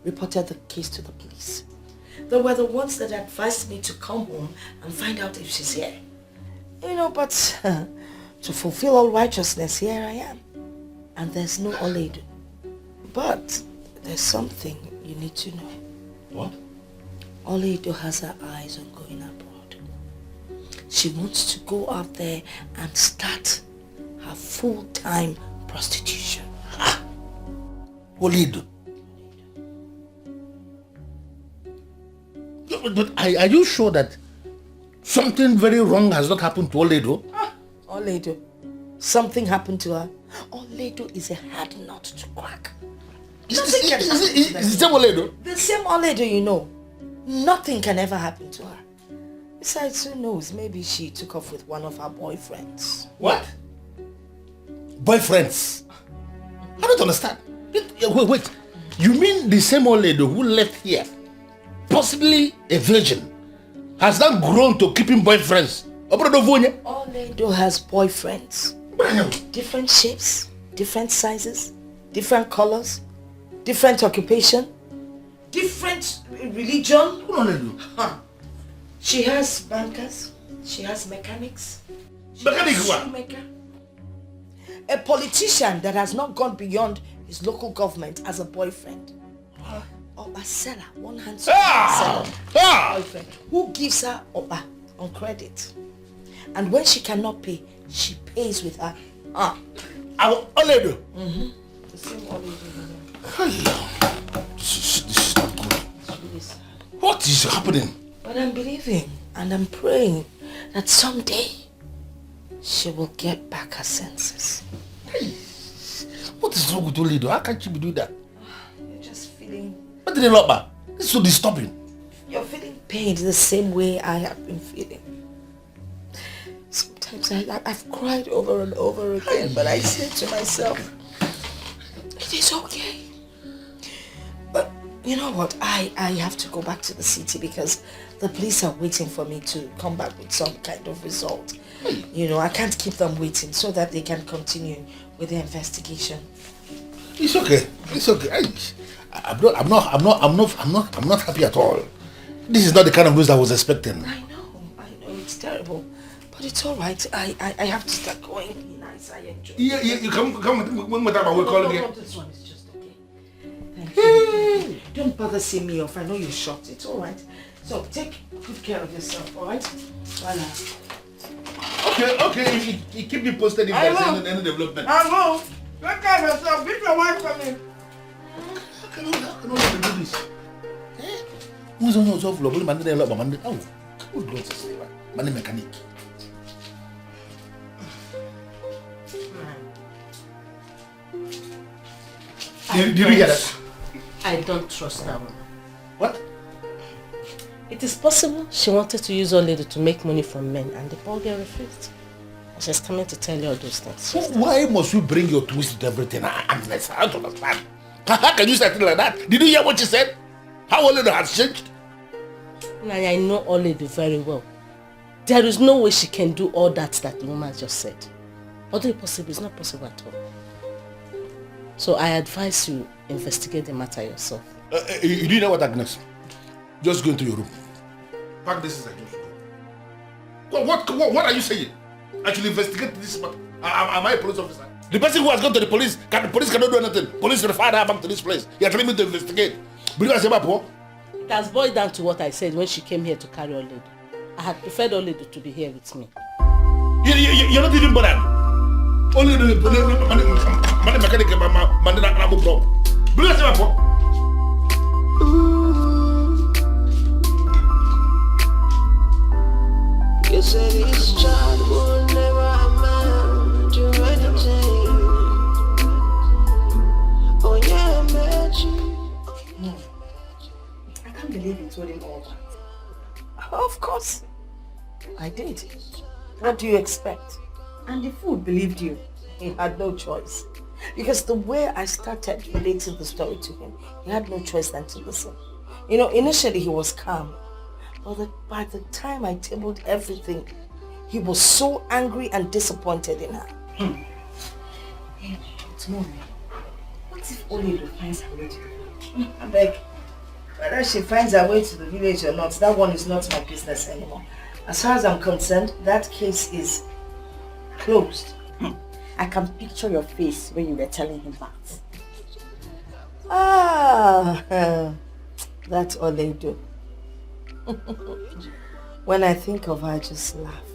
Speaker 5: reported the case to the police. They were the ones that advised me to come home and find out if she's here. You know, but to fulfill all righteousness, here I am. And there's no Oledo. But there's something you need to know.
Speaker 2: What?
Speaker 5: Oledo has her eyes on going abroad. She wants to go out there and start her full-time prostitution.
Speaker 2: Oledo. But are you sure that something very wrong has not happened to Oledo?
Speaker 5: Oledo. Something happened to her. Oledo is a hard nut to crack.
Speaker 2: Is the same Oledo?
Speaker 5: The same Oledo, you know. Nothing can ever happen to her. Besides, who knows? Maybe she took off with one of her boyfriends.
Speaker 2: What? Boyfriends? I don't understand. Wait. You mean the same Oledo who left here, possibly a virgin, has now grown to keeping boyfriends?
Speaker 5: Oledo has boyfriends. Different shapes, different sizes, different colors, different occupation, different religion. Huh. She has bankers, she has mechanics.
Speaker 2: Mechanics what?
Speaker 5: Shoemaker. A politician that has not gone beyond his local government as a boyfriend. Or a seller, one handsome seller. Boyfriend who gives her Oba on credit. And when she cannot pay, she pays with her.
Speaker 2: Our Oledo.
Speaker 5: The same Oledo.
Speaker 2: Hello. This is not good. What is happening?
Speaker 5: But I'm believing and I'm praying that someday she will get back her senses.
Speaker 2: Hey, what is wrong with Oledo? How can't you be doing that?
Speaker 5: You're just feeling...
Speaker 2: What did they look back? This is so disturbing.
Speaker 5: You're feeling pain the same way I have been feeling. Sometimes I've cried over and over again, but I say to myself, it is okay. But you know what? I have to go back to the city because the police are waiting for me to come back with some kind of result. You know, I can't keep them waiting so that they can continue with the investigation.
Speaker 2: It's okay. It's okay. I'm not happy at all. This is not the kind of news I was expecting.
Speaker 5: I know, it's terrible. But it's all right. I have to start going. Nice, I enjoy it.
Speaker 2: Yeah, you come with that, we'll call again.
Speaker 5: No, this one is just okay. Thank you. Don't bother seeing me off. I know you're shocked. It's all right.
Speaker 1: So take good care of yourself, alright? Voila.
Speaker 2: Okay, you keep me posted if there's any development.
Speaker 1: I will. Take care of yourself. Beat your wife for me.
Speaker 2: How can you do this? Who's on your soft floor? Oh, good Lord, man, mechanic. Did you hear that?
Speaker 3: I don't trust that woman.
Speaker 2: What?
Speaker 3: It is possible she wanted to use old lady to make money from men and the poor girl refused. And she's coming to tell you all those things.
Speaker 2: Why must you bring your twist to everything? I don't understand. How can you say things like that? Did you hear what she said? How old lady has changed?
Speaker 3: I know old lady very well. There is no way she can do all that the woman just said. Although it's possible, it's not possible at all. So I advise you investigate the matter yourself.
Speaker 2: You do know what, Agnes? Just go into your room. Pack this is What are you saying? I should investigate this matter. Am I a police officer? The person who has gone to the police, the police cannot do anything. Police referred her back to this place. You are telling me to investigate.
Speaker 3: It has boiled down to what I said when she came here to carry old lady. I had preferred old lady to be here with me.
Speaker 2: You're not even bothered. Only the mechanic
Speaker 15: You said this child will never amount to anything. Oh yeah,
Speaker 5: No. I can't believe you told him all that. Of course. I did. What do you expect? And the fool believed you. He had no choice. Because the way I started relating the story to him, he had no choice than to listen. You know, initially he was calm. But by the time I tabled everything, he was so angry and disappointed in her. Hey, but mommy, what if Olido finds her way to the village? I beg, whether she finds her way to the village or not, that one is not my business anymore. As far as I'm concerned, that case is closed.
Speaker 6: I can picture your face when you were telling him that.
Speaker 5: Ah, that's all they do. When I think of her, I just laugh.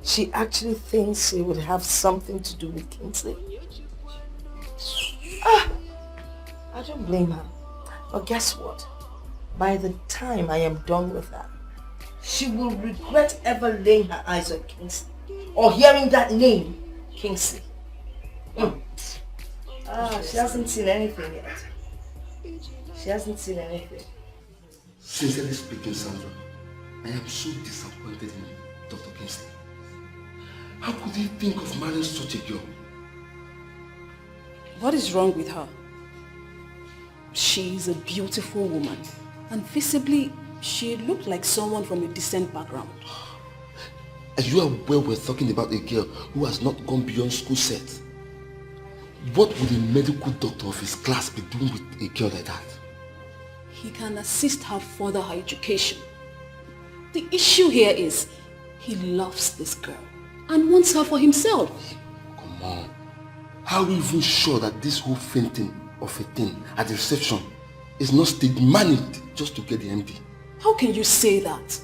Speaker 5: She actually thinks she would have something to do with Kingsley. I don't blame her. But guess what? By the time I am done with her, she will regret ever laying her eyes on Kingsley or hearing that name, Kingsley. She hasn't seen anything yet. She hasn't seen anything.
Speaker 20: Sincerely speaking, Sandra, I am so disappointed in Dr. Kingsley. How could he think of marrying such a girl?
Speaker 13: What is wrong with her? She is a beautiful woman, and visibly, she looked like someone from a decent background.
Speaker 20: And you are aware we're talking about a girl who has not gone beyond school set. What would a medical doctor of his class be doing with a girl like that?
Speaker 13: He can assist her further her education. The issue here is, he loves this girl and wants her for himself.
Speaker 20: Come on. How are we even sure that this whole fainting of a thing at the reception is not staged managed just to get the MD?
Speaker 13: How can you say that?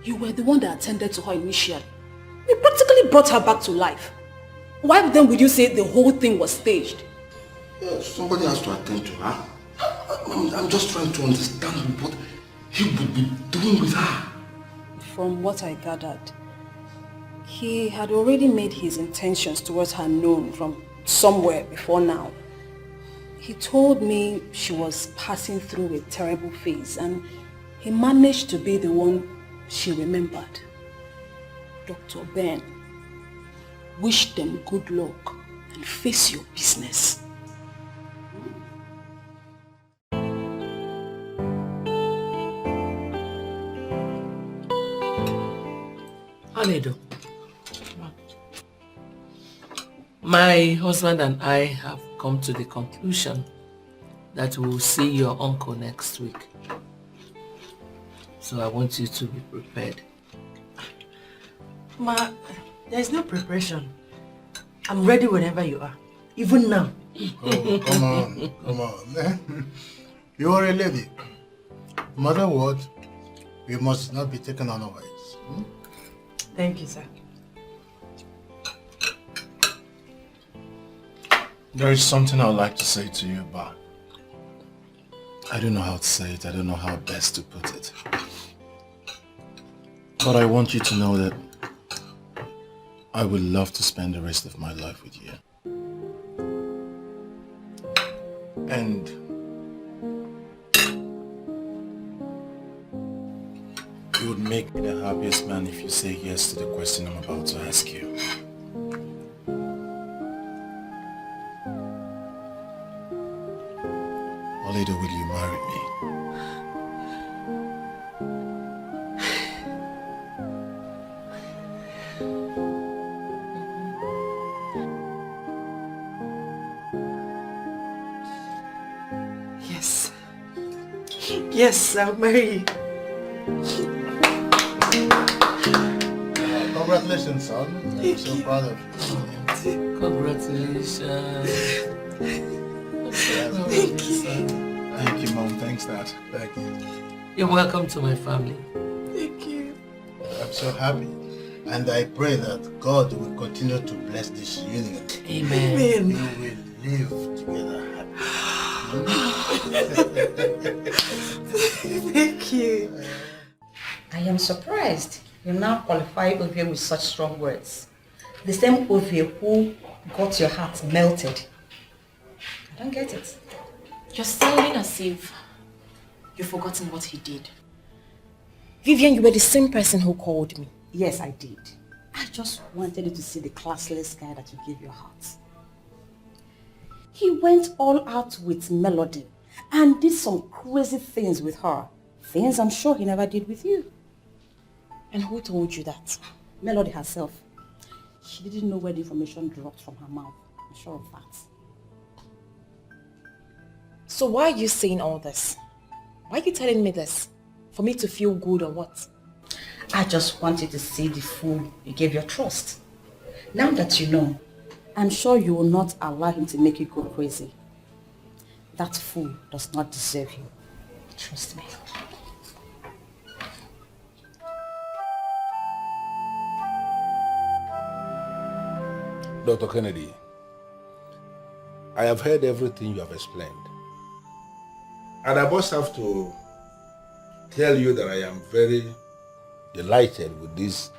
Speaker 13: You were the one that attended to her initially. We practically brought her back to life. Why then would you say the whole thing was staged?
Speaker 20: Yeah, somebody has to attend to her. I'm just trying to understand what he would be doing with her.
Speaker 13: From what I gathered, he had already made his intentions towards her known from somewhere before now. He told me she was passing through a terrible phase and he managed to be the one she remembered. Dr. Ben, wish them good luck and face your business.
Speaker 10: Aledo, my husband and I have come to the conclusion that we will see your uncle next week. So I want you to be prepared.
Speaker 1: Ma, there is no preparation. I'm ready whenever you are. Even now.
Speaker 11: Oh, come on. You are a lady. Mother word, we must not be taken unawares.
Speaker 4: Thank you, sir.
Speaker 12: There is something I would like to say to you, but I don't know how to say it. I don't know how best to put it. But I want you to know that I would love to spend the rest of my life with you. And you would make me the happiest man if you say yes to the question I'm about to ask you. Oledo, will you marry me?
Speaker 1: Yes. Yes, I'll marry you.
Speaker 11: Congratulations, son. I'm so proud of you.
Speaker 10: Congratulations.
Speaker 1: Thank you.
Speaker 12: Thank you, Mom. Thanks, Dad. Thank you.
Speaker 10: You're welcome to my family.
Speaker 1: Thank you.
Speaker 11: I'm so happy. And I pray that God will continue to bless this union.
Speaker 10: Amen.
Speaker 11: You will live together happy.
Speaker 1: Thank you.
Speaker 6: I am surprised you now qualify Ovie with such strong words. The same Ovie who got your heart melted. I don't get it.
Speaker 4: You're sounding as if you've forgotten what he did. Vivian, you were the same person who called me.
Speaker 6: Yes, I did. I just wanted you to see the classless guy that you gave your heart. He went all out with Melody and did some crazy things with her. Things I'm sure he never did with you.
Speaker 4: And who told you that?
Speaker 6: Melody herself. She didn't know where the information dropped from her mouth. I'm sure of that.
Speaker 4: So why are you saying all this? Why are you telling me this? For me to feel good or what?
Speaker 6: I just wanted to see the fool you gave your trust. Now that you know, I'm sure you will not allow him to make you go crazy. That fool does not deserve you. Trust me.
Speaker 2: Dr. Kennedy, I have heard everything you have explained. And I must have to tell you that I am very delighted with this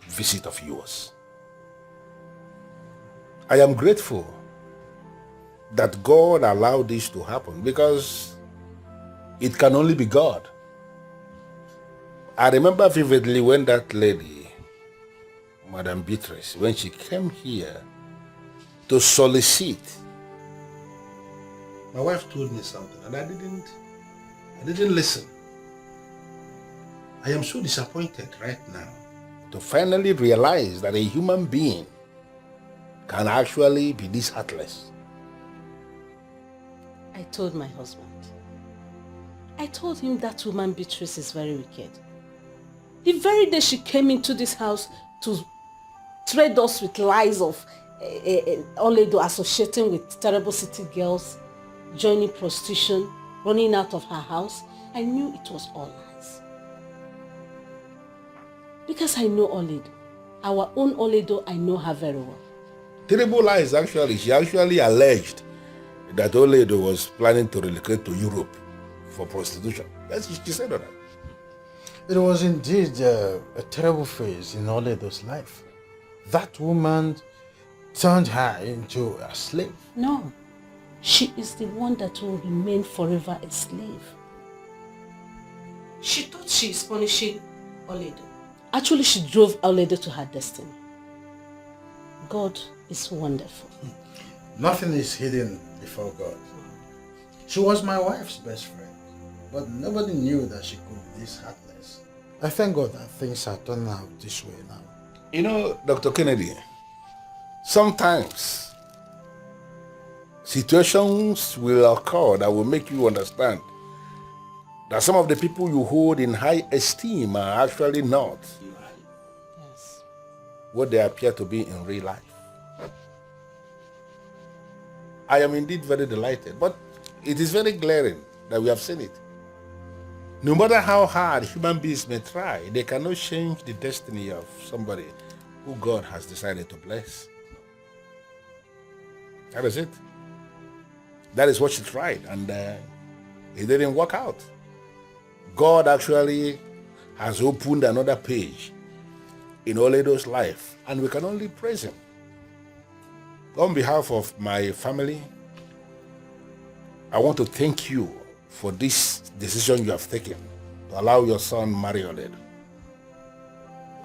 Speaker 2: visit of yours. I am grateful that God allowed this to happen because it can only be God. I remember vividly when that lady, Madam Beatrice, when she came here to solicit, my wife told me something and I didn't listen. I am so disappointed right now to finally realize that a human being can actually be this heartless.
Speaker 3: I told my husband. I told him that woman Beatrice is very wicked. The very day she came into this house to trade us with lies of Oledo associating with terrible city girls, joining prostitution, running out of her house, I knew it was all lies. Because I know Oledo. Our own Oledo, I know her very well.
Speaker 2: Terrible lies, actually. She actually alleged that Oledo was planning to relocate to Europe for prostitution. That's what she said on that.
Speaker 11: It was indeed a terrible phase in Oledo's life. That woman turned her into a slave.
Speaker 3: No, she is the one that will remain forever a slave. She thought she is punishing Oledo. Actually, she drove Oledo to her destiny. God is wonderful.
Speaker 11: Nothing is hidden before God. She was my wife's best friend, but nobody knew that she could be this heartless. I thank God that things are turning out this way now.
Speaker 2: You know, Dr. Kennedy, sometimes situations will occur that will make you understand that some of the people you hold in high esteem are actually not what they appear to be in real life. I am indeed very delighted, but it is very glaring that we have seen it. No matter how hard human beings may try, they cannot change the destiny of somebody who God has decided to bless. That is it. That is what she tried, and it didn't work out. God actually has opened another page in Oledo's life, and we can only praise him. On behalf of my family, I want to thank you for this decision you have taken to allow your son marry Oledo.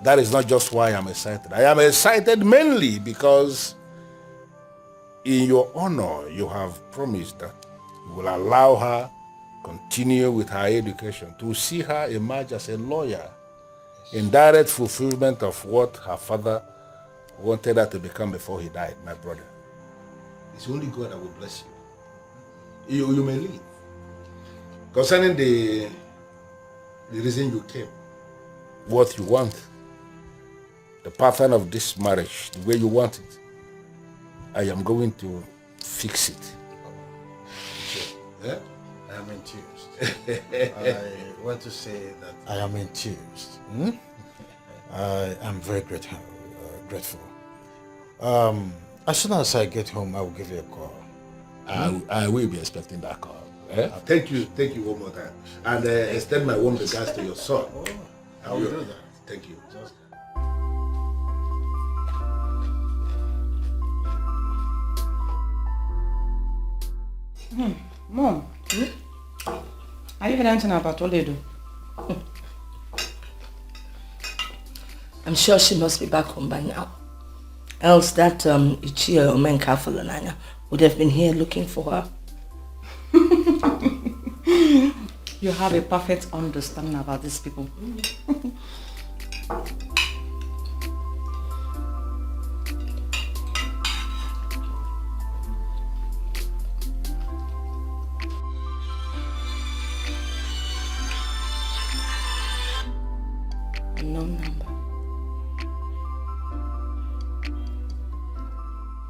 Speaker 2: That is not just why I'm excited. I am excited mainly because in your honor, you have promised that you will allow her continue with her education, to see her emerge as a lawyer in direct fulfillment of what her father wanted her to become before he died, my brother. It's only God that will bless you. You may leave. Concerning the reason you came, what you want, the pattern of this marriage, the way you want it, I am going to fix it.
Speaker 11: Yeah? I am enthused. I want to say that I am enthused. I am very grateful. As soon as I get home, I will give you a call.
Speaker 2: I will be expecting that call. Thank you one more time. And extend my warm regards to your son.
Speaker 11: I will do that.
Speaker 2: Thank you.
Speaker 6: Mom, are you heard anything about Oledo?
Speaker 5: I'm sure she must be back home by now. Else that Ichia Omenka Fulananya would have been here looking for her.
Speaker 6: You have a perfect understanding about these people.
Speaker 5: Unknown number.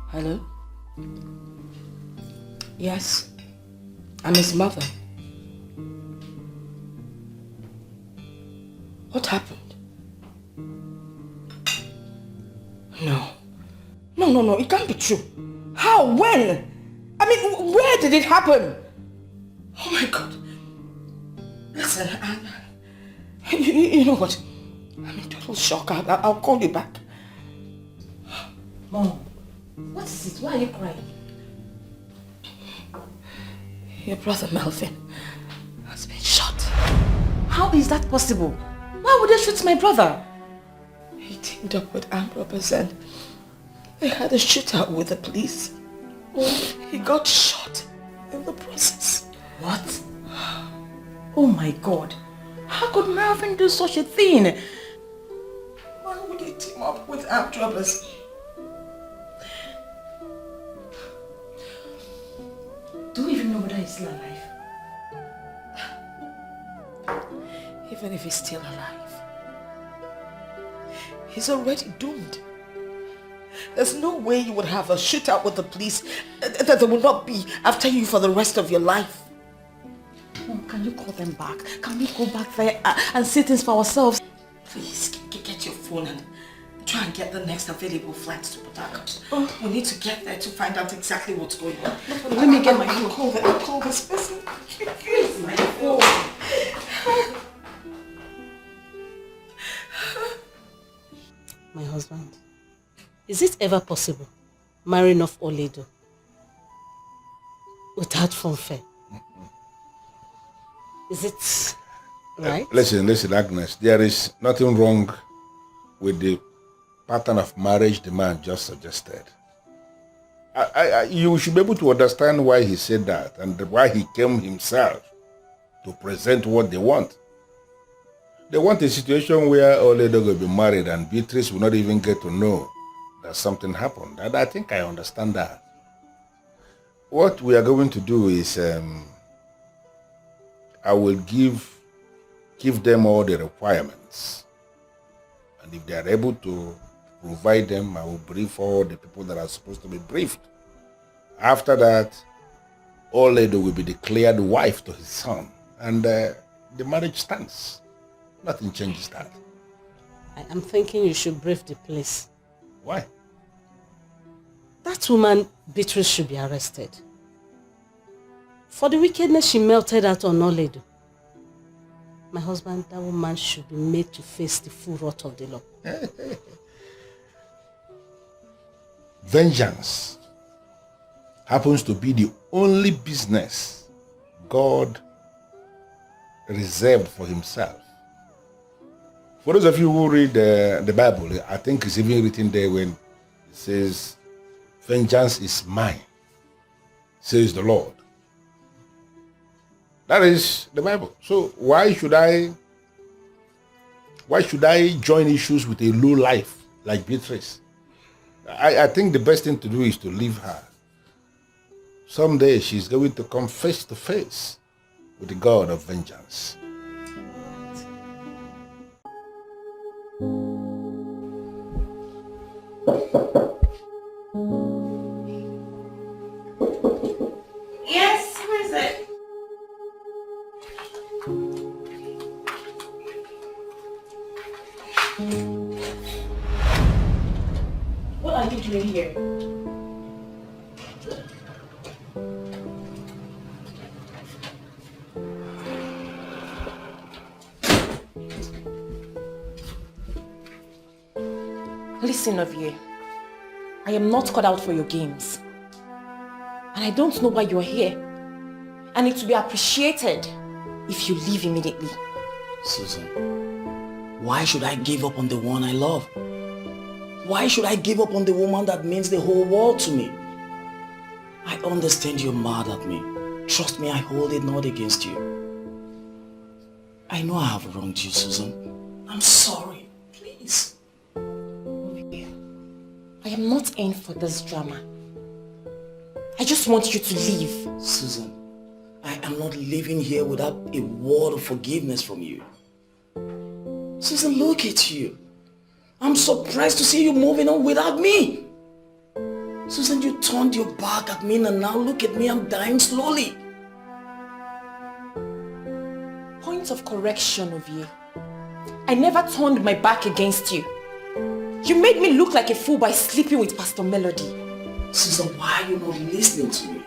Speaker 5: Hello? Yes, I'm his mother. What happened? No, it can't be true. How? When? I mean, where did it happen? Oh my God. Listen, you know what? I'm in total shock. I'll call you back. Mom, what is it? Why are you crying? Your brother Melvin has been shot.
Speaker 6: How is that possible? Why would they shoot my brother?
Speaker 5: He teamed up with armed robbers and they had a shootout with the police. He got shot in the process.
Speaker 6: What? Oh my God. How could Melvin do such a thing?
Speaker 5: Why would he team up with armed robbers?
Speaker 6: Do you even know whether he's still alive?
Speaker 5: Even if he's still alive, he's already doomed. There's no way you would have a shootout with the police that they will not be after you for the rest of your life.
Speaker 6: Mom, can you call them back? Can we go back there and see things for ourselves?
Speaker 5: Please, get your phone and try and get the next available flight to Port Harcourt. We need to get there to find out exactly what's going on.
Speaker 6: Let me get my
Speaker 5: phone. I'll call this person. Use my phone.
Speaker 3: My husband, is it ever possible marrying off Oledo without fanfare? Is it right?
Speaker 2: Listen, Agnes. There is nothing wrong with the pattern of marriage the man just suggested. You should be able to understand why he said that and why he came himself to present what they want. They want a situation where Oledo will be married and Beatrice will not even get to know that something happened. And I think I understand that. What we are going to do is I will give them all the requirements. And if they are able to provide them, I will brief all the people that are supposed to be briefed. After that, Oledo will be declared wife to his son. And the marriage stands. Nothing changes that.
Speaker 3: I am thinking you should brave the place.
Speaker 2: Why?
Speaker 3: That woman, Beatrice, should be arrested. For the wickedness she melted out on Nollywood. My husband, that woman should be made to face the full wrath of the law.
Speaker 2: Vengeance happens to be the only business God reserved for himself. For those of you who read the Bible, I think it's even written there when it says, vengeance is mine, says the Lord. That is the Bible. So why should I join issues with a low life like Beatrice? I think the best thing to do is to leave her. Someday she's going to come face to face with the God of vengeance.
Speaker 4: Yes, who is it? What are you doing here? Listen, Ovie. I am not cut out for your games. And I don't know why you're here. And it will be appreciated if you leave immediately.
Speaker 21: Susan, why should I give up on the one I love? Why should I give up on the woman that means the whole world to me? I understand you're mad at me. Trust me, I hold it not against you. I know I have wronged you, Susan. I'm sorry. Please.
Speaker 4: I am not in for this drama. I just want you to leave.
Speaker 21: Susan, I am not living here without a word of forgiveness from you. Susan, look at you. I'm surprised to see you moving on without me. Susan, you turned your back at me and now look at me, I'm dying slowly.
Speaker 4: Point of correction, Ovie. I never turned my back against you. You made me look like a fool by sleeping with Pastor Melody.
Speaker 21: Susan, why are you not listening to me?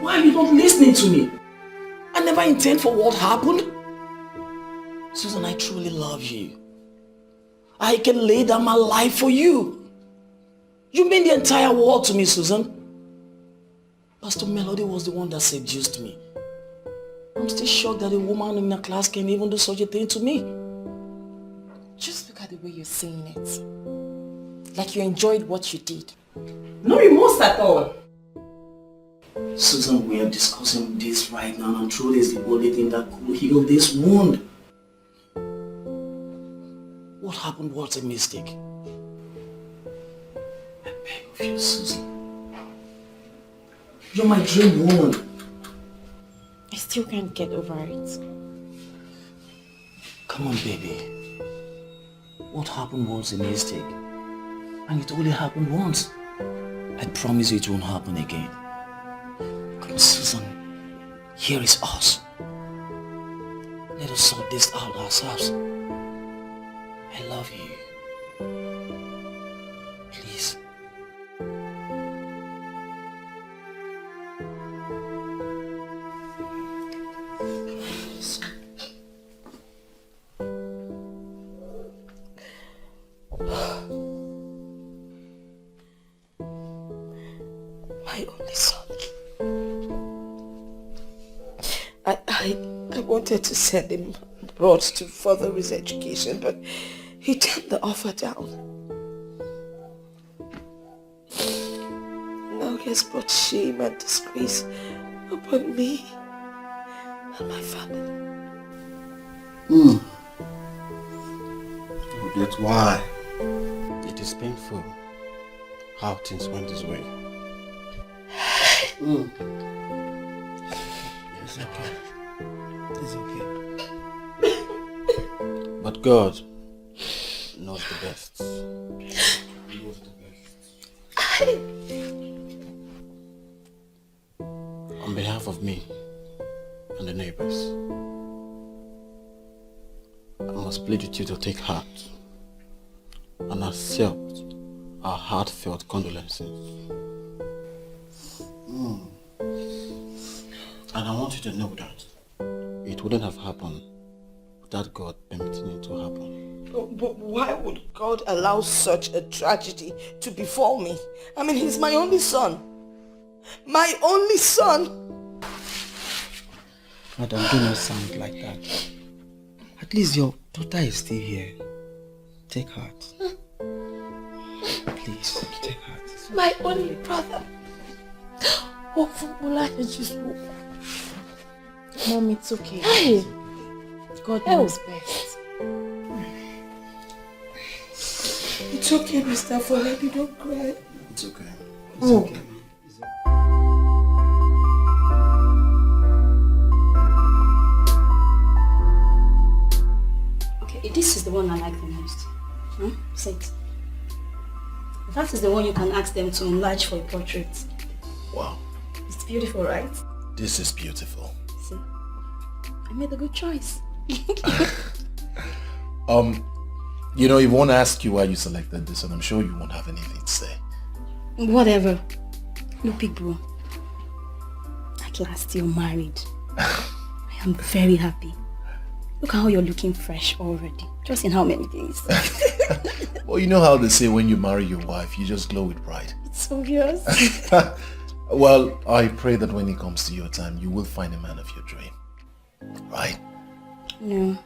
Speaker 21: Why are you not listening to me? I never intend for what happened. Susan, I truly love you. I can lay down my life for you. You mean the entire world to me, Susan. Pastor Melody was the one that seduced me. I'm still shocked that a woman in a class can even do such a thing to me.
Speaker 4: Just look at the way you're saying it. Like you enjoyed what you did.
Speaker 21: No remorse at all. Susan, we are discussing this right now and truth is the only thing that could heal this wound. What happened was a mistake. I beg of you, Susan. You're my dream woman.
Speaker 4: I still can't get over it.
Speaker 21: Come on, baby. What happened was a mistake. And it only happened once. I promise you it won't happen again. Come on, Susan. Here is us. Let us sort this out ourselves. I love you. Please.
Speaker 5: My only son. I wanted to send him abroad to further his education, but he turned the offer down. Now he has brought shame and disgrace upon me and my family.
Speaker 20: That's why. It is painful how things went this way.
Speaker 21: It's okay. It's okay.
Speaker 20: But God knows the best. On behalf of me and the neighbors,
Speaker 11: I must plead with you to take heart and accept our heartfelt condolences. And I want you to know that it wouldn't have happened without God permitting it to happen.
Speaker 1: But why would God allow such a tragedy to befall me? I mean, he's my only son. My only son!
Speaker 11: Madam, do not sound like that. At least your daughter is still here. Take heart. Please, take heart.
Speaker 14: My only brother. Oh,
Speaker 4: Mom, it's okay.
Speaker 14: Hey!
Speaker 4: God knows best.
Speaker 1: It's okay, Mr. Foledi, don't cry.
Speaker 11: It's okay.
Speaker 1: It's okay.
Speaker 19: Okay, this is the one I like the most. Say it. That is the one you can ask them to enlarge for a portrait.
Speaker 2: Wow.
Speaker 19: It's beautiful, right?
Speaker 2: This is beautiful.
Speaker 19: See? I made a good choice.
Speaker 12: You know, he won't ask you why you selected this, and I'm sure you won't have anything to say.
Speaker 19: Whatever. Look, big bro. At last you're married. I am very happy. Look how you're looking fresh already. Just in how many days?
Speaker 12: Well, you know how they say when you marry your wife, you just glow with pride.
Speaker 19: It's obvious.
Speaker 12: Well, I pray that when it comes to your time, you will find a man of your dream. Right?
Speaker 19: No.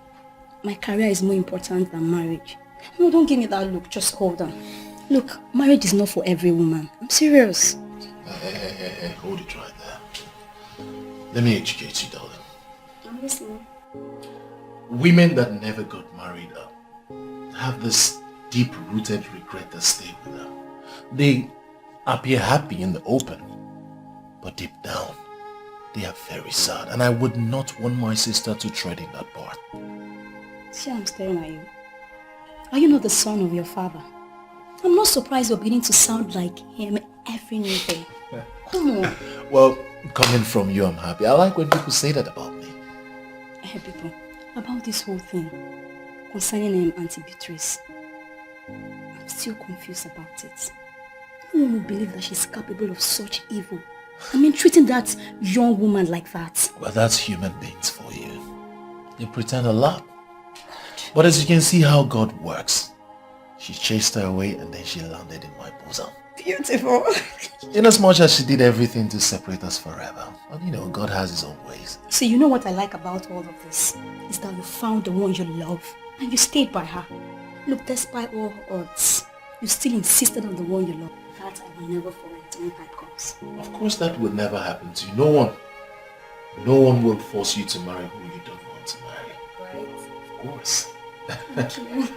Speaker 19: My career is more important than marriage. No, don't give me that look. Just hold on. Look, marriage is not for every woman. I'm serious.
Speaker 12: Hey, hold it right there. Let me educate you, darling.
Speaker 19: I'm listening.
Speaker 12: Women that never got married have this deep-rooted regret that stay with them. They appear happy in the open, but deep down, they are very sad, and I would not want my sister to tread in that part.
Speaker 19: See, I'm staring at you. Are you not the son of your father? I'm not surprised you're beginning to sound like him every new day. Come on.
Speaker 12: Well, coming from you, I'm happy. I like when people say that about me.
Speaker 19: Hey, people, about this whole thing concerning Auntie Beatrice, I'm still confused about it. No one will believe that she's capable of such evil. I mean, treating that young woman like that.
Speaker 12: Well, that's human beings for you. They pretend a lot. But as you can see how God works, she chased her away and then she landed in my bosom.
Speaker 19: Beautiful.
Speaker 12: In as much as she did everything to separate us forever. But you know, God has his own ways.
Speaker 19: See, you know what I like about all of this? Is that you found the one you love and you stayed by her. Look, despite all odds, you still insisted on the one you love. That I will never forget when time comes.
Speaker 12: Of course that will never happen to you. No one will force you to marry who you don't want to marry.
Speaker 19: Right?
Speaker 12: Of course.
Speaker 19: Thank you.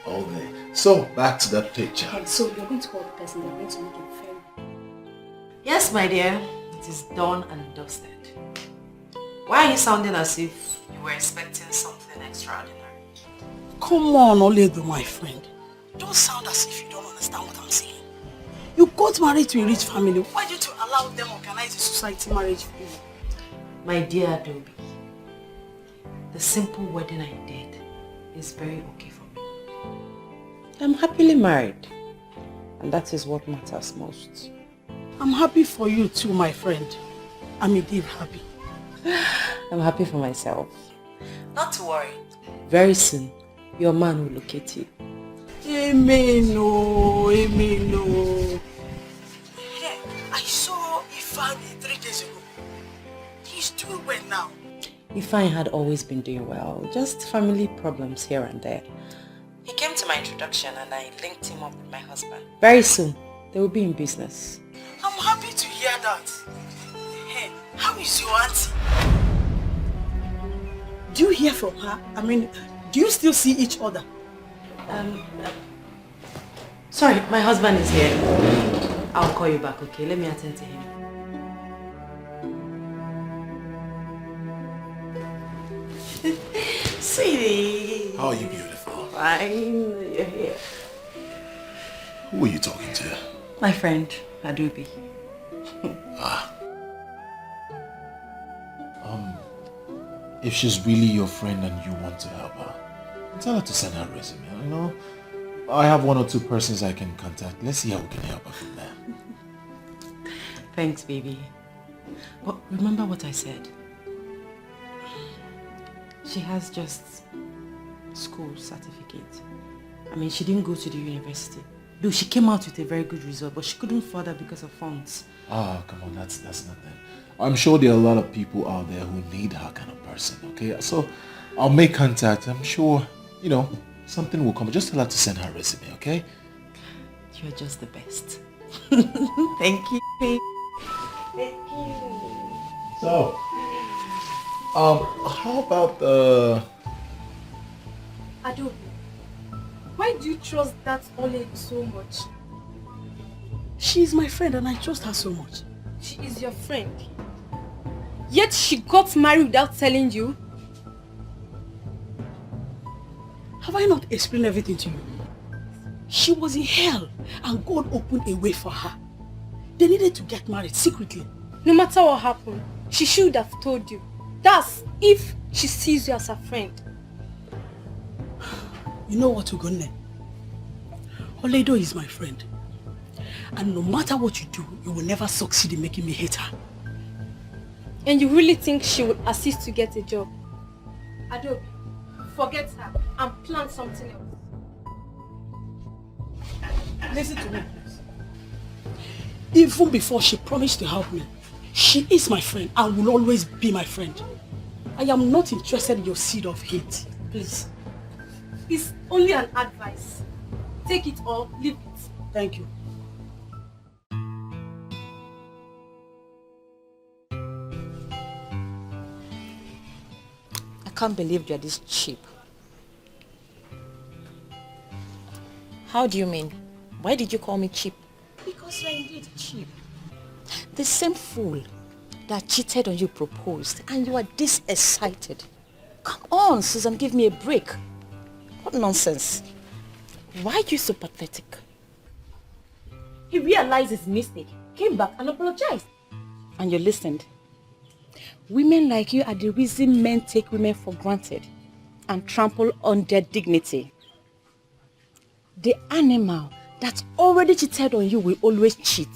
Speaker 12: All day. So, back to that picture.
Speaker 19: And so you're going to call the person that's going to make it fair.
Speaker 4: Yes, my dear. It is done and dusted. Why are you sounding as if you were expecting something extraordinary?
Speaker 8: Come on, Oledo, my friend. Don't sound as if you don't understand what I'm saying. You got married to a rich family. Why did you allow them organize a society marriage for you?
Speaker 4: My dear Adobe, the simple wedding I did is very okay for me.
Speaker 16: I'm happily married, and that is what matters most.
Speaker 8: I'm happy for you too, my friend. I'm indeed happy.
Speaker 16: I'm happy for myself.
Speaker 4: Not to worry.
Speaker 16: Very soon, your man will locate you.
Speaker 8: Amen, oh, amen, oh. Hey, I saw Ifeanyi 3 days ago. He's doing well now.
Speaker 16: Ifeanyi had always been doing well, just family problems here and there.
Speaker 4: He came to my introduction and I linked him up with my husband.
Speaker 16: Very soon, they will be in business.
Speaker 8: I'm happy to hear that. Hey, how is your auntie? Do you hear from her? I mean, do you still see each other?
Speaker 4: Sorry, my husband is here. I'll call you back, okay? Let me attend to him. Sweetie.
Speaker 12: How are you beautiful?
Speaker 4: Fine, you're here.
Speaker 12: Who are you talking to?
Speaker 4: My friend, Adobe.
Speaker 12: If she's really your friend and you want to help her, Tell her to send her resume, you know. I have 1 or 2 persons I can contact. Let's see how we can help her from there.
Speaker 6: Thanks, baby. But remember what I said. She has just school certificate. I mean, she didn't go to the university. Though she came out with a very good result, but she couldn't further because of funds.
Speaker 12: Ah, come on, that's nothing. I'm sure there are a lot of people out there who need her kind of person, okay? So I'll make contact. I'm sure, you know, something will come. Just tell her to send her resume, okay?
Speaker 6: You're just the best. Thank you, babe. Thank you.
Speaker 12: So, how about
Speaker 13: Adobe, why do you trust that old lady so much?
Speaker 8: She is my friend and I trust her so much.
Speaker 13: She is your friend. Yet she got married without telling you.
Speaker 8: Have I not explained everything to you? She was in hell and God opened a way for her. They needed to get married secretly.
Speaker 13: No matter what happened, she should have told you. That's if she sees you as a friend.
Speaker 8: You know what, Ugonne? Oledo is my friend. And no matter what you do, you will never succeed in making me hate her.
Speaker 13: And you really think she would assist to get a job? Adobe, forget her and plan something else.
Speaker 8: Listen to me, please. Even before she promised to help me, she is my friend and will always be my friend. I am not interested in your seed of hate. Please.
Speaker 13: It's only an advice. Take it or leave it.
Speaker 8: Thank you.
Speaker 6: I can't believe you're this cheap. How do you mean? Why did you call me cheap? Because you're indeed cheap. The same fool that cheated on you proposed and you are this excited. Come on, Susan, give me a break. What nonsense. Why are you so pathetic?
Speaker 4: He realized his mistake, came back and apologized.
Speaker 6: And you listened. Women like you are the reason men take women for granted and trample on their dignity. The animal that already cheated on you will always cheat.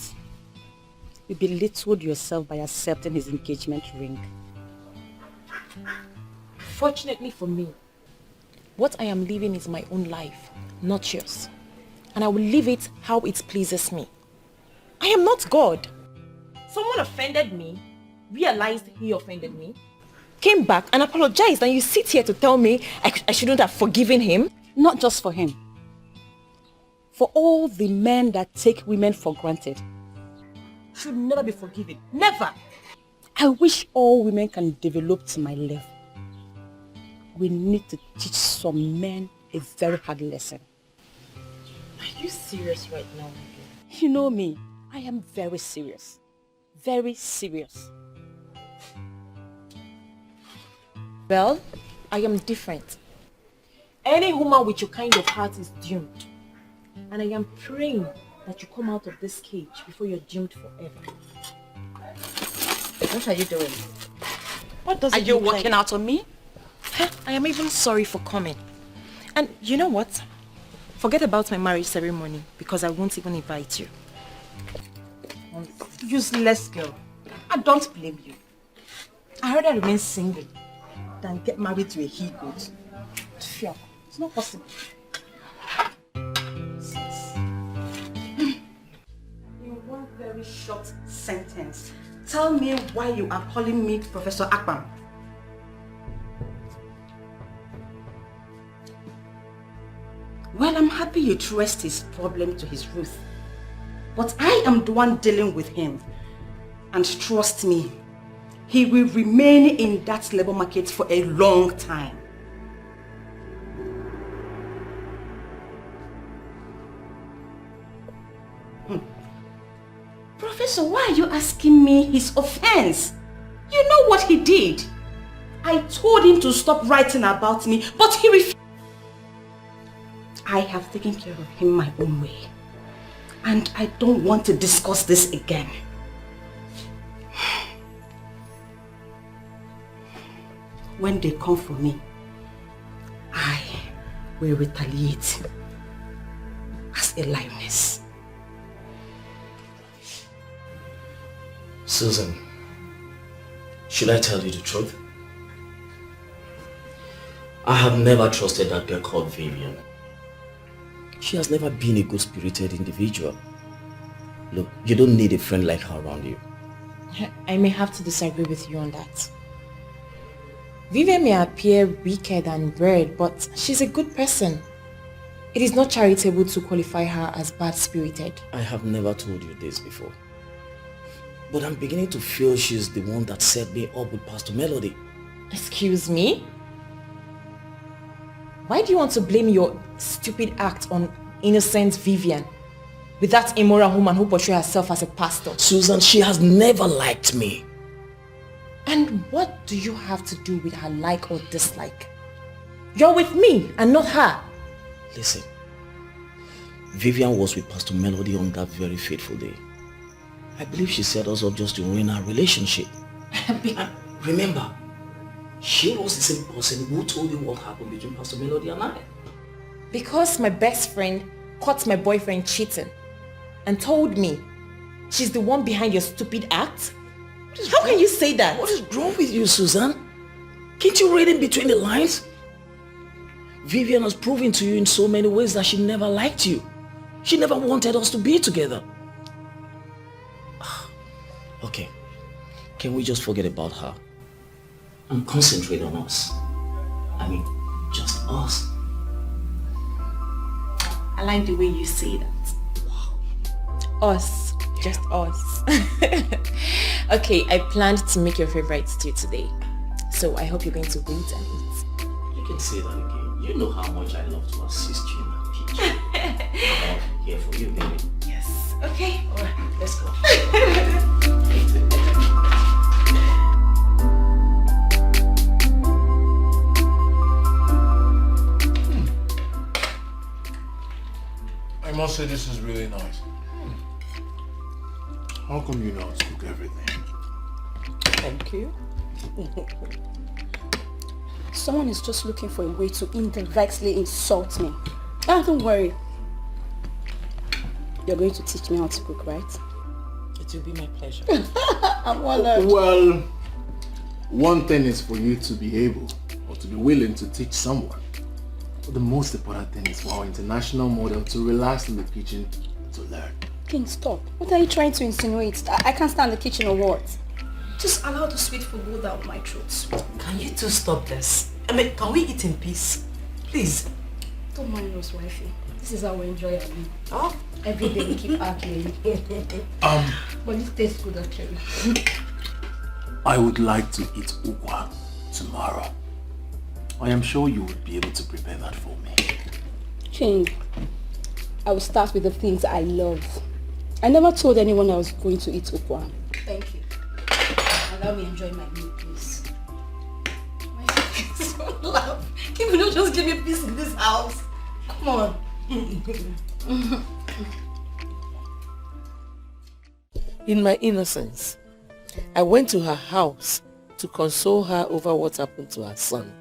Speaker 6: You belittled yourself by accepting his engagement ring.
Speaker 4: Fortunately for me, what I am living is my own life, not yours. And I will live it how it pleases me. I am not God. Someone offended me, realized he offended me, came back and apologized, and you sit here to tell me I shouldn't have forgiven him?
Speaker 6: Not just for him. For all the men that take women for granted.
Speaker 4: Should never be forgiven. Never!
Speaker 6: I wish all women can develop to my level. We need to teach some men a very hard lesson.
Speaker 4: Are you serious right now?
Speaker 6: You know me. I am very serious. Very serious.
Speaker 4: Well, I am different. Any woman with your kind of heart is doomed. And I am praying that you come out of this cage before you're doomed forever.
Speaker 6: What are you doing?
Speaker 4: What does
Speaker 6: Are
Speaker 4: it
Speaker 6: you
Speaker 4: look like?
Speaker 6: walking out on me?
Speaker 4: I am even sorry for coming. And you know what? Forget about my marriage ceremony because I won't even invite you.
Speaker 6: Useless girl. I don't blame you.
Speaker 4: I rather remain single than get married to a he-goat.
Speaker 6: Sure. It's not possible. In one very short sentence, tell me why you are calling me Professor Akpan. Well, I'm happy you traced his problem to his Ruth. But I am the one dealing with him. And trust me, he will remain in that labor market for a long time. Professor, why are you asking me his offense? You know what he did. I told him to stop writing about me, but he refused. I have taken care of him my own way. And I don't want to discuss this again. When they come for me,
Speaker 5: will retaliate as a lioness.
Speaker 21: Susan, should I tell you the truth? I have never trusted that girl called Vivian. She has never been a good-spirited individual. Look, you don't need a friend like her around you.
Speaker 4: I may have to disagree with you on that. Vivian may appear wicked and weird, but she's a good person. It is not charitable to qualify her as bad-spirited.
Speaker 21: I have never told you this before. But I'm beginning to feel she's the one that set me up with Pastor Melody.
Speaker 4: Excuse me? Why do you want to blame your stupid act on innocent Vivian with that immoral woman who portrays herself as a pastor?
Speaker 21: Susan, she has never liked me.
Speaker 4: And what do you have to do with her like or dislike? You're with me and not her.
Speaker 21: Listen, Vivian was with Pastor Melody on that very fateful day. I believe she set us up just to ruin our relationship. Remember, she was the same person who told you what happened between Pastor Melody and I.
Speaker 4: Because my best friend caught my boyfriend cheating and told me she's the one behind your stupid act? How can you say that?
Speaker 21: What is wrong with you, Susan? Can't you read in between the lines? Vivian has proven to you in so many ways that she never liked you. She never wanted us to be together. Okay, can we just forget about her and concentrate on us? I mean, just us.
Speaker 4: I like the way you say that. Wow. Us. Yeah. Just us. Okay, I planned to make your favorite stew today. So I hope you're going to wait and eat.
Speaker 21: You can say that again. You know how much I love to assist you in that kitchen. I'm here for you, baby.
Speaker 4: Yes. Okay.
Speaker 21: Alright, let's go.
Speaker 2: I must say this is really nice. How come you know how to cook everything?
Speaker 19: Thank you. Someone is just looking for a way to indirectly insult me. Ah, don't worry. You're going to teach me how to cook, right?
Speaker 21: It will be my pleasure.
Speaker 19: I'm honored.
Speaker 12: Well, one thing is for you to be able or to be willing to teach someone. But the most important thing is for our international model to relax in the kitchen to learn.
Speaker 19: King, stop. What are you trying to insinuate? I can't stand the kitchen or what?
Speaker 18: Just allow the sweet food go down my throat.
Speaker 5: Can you two stop this? I mean, can we eat in peace? Please.
Speaker 19: Don't mind us, wifey. This is how we enjoy our meal.
Speaker 5: Oh?
Speaker 19: Every day we keep arguing. But it tastes good actually.
Speaker 12: I would like to eat ukwa tomorrow. I am sure you would be able to prepare that for me.
Speaker 19: King, I will start with the things I love. I never told anyone I was going to eat ukwa.
Speaker 18: Thank you. Allow me enjoy my meal, please. My face don't laugh. Can you not just give me peace in this house? Come on.
Speaker 10: In my innocence, I went to her house to console her over what happened to her son.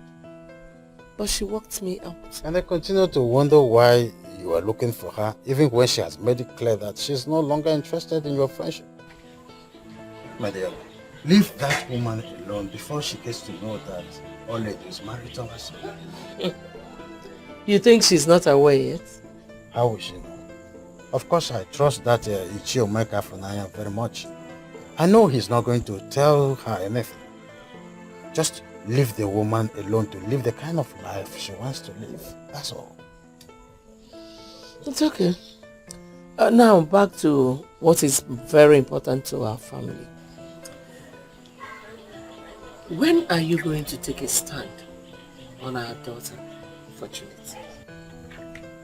Speaker 10: But she walked me out.
Speaker 11: And I continue to wonder why you are looking for her, even when she has made it clear that she's no longer interested in your friendship. My dear, leave that woman alone before she gets to know that Ole is married to her son.
Speaker 10: You think she's not aware yet?
Speaker 11: How will she know? Of course, I trust that Ichio Meka Funaya very much. I know he's not going to tell her anything. Just leave the woman alone to live the kind of life she wants to live. That's all.
Speaker 10: It's okay. Now back to what is very important to our family. When are you going to take a stand on our daughter, Fortunate?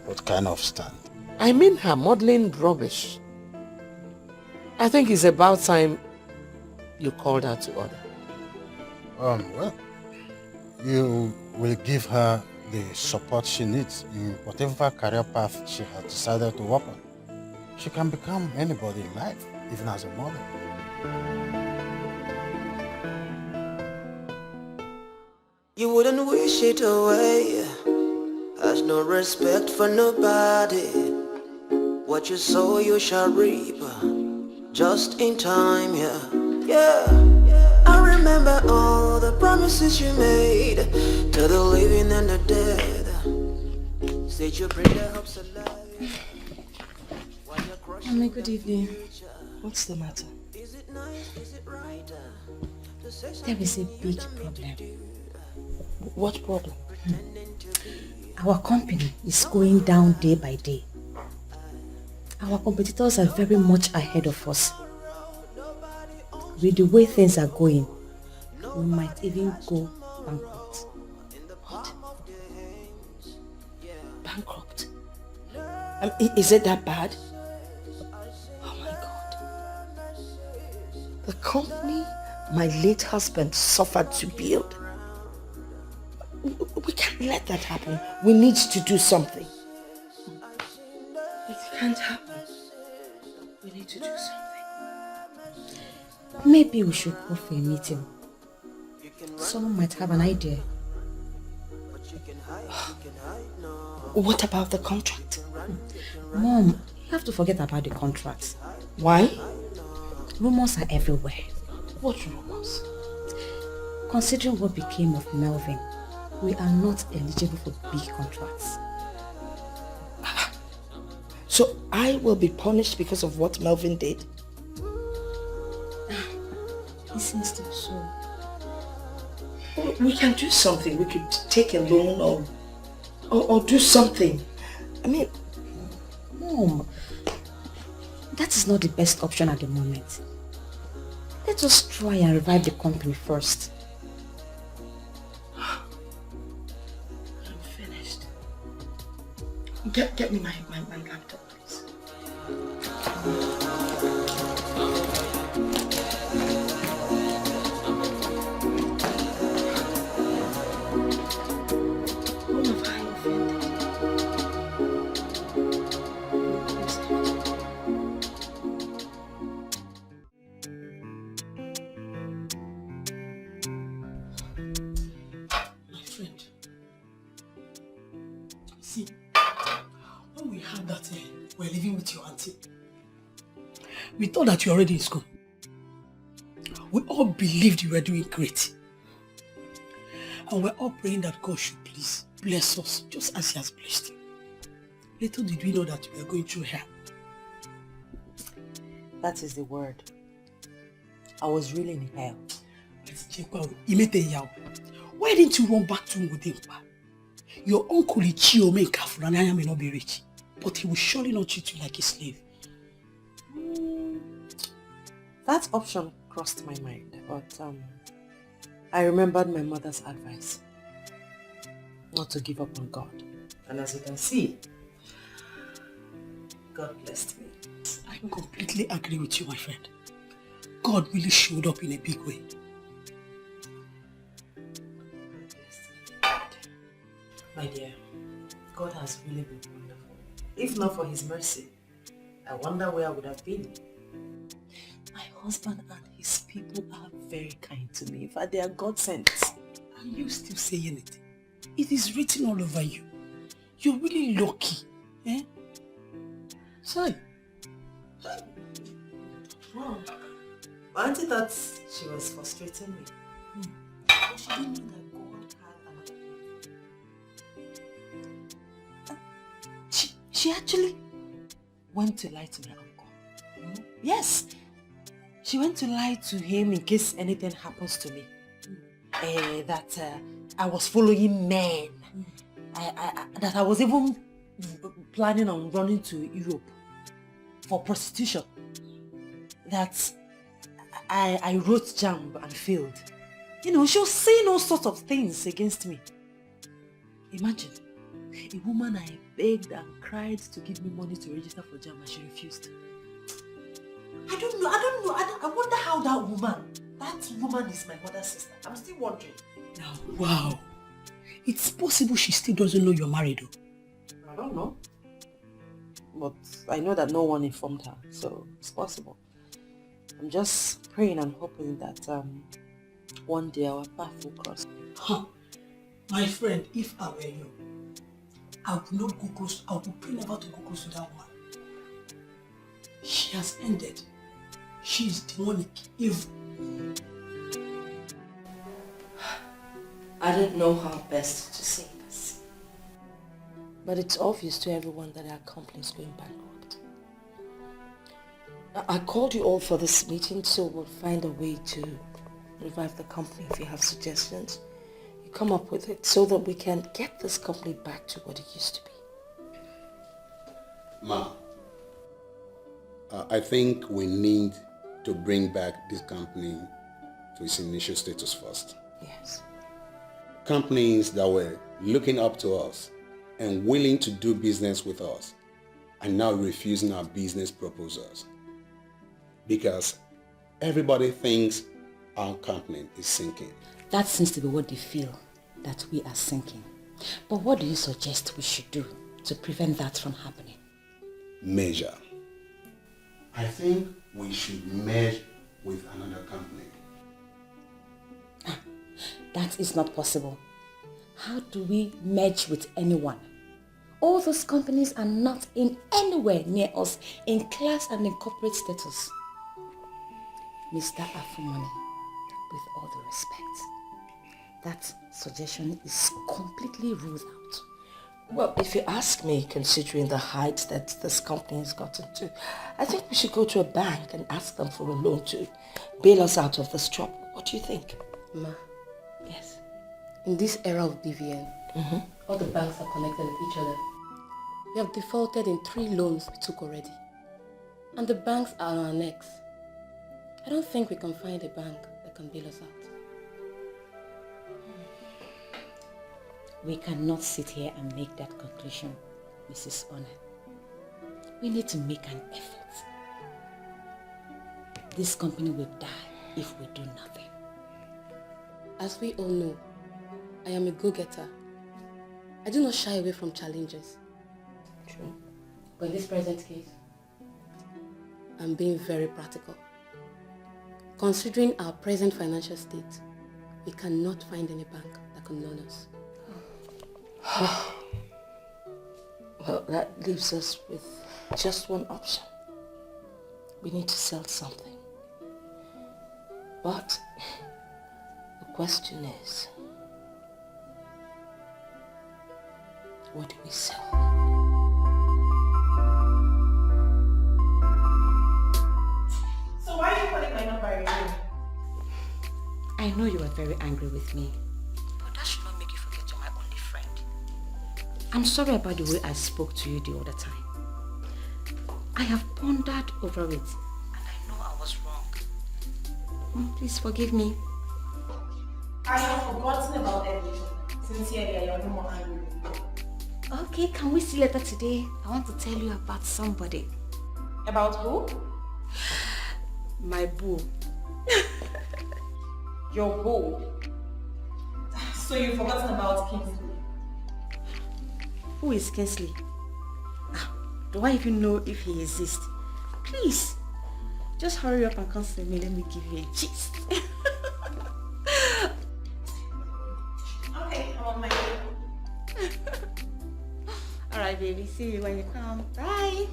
Speaker 11: What kind of stand?
Speaker 10: I mean her modeling rubbish. I think it's about time you called her to order.
Speaker 11: Well, you will give her the support she needs in whatever career path she has decided to walk on. She can become anybody in life, even as a model.
Speaker 15: You wouldn't wish it away. As no respect for nobody. What you sow you shall reap, just in time, yeah. Yeah, I remember all the promises you made to the living and the dead. Said you bring the hopes alive.
Speaker 5: Mommy, good evening. What's the matter? There is a big problem.
Speaker 1: What problem?
Speaker 5: Our company is going down day by day. Our competitors are very much ahead of us. With the way things are going, we might even go bankrupt.
Speaker 1: What? Bankrupt? Is it that bad? Oh my God. The company my late husband suffered to build. We can't let that happen. We need to do something. It can't happen. We need to do something.
Speaker 5: Maybe we should go for a meeting. Someone might have an idea.
Speaker 1: What about the contract?
Speaker 5: Mom, you have to forget about the contract.
Speaker 1: Why?
Speaker 5: Rumors are everywhere.
Speaker 1: What rumors?
Speaker 5: Considering what became of Melvin, we are not eligible for big contracts.
Speaker 1: So I will be punished because of what Melvin did?
Speaker 5: It seems to be so.
Speaker 1: We can do something. We could take a loan or do something. I mean...
Speaker 5: Mom, that is not the best option at the moment. Let us try and revive the company first.
Speaker 1: I'm finished. Get me my laptop, please.
Speaker 8: We're living with your auntie. We thought that you were already in school. We all believed you were doing great. And we're all praying that God should please bless us just as He has blessed you. Little did we know that we were going through hell.
Speaker 9: That is the word. I was really in hell.
Speaker 8: Why didn't you run back to Mudimpa? Your uncle Ichio may not be rich, but he will surely not treat you like a slave.
Speaker 9: That option crossed my mind, but I remembered my mother's advice not to give up on God. And as you can see, God blessed me.
Speaker 8: I completely agree with you, my friend. God really showed up in a big way.
Speaker 9: My dear, God has really been wonderful. If not for His mercy, I wonder where I would have been. My husband and his people are very kind to me. In fact, they are God sent.
Speaker 8: Are you still saying it? It is written all over you. You're really lucky. Eh? Sorry.
Speaker 9: Wow. My auntie thought she was frustrating me. But she didn't know that God had another plan. She actually went to lie to my uncle. Yes. She went to lie to him in case anything happens to me. That I was following men. That I was even planning on running to Europe for prostitution. That I wrote JAMB and failed. You know, she was saying all sorts of things against me. Imagine, a woman I begged and cried to give me money to register for JAMB and she refused. I don't know. I wonder how that woman is my mother's sister. I'm still wondering.
Speaker 8: Now, wow. It's possible she still doesn't know you're married though.
Speaker 9: I don't know. But I know that no one informed her, so it's possible. I'm just praying and hoping that one day our path will cross.
Speaker 8: Huh. My friend, if I were you,
Speaker 13: I will not go close. I will pray never to go close to that woman. She has ended. She is demonic, evil.
Speaker 1: I don't know how best to say this. But it's obvious to everyone that our company is going bankrupt. I called you all for this meeting so we'll find a way to revive the company. If you have suggestions, you come up with it so that we can get this company back to what it used to be.
Speaker 7: Ma, I think we need to bring back this company to its initial status first.
Speaker 1: Yes.
Speaker 7: Companies that were looking up to us and willing to do business with us are now refusing our business proposals because everybody thinks our company is sinking.
Speaker 6: That seems to be what they feel, that we are sinking. But what do you suggest we should do to prevent that from happening?
Speaker 7: Measure. I think we should merge with another company.
Speaker 6: That is not possible. How do we merge with anyone? All those companies are not in anywhere near us in class and in corporate status. Mr. Afumani, with all due respect, that suggestion is completely ruled out.
Speaker 1: Well, if you ask me, considering the height that this company has gotten to, I think we should go to a bank and ask them for a loan to bail us out of this trouble. What do you think?
Speaker 22: Ma.
Speaker 1: Yes.
Speaker 22: In this era of BVN, all the banks are connected with each other. We have defaulted in 3 loans we took already. And the banks are on our necks. I don't think we can find a bank that can bail us out.
Speaker 6: We cannot sit here and make that conclusion, Mrs. Honor. We need to make an effort. This company will die if we do nothing.
Speaker 22: As we all know, I am a go-getter. I do not shy away from challenges.
Speaker 1: True.
Speaker 22: But in this present case, I'm being very practical. Considering our present financial state, we cannot find any bank that can loan us.
Speaker 1: Well, that leaves us with just one option. We need to sell something. But the question is, what do we sell?
Speaker 4: So why are you calling my number again?
Speaker 6: I know you are very angry with me, but that should not make you forget you're my only friend. I'm sorry about the way I spoke to you the other time. I have pondered over it, and I know I was wrong. Please forgive me.
Speaker 4: I have forgotten about everything. Sincerely, I am no more angry with you.
Speaker 6: Okay, can we see later today? I want to tell you about somebody.
Speaker 4: About who?
Speaker 6: My boo.
Speaker 4: Your boo. So you've forgotten about Kingsley?
Speaker 6: Who is Kingsley? Do I even know if he exists? Please, just hurry up and come see me. Let me give you a gist.
Speaker 4: Okay, I'm on my way.
Speaker 6: Alright, baby. See you when you come. Bye.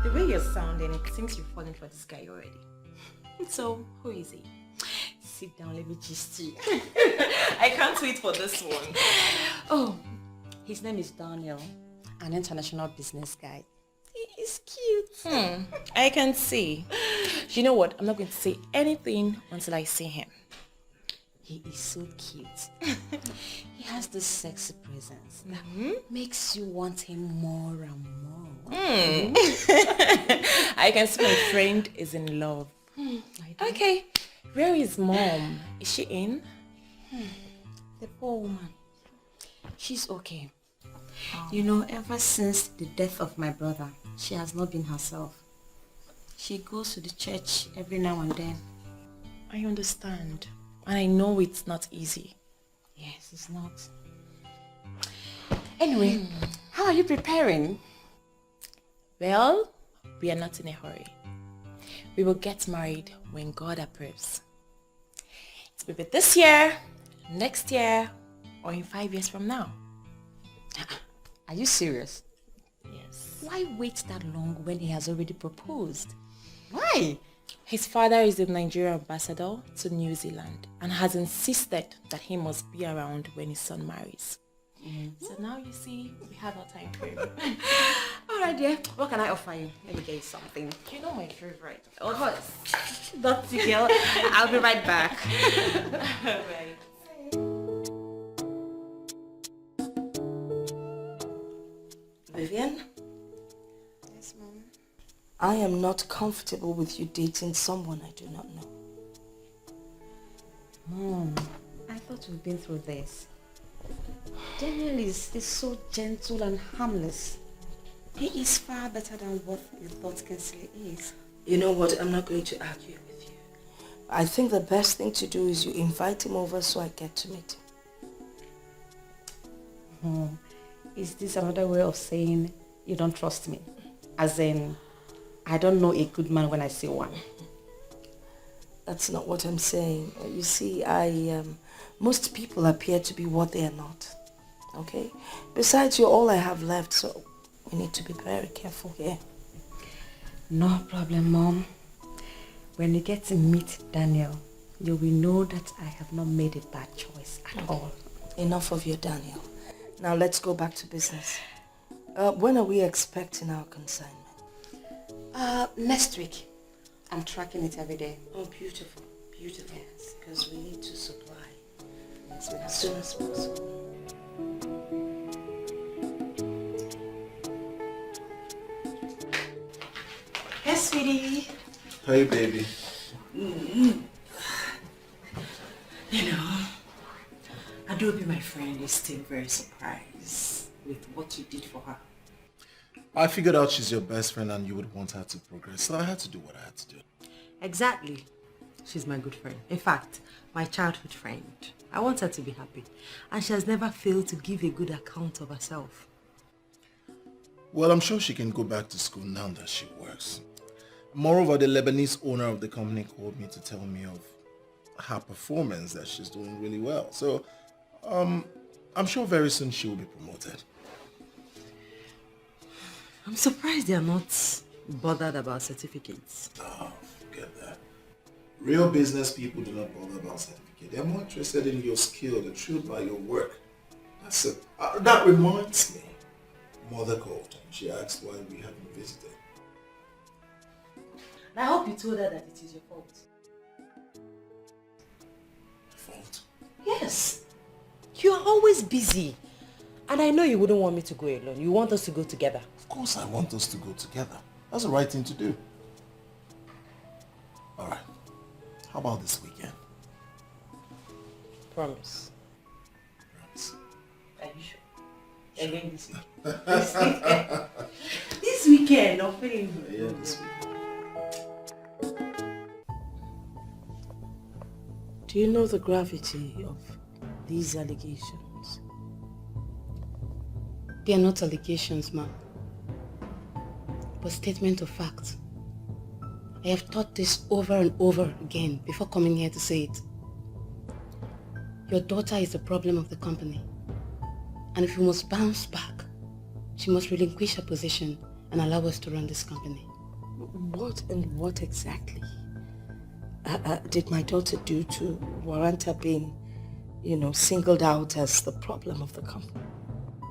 Speaker 4: The way you're sounding, it seems you've fallen for this guy already. So, who is he?
Speaker 6: Sit down, let me gist you.
Speaker 4: I can't wait for this one.
Speaker 6: Oh, his name is Daniel, an international business guy. He is cute.
Speaker 4: I can see. You know what? I'm not going to say anything until I see him.
Speaker 6: He is so cute. He has this sexy presence that makes you want him more and more.
Speaker 4: I can see my friend is in love. Okay, where is mom? Is she in?
Speaker 6: The poor woman. She's okay. You know, ever since the death of my brother, she has not been herself. She goes to the church every now and then.
Speaker 4: I understand. And I know it's not easy.
Speaker 6: Yes, it's not. Anyway, how are you preparing?
Speaker 4: Well, we are not in a hurry. We will get married when God approves. It will be this year, next year, or in 5 years from now.
Speaker 6: Are you serious?
Speaker 4: Yes.
Speaker 6: Why wait that long when he has already proposed?
Speaker 4: Why? His father is the Nigerian ambassador to New Zealand and has insisted that he must be around when his son marries. So now you see, we have our time frame.
Speaker 6: Alright, dear. What can I offer you? Let me get you something.
Speaker 4: You know my favorite.
Speaker 6: Of course. Dirty girl. I'll be right back.
Speaker 4: Right.
Speaker 5: Vivian?
Speaker 22: Yes, Mom.
Speaker 5: I am not comfortable with you dating someone I do not know.
Speaker 6: Mom, I thought we've been through this. Daniel is so gentle and harmless. He is far better than what you thought Kinsley is.
Speaker 5: You know what? I'm not going to argue with you. I think the best thing to do is you invite him over so I get to meet him.
Speaker 6: Is this another way of saying you don't trust me? As in, I don't know a good man when I see one.
Speaker 5: That's not what I'm saying. You see, most people appear to be what they are not. Okay? Besides, you're all I have left, so we need to be very careful here.
Speaker 6: No problem, Mom. When you get to meet Daniel, you will know that I have not made a bad choice at all.
Speaker 5: Enough of your Daniel. Now let's go back to business. When are we expecting our consignment?
Speaker 6: Next week. I'm tracking it every day.
Speaker 5: Oh, beautiful. Beautiful. Yes. Because we need to supply as soon as possible.
Speaker 9: Yes, sweetie.
Speaker 12: Hey, baby.
Speaker 9: You know, Adobe, my friend, is still very surprised with what you did for her.
Speaker 12: I figured out she's your best friend and you would want her to progress, so I had to do what I had to do.
Speaker 9: Exactly. She's my good friend. In fact, my childhood friend. I want her to be happy. And she has never failed to give a good account of herself.
Speaker 12: Well, I'm sure she can go back to school now that she works. Moreover, the Lebanese owner of the company called me to tell me of her performance, that she's doing really well. So, I'm sure very soon she will be promoted.
Speaker 9: I'm surprised they are not bothered about certificates.
Speaker 12: Oh, forget that. Real business people do not bother about certificate. They're more interested in your skill. They're thrilled by your work. That's it. That reminds me. Mother called and she asked why we haven't visited.
Speaker 9: I hope you told her that it is your fault.
Speaker 12: Fault?
Speaker 9: Yes. You are always busy. And I know you wouldn't want me to go alone. You want us to go together.
Speaker 12: Of course I want us to go together. That's the right thing to do. Alright. How about this weekend?
Speaker 9: Promise.
Speaker 12: Promise.
Speaker 9: Are you sure? Again this weekend. This weekend, I'm feeling good.
Speaker 12: Yeah, this weekend.
Speaker 5: Do you know the gravity of these allegations?
Speaker 22: They are not allegations, ma'am, but statement of fact. I have thought this over and over again before coming here to say it. Your daughter is the problem of the company. And if we must bounce back, she must relinquish her position and allow us to run this company.
Speaker 5: What exactly did my daughter do to warrant her being, singled out as the problem of the company?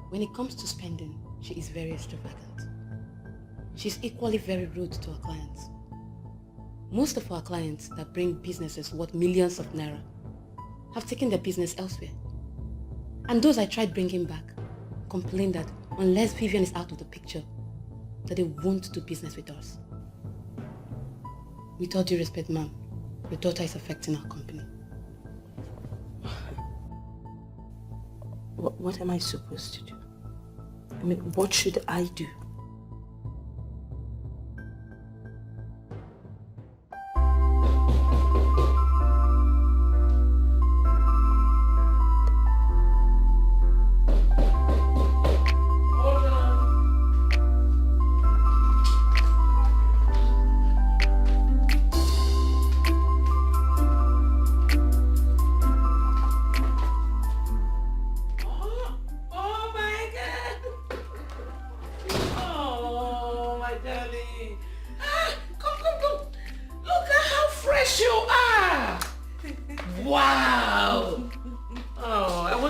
Speaker 22: When it comes to spending, she is very extravagant. She's equally very rude to our clients. Most of our clients that bring businesses worth millions of naira have taken their business elsewhere. And those I tried bringing back complain that unless Vivian is out of the picture, that they won't do business with us. With all due respect, ma'am, your daughter is affecting our company.
Speaker 5: What am I supposed to do? I mean, what should I do?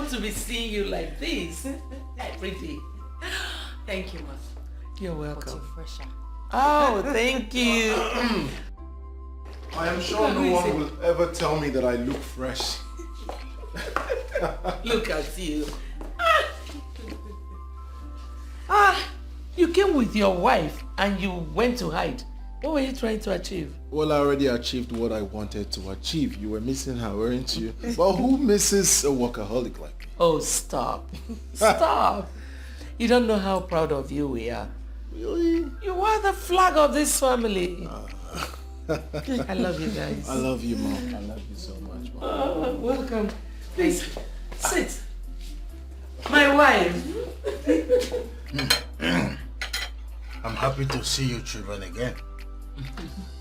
Speaker 10: want to be seeing you like this every day.
Speaker 4: Thank you, ma.
Speaker 10: You're
Speaker 4: But
Speaker 10: welcome.
Speaker 4: you're fresher.
Speaker 10: Oh, thank you.
Speaker 12: I am sure no one will ever tell me that I look fresh.
Speaker 10: Look at you. You came with your wife and you went to hide. What were you trying to achieve?
Speaker 12: Well, I already achieved what I wanted to achieve. You were missing her, weren't you? Well, who misses a workaholic like me?
Speaker 10: Oh, stop. Stop. You don't know how proud of you we are.
Speaker 12: Really?
Speaker 10: You are the flag of this family. I love you guys.
Speaker 12: I love you, Mom. I love you so much, Mom.
Speaker 10: Oh, welcome. Please, sit. My wife.
Speaker 11: I'm happy to see you children again.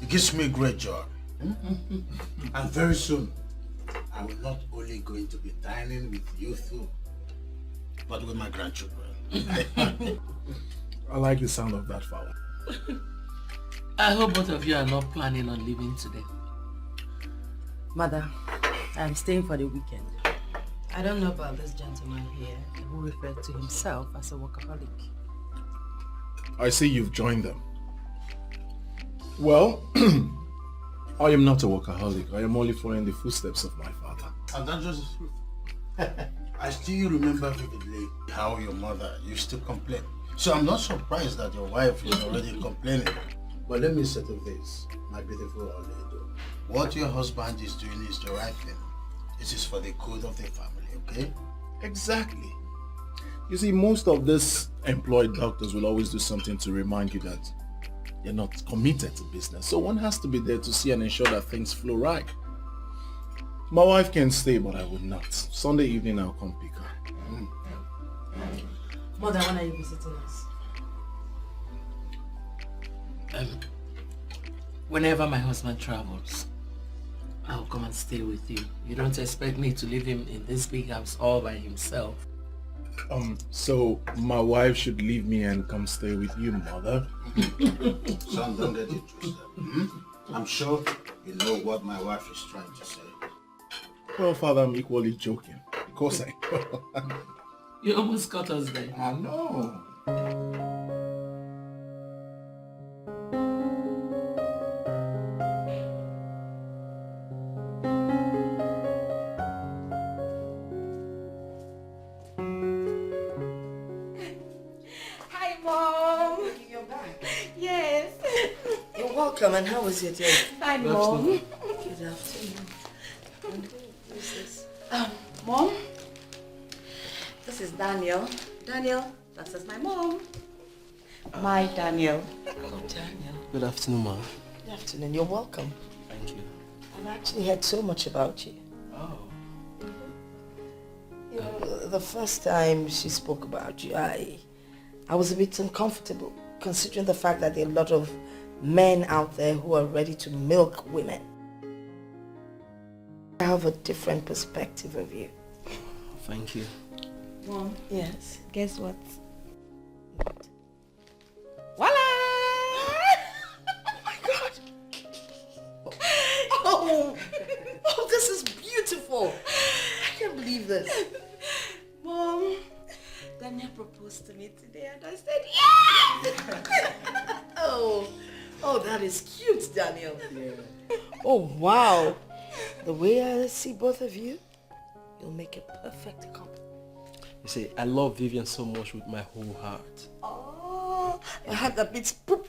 Speaker 11: It gives me great joy. And very soon, I'm not only going to be dining with you two, but with my grandchildren.
Speaker 12: I like the sound of that, Father.
Speaker 10: I hope both of you are not planning on leaving today.
Speaker 9: Mother, I'm staying for the weekend. I don't know about this gentleman here who referred to himself as a workaholic.
Speaker 12: I see you've joined them. Well, I am not a workaholic. I am only following the footsteps of my father.
Speaker 11: And that's just the truth. I still remember vividly how your mother used to complain. So I'm not surprised that your wife is already complaining. But let me settle this, my beautiful Orlando. What your husband is doing is the right thing. This is for the good of the family, okay?
Speaker 12: Exactly. You see, most of these employed doctors will always do something to remind you that they're not committed to business. So one has to be there to see and ensure that things flow right. My wife can stay, but I would not. Sunday evening, I'll come pick her.
Speaker 9: Mother, when are you visiting us?
Speaker 10: Whenever my husband travels, I'll come and stay with you. You don't expect me to leave him in this big house all by himself.
Speaker 12: So my wife should leave me and come stay with you, Mother.
Speaker 11: Son, don't get it twisted. I'm sure you know what my wife is trying to say.
Speaker 12: Well, Father, I'm equally joking. Of course I know.
Speaker 10: You almost got us there.
Speaker 12: I know.
Speaker 5: Hi, Mom. You're back. Yes. You're welcome. And how was your day?
Speaker 18: Hi, Mom.
Speaker 5: Good afternoon. And who is this?
Speaker 18: Mom, this is Daniel. Daniel, this is my mom.
Speaker 5: My Daniel. Hello, Daniel.
Speaker 21: Good afternoon, Ma.
Speaker 5: Good afternoon. You're welcome.
Speaker 21: Thank you.
Speaker 5: I've actually heard so much about you.
Speaker 21: Oh.
Speaker 5: You know, the first time she spoke about you, I was a bit uncomfortable, considering the fact that there are a lot of men out there who are ready to milk women. I have a different perspective of you.
Speaker 21: Thank you.
Speaker 18: Mom.
Speaker 5: Yes.
Speaker 18: Guess what?
Speaker 5: Voila! Oh my God! Oh, this is beautiful. I can't believe this.
Speaker 18: Mom, Daniel proposed to me today and I said yes!
Speaker 5: Oh, that is cute, Daniel. Yeah. Oh, wow. The way I see both of you, you'll make a perfect couple.
Speaker 21: You see, I love Vivian so much with my whole heart.
Speaker 5: Oh, I had that bit. Oh,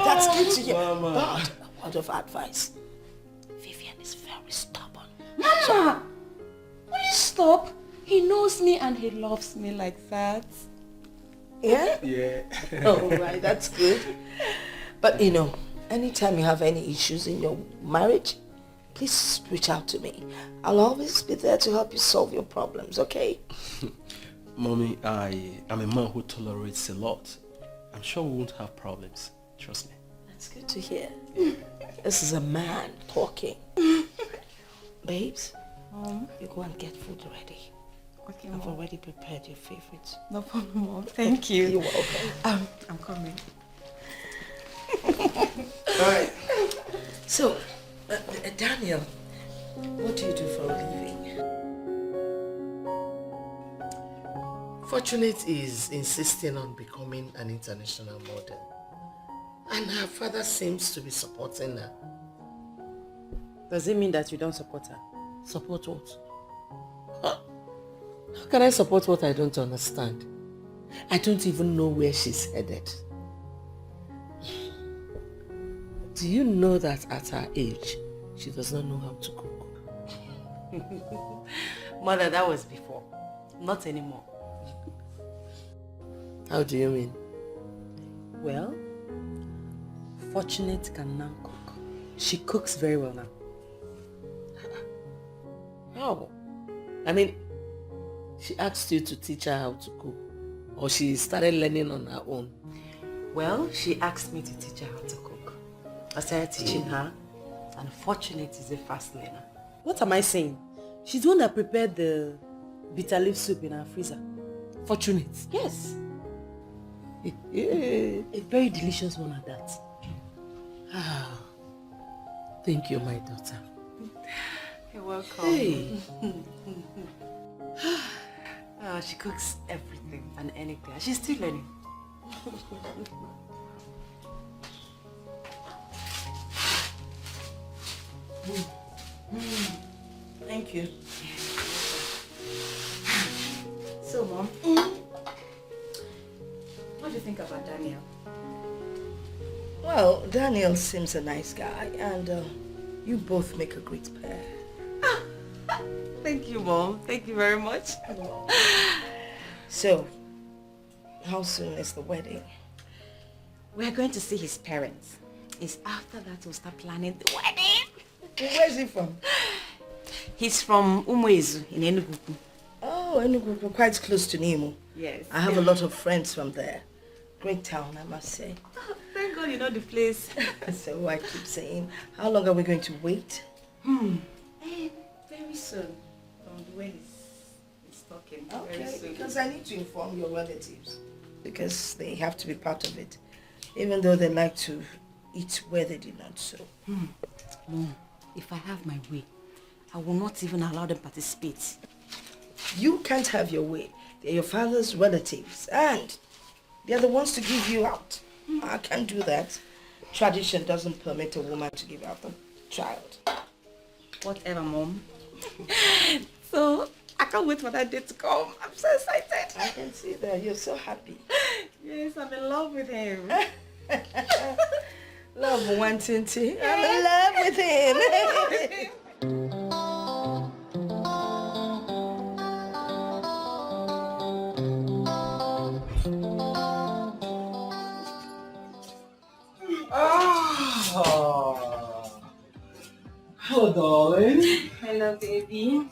Speaker 5: that's good to hear.
Speaker 21: Mama.
Speaker 5: But a word of advice. Vivian is very stubborn.
Speaker 18: Mama! Will you stop? He knows me and he loves me like that.
Speaker 5: Yeah?
Speaker 21: Yeah.
Speaker 5: Oh, right, that's good. But you know, anytime you have any issues in your marriage, please reach out to me. I'll always be there to help you solve your problems, okay?
Speaker 21: Mommy, I am a man who tolerates a lot. I'm sure we won't have problems. Trust me.
Speaker 5: That's good to hear. This is a man talking. Babes, you go and get food ready.
Speaker 18: Okay,
Speaker 5: I've
Speaker 18: Mom.
Speaker 5: already prepared your favorites.
Speaker 18: No problem, Mom. Thank you.
Speaker 5: You're welcome.
Speaker 18: I'm coming.
Speaker 5: Alright. So, Daniel, what do you do for a living?
Speaker 10: Fortunate is insisting on becoming an international model. And her father seems to be supporting her.
Speaker 8: Does it mean that you don't support her?
Speaker 10: Support what? How can I support what I don't understand? I don't even know where she's headed. Do you know that at her age, she does not know how to cook?
Speaker 8: Mother, that was before. Not anymore.
Speaker 10: How do you mean?
Speaker 8: Well, Fortunate can now cook. She cooks very well now.
Speaker 10: How? I mean, she asked you to teach her how to cook, or she started learning on her own?
Speaker 8: Well, she asked me to teach her how to cook. I started teaching her, and Fortunate is a fast learner. What am I saying? She's the one that prepared the bitter leaf soup in our freezer.
Speaker 10: Fortunate?
Speaker 8: Yes. A very delicious one at that.
Speaker 10: Thank you, my daughter.
Speaker 8: You're welcome.
Speaker 10: Hey.
Speaker 8: She cooks everything and anything. She's still learning.
Speaker 5: Thank you. So, Mom, what do you think about Daniel? Well, Daniel seems a nice guy, and you both make a great pair.
Speaker 8: Thank you, Mom. Thank you very much.
Speaker 5: So, how soon is the wedding?
Speaker 6: We're going to see his parents. It's after that we'll start planning the wedding.
Speaker 5: Where's he from?
Speaker 6: He's from Umuezu in Enugu.
Speaker 5: Oh, Enugu, quite close to Nimo.
Speaker 6: Yes.
Speaker 5: I have a lot of friends from there. Great town, I must say.
Speaker 6: Thank God you know the place.
Speaker 5: So I keep saying, how long are we going to wait?
Speaker 6: Very soon. From the way he's talking. Very
Speaker 5: Okay,
Speaker 6: soon.
Speaker 5: because I need to inform your relatives. Because they have to be part of it. Even though they like to eat where they did not sow.
Speaker 6: Mom, if I have my way, I will not even allow them participate.
Speaker 5: You can't have your way. They're your father's relatives. And they're the ones to give you out. I can't do that. Tradition doesn't permit a woman to give out the child.
Speaker 6: Whatever, Mom. So, I can't wait for that day to come. I'm so excited.
Speaker 5: I can see that. You're so happy.
Speaker 6: Yes, I'm in love with him.
Speaker 5: Love wanting to. I'm in love with him.
Speaker 21: Hello, darling.
Speaker 6: Hello, baby.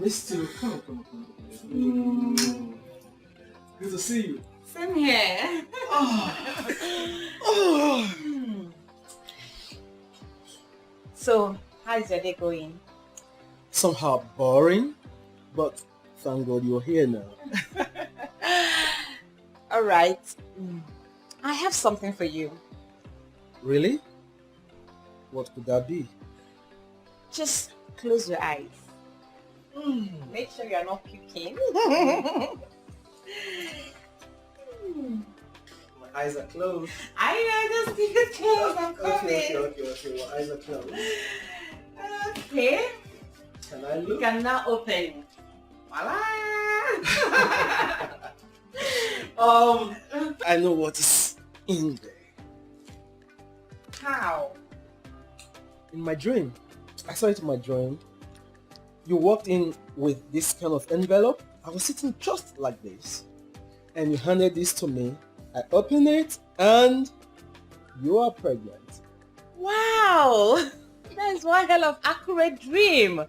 Speaker 21: Missed you. Come. Good to see you.
Speaker 6: Same here. So, how's your day going?
Speaker 21: Somehow boring, but thank God you're here now.
Speaker 6: All right. I have something for you.
Speaker 21: Really? What could that be?
Speaker 6: Just close your eyes. Make sure you're not puking.
Speaker 21: My eyes are closed.
Speaker 6: I know, just keep it closed. I'm coming.
Speaker 21: Okay. My eyes are closed.
Speaker 6: Okay.
Speaker 21: Can I
Speaker 6: You
Speaker 21: look?
Speaker 6: can now open. Voila!
Speaker 21: I know what is in there.
Speaker 6: How?
Speaker 21: In my dream. I saw it in my dream. You walked in with this kind of envelope. I was sitting just like this. And you handed this to me. I opened it and you are pregnant.
Speaker 6: Wow! That is one hell of accurate dream.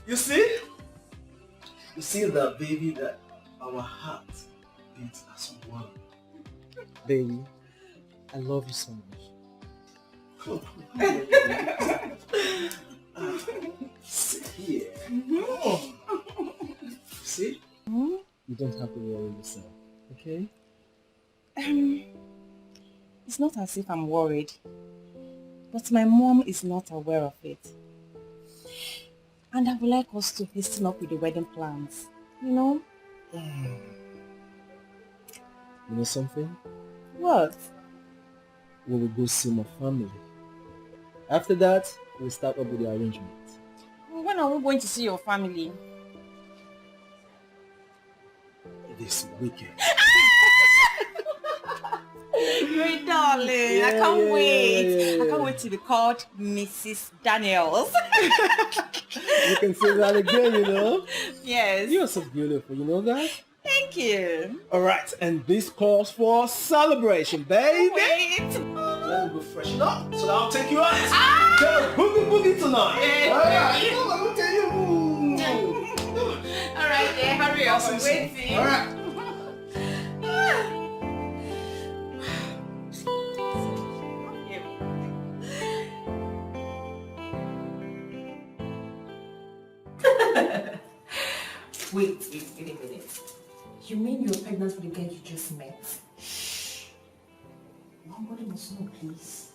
Speaker 21: You see? You see that, baby, that our hearts beat as one. Baby, I love you so much. Sit here. See? You don't have to worry yourself, okay?
Speaker 6: It's not as if I'm worried, but my mom is not aware of it. And I would like us to hasten up with the wedding plans. You know?
Speaker 21: You know something?
Speaker 6: What?
Speaker 21: We will go see my family. After that, we'll start up with the arrangement.
Speaker 6: When are we going to see your family?
Speaker 21: This weekend.
Speaker 6: Great darling. I can't wait. I can't wait to be called Mrs. Daniels.
Speaker 21: You can say that again, you know?
Speaker 6: Yes.
Speaker 21: You're so beautiful, you know that?
Speaker 6: Thank you.
Speaker 21: Alright, and this calls for celebration, baby.
Speaker 6: Wait.
Speaker 21: Let me go freshen up so that I'll take you out. Get a boogie tonight.
Speaker 6: Yeah.
Speaker 21: Alright, let me tell you.
Speaker 6: Alright, yeah, hurry up. I'm waiting.
Speaker 21: Alright.
Speaker 4: Wait a minute. You mean you're pregnant with the guy you just met? Nobody must know, please.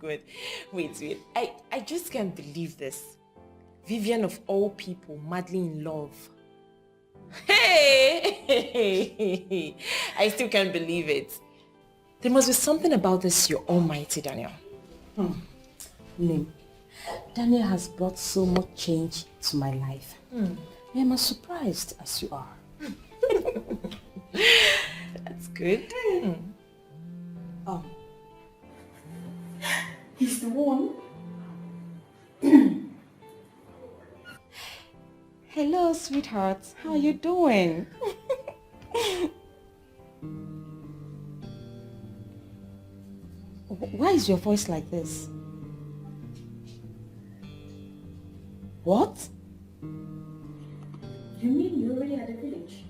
Speaker 4: Good. Wait. I just can't believe this. Vivian of all people, madly in love. Hey! I still can't believe it. There must be something about this you're almighty, Daniel.
Speaker 6: Lim, Daniel has brought so much change to my life. I am as surprised as you are.
Speaker 4: That's good.
Speaker 6: He's the one. Hello, sweetheart. How are you doing? Why is your voice like this? What?
Speaker 4: You mean you're already at the village?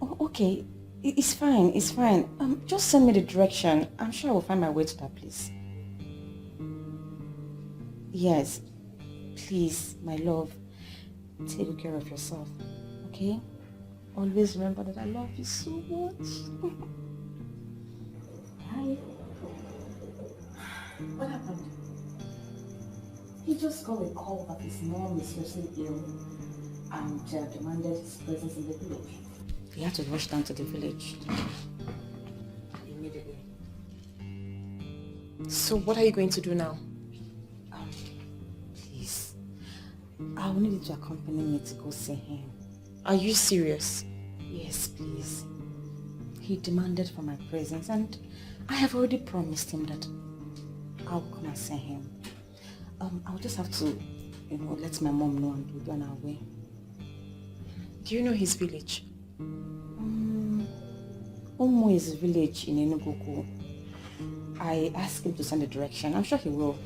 Speaker 6: Oh, okay. It's fine. It's fine. Just send me the direction. I'm sure I will find my way to that place. Yes. Please, my love, take good care of yourself. Okay? Always remember that I love you so much.
Speaker 4: Hi. What happened?
Speaker 6: He just got a call that his mom is seriously ill and demanded his presence in the village. He had to rush down to the village immediately.
Speaker 4: So what are you going to do now?
Speaker 6: Please, I will need you to accompany me to go see him.
Speaker 4: Are you serious?
Speaker 6: Yes, please. He demanded for my presence and I have already promised him that I'll come and see him. I'll just have to, let my mom know and we'll be on our way.
Speaker 4: Do you know his village?
Speaker 6: Omo is a village in Enugu. I asked him to send the direction. I'm sure he will.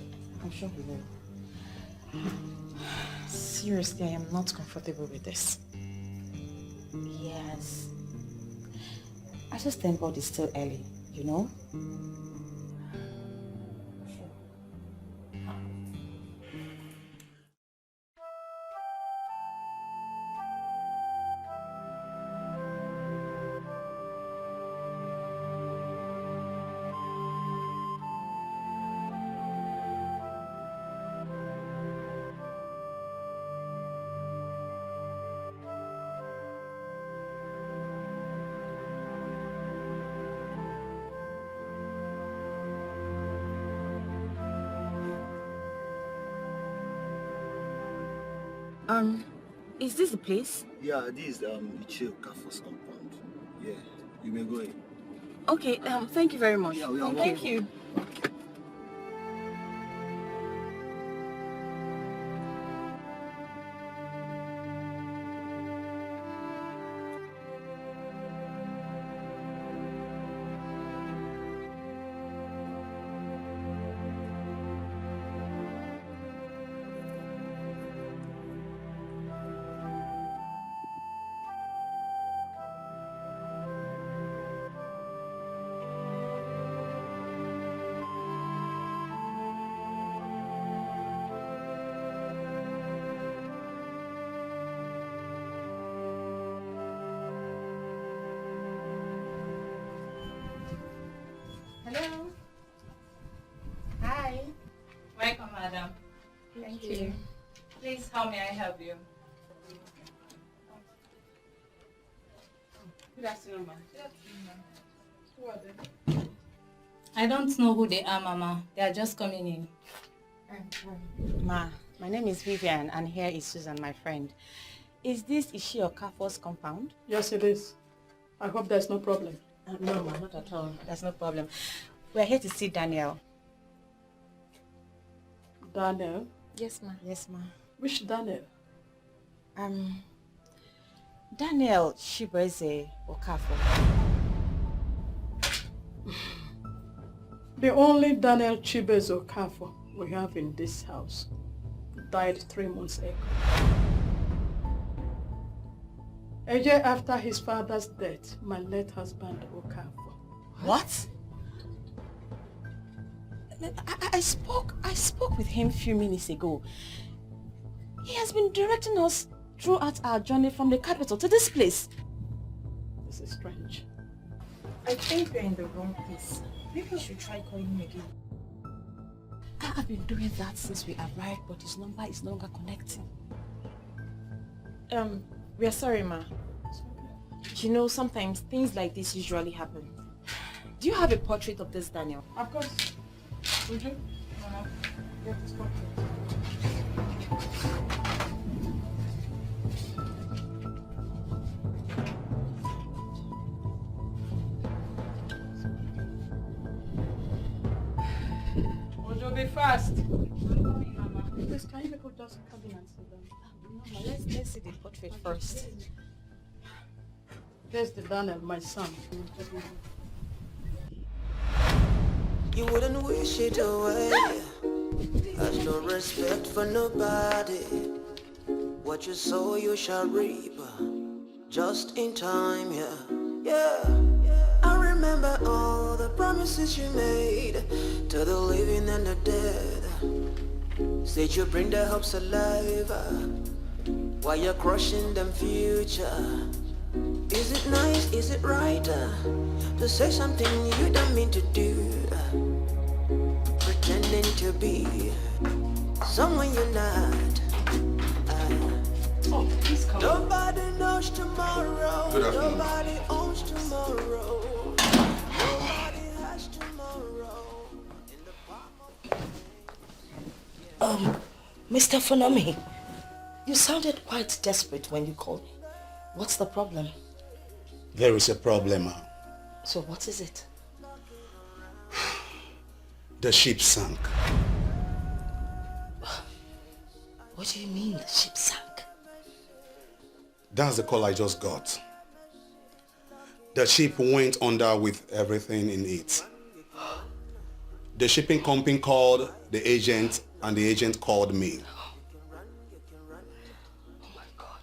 Speaker 4: Seriously, I am not comfortable with this.
Speaker 6: Yes. I just thank God it's still early, you know?
Speaker 4: Is this the place?
Speaker 3: Yeah, this is Chez Campus compound. Yeah, you may go in.
Speaker 4: Okay, thank you very much.
Speaker 3: Yeah, we are
Speaker 4: Thank
Speaker 3: welcome.
Speaker 4: you.
Speaker 17: Hello. Hi. Welcome, madam. Thank you. Please, how may I help you? Good afternoon, ma'am. Who are they? I don't know who they are, Mama. They are just coming in.
Speaker 6: Ma, my name is Vivian and here is Susan, my friend. Is this Ishi Okafor's compound?
Speaker 20: Yes, it is. I hope there's no problem.
Speaker 6: No, ma, not at all. There's no problem. We're here to see Daniel.
Speaker 20: Daniel?
Speaker 6: Yes, ma. Yes, ma.
Speaker 20: Which Daniel?
Speaker 6: Daniel Shibeze Okafor.
Speaker 20: The only Daniel Chibeze Okafor we have in this house died 3 months ago. A year after his father's death, my late husband Okafor.
Speaker 6: What? I spoke with him a few minutes ago. He has been directing us throughout our journey from the capital to this place.
Speaker 20: This is strange.
Speaker 6: I think we're in the wrong place. Maybe we should try calling him again. I've been doing that since we arrived, but his number is no longer connecting.
Speaker 4: We are sorry, ma. You know, sometimes things like this usually happen. Do you have a portrait of this Daniel?
Speaker 20: Of course. Would you? Get this portrait. Would you be fast? Please, can you people just come in and sit down?
Speaker 6: No, let's see the portrait first.
Speaker 20: There's the Daniel, my son.
Speaker 15: You wouldn't wish it away. Has no respect for nobody. What you sow you shall reap. Just in time, yeah. I remember all the promises you made to the living and the dead. Said you bring their hopes alive while you're crushing them future. Is it nice, is it right to say something you don't mean to do? Pretending to be someone you're not. Nobody knows tomorrow. Nobody owns tomorrow. Nobody has tomorrow.
Speaker 5: Mr. Funami, you sounded quite desperate when you called me. What's the problem?
Speaker 7: There is a problem.
Speaker 5: So what is it?
Speaker 7: The ship sank.
Speaker 5: What do you mean the ship sank?
Speaker 7: That's the call I just got. The ship went under with everything in it. The shipping company called the agent and the agent called me.
Speaker 5: Oh my God.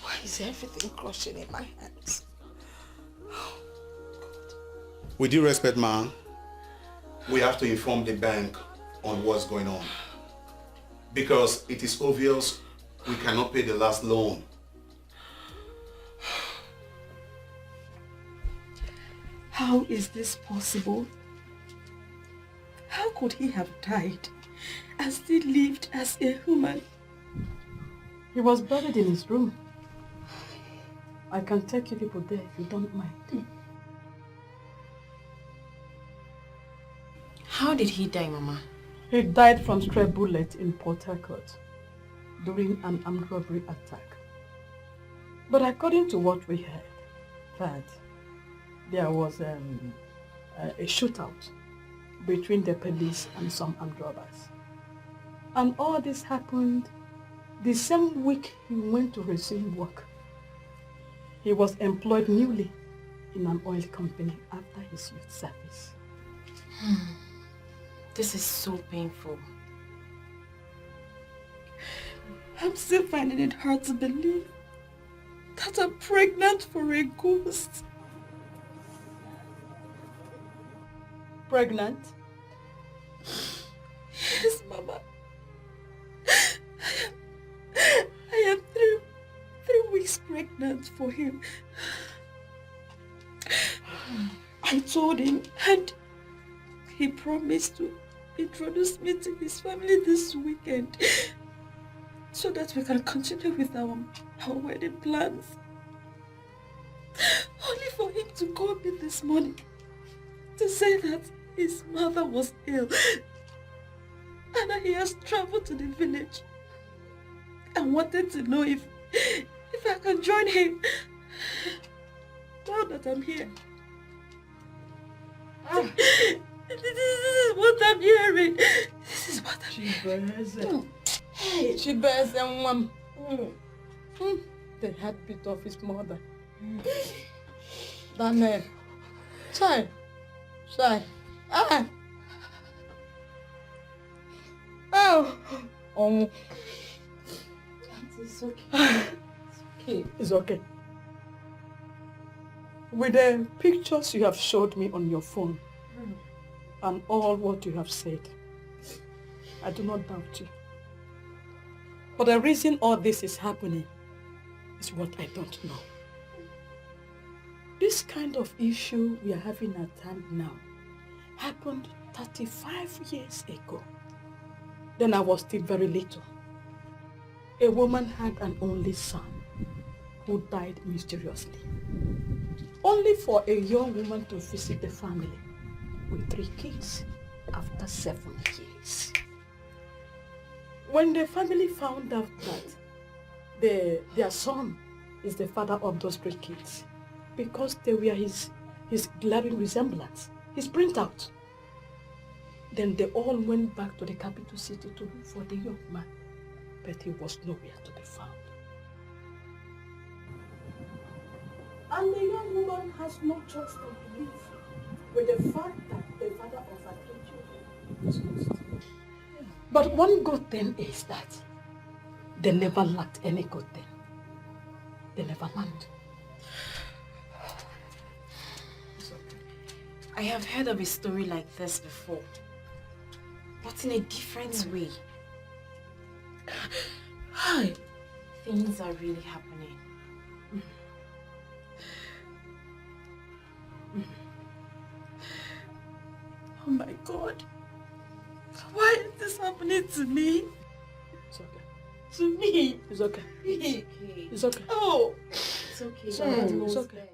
Speaker 5: Why is everything crushing in my hands?
Speaker 7: With due respect, ma'am, we have to inform the bank on what's going on. Because it is obvious we cannot pay the last loan.
Speaker 20: How is this possible? How could he have died and still lived as a human? He was buried in his room. I can take you people there if you don't mind.
Speaker 4: How did he die, Mama?
Speaker 20: He died from stray bullet in Port Harcourt during an armed robbery attack. But according to what we heard, that there was a shootout between the police and some armed robbers. And all this happened the same week he went to resume work. He was employed newly in an oil company after his youth service.
Speaker 4: This is so painful.
Speaker 20: I'm still finding it hard to believe that I'm pregnant for a ghost. Pregnant? Yes, Mama. I am three weeks pregnant for him. I told him, and he promised to introduce me to his family this weekend so that we can continue with our wedding plans. Only for him to call me this morning to say that his mother was ill and that he has traveled to the village and wanted to know if I can join him. Now that I'm here, this is what I'm hearing. This is what I'm hearing. Hey, she bears and one. The heartbeat of his mother. Daniel, Chai. Oh. It's okay. It's okay. With the pictures you have showed me on your phone and all what you have said, I do not doubt you. But the reason all this is happening is what I don't know. This kind of issue we are having at hand now happened 35 years ago. Then I was still very little. A woman had an only son who died mysteriously. Only for a young woman to visit the family with 3 kids after 7 years. When the family found out that their son is the father of those 3 kids, because they were his glaring resemblance, his printout, then they all went back to the capital city to look for the young man, but he was nowhere to be found. And the young woman has no choice but to live with the fact that the father of her 3 children is lost. But one good thing is that they never lacked any good thing. They never lacked.
Speaker 4: I have heard of a story like this before, but in a different way. Hi. Things are really happening.
Speaker 20: Oh my God. Why is this happening to me? It's okay. To me? It's okay. It's okay. Oh!
Speaker 4: It's okay.
Speaker 20: It's okay. It's okay.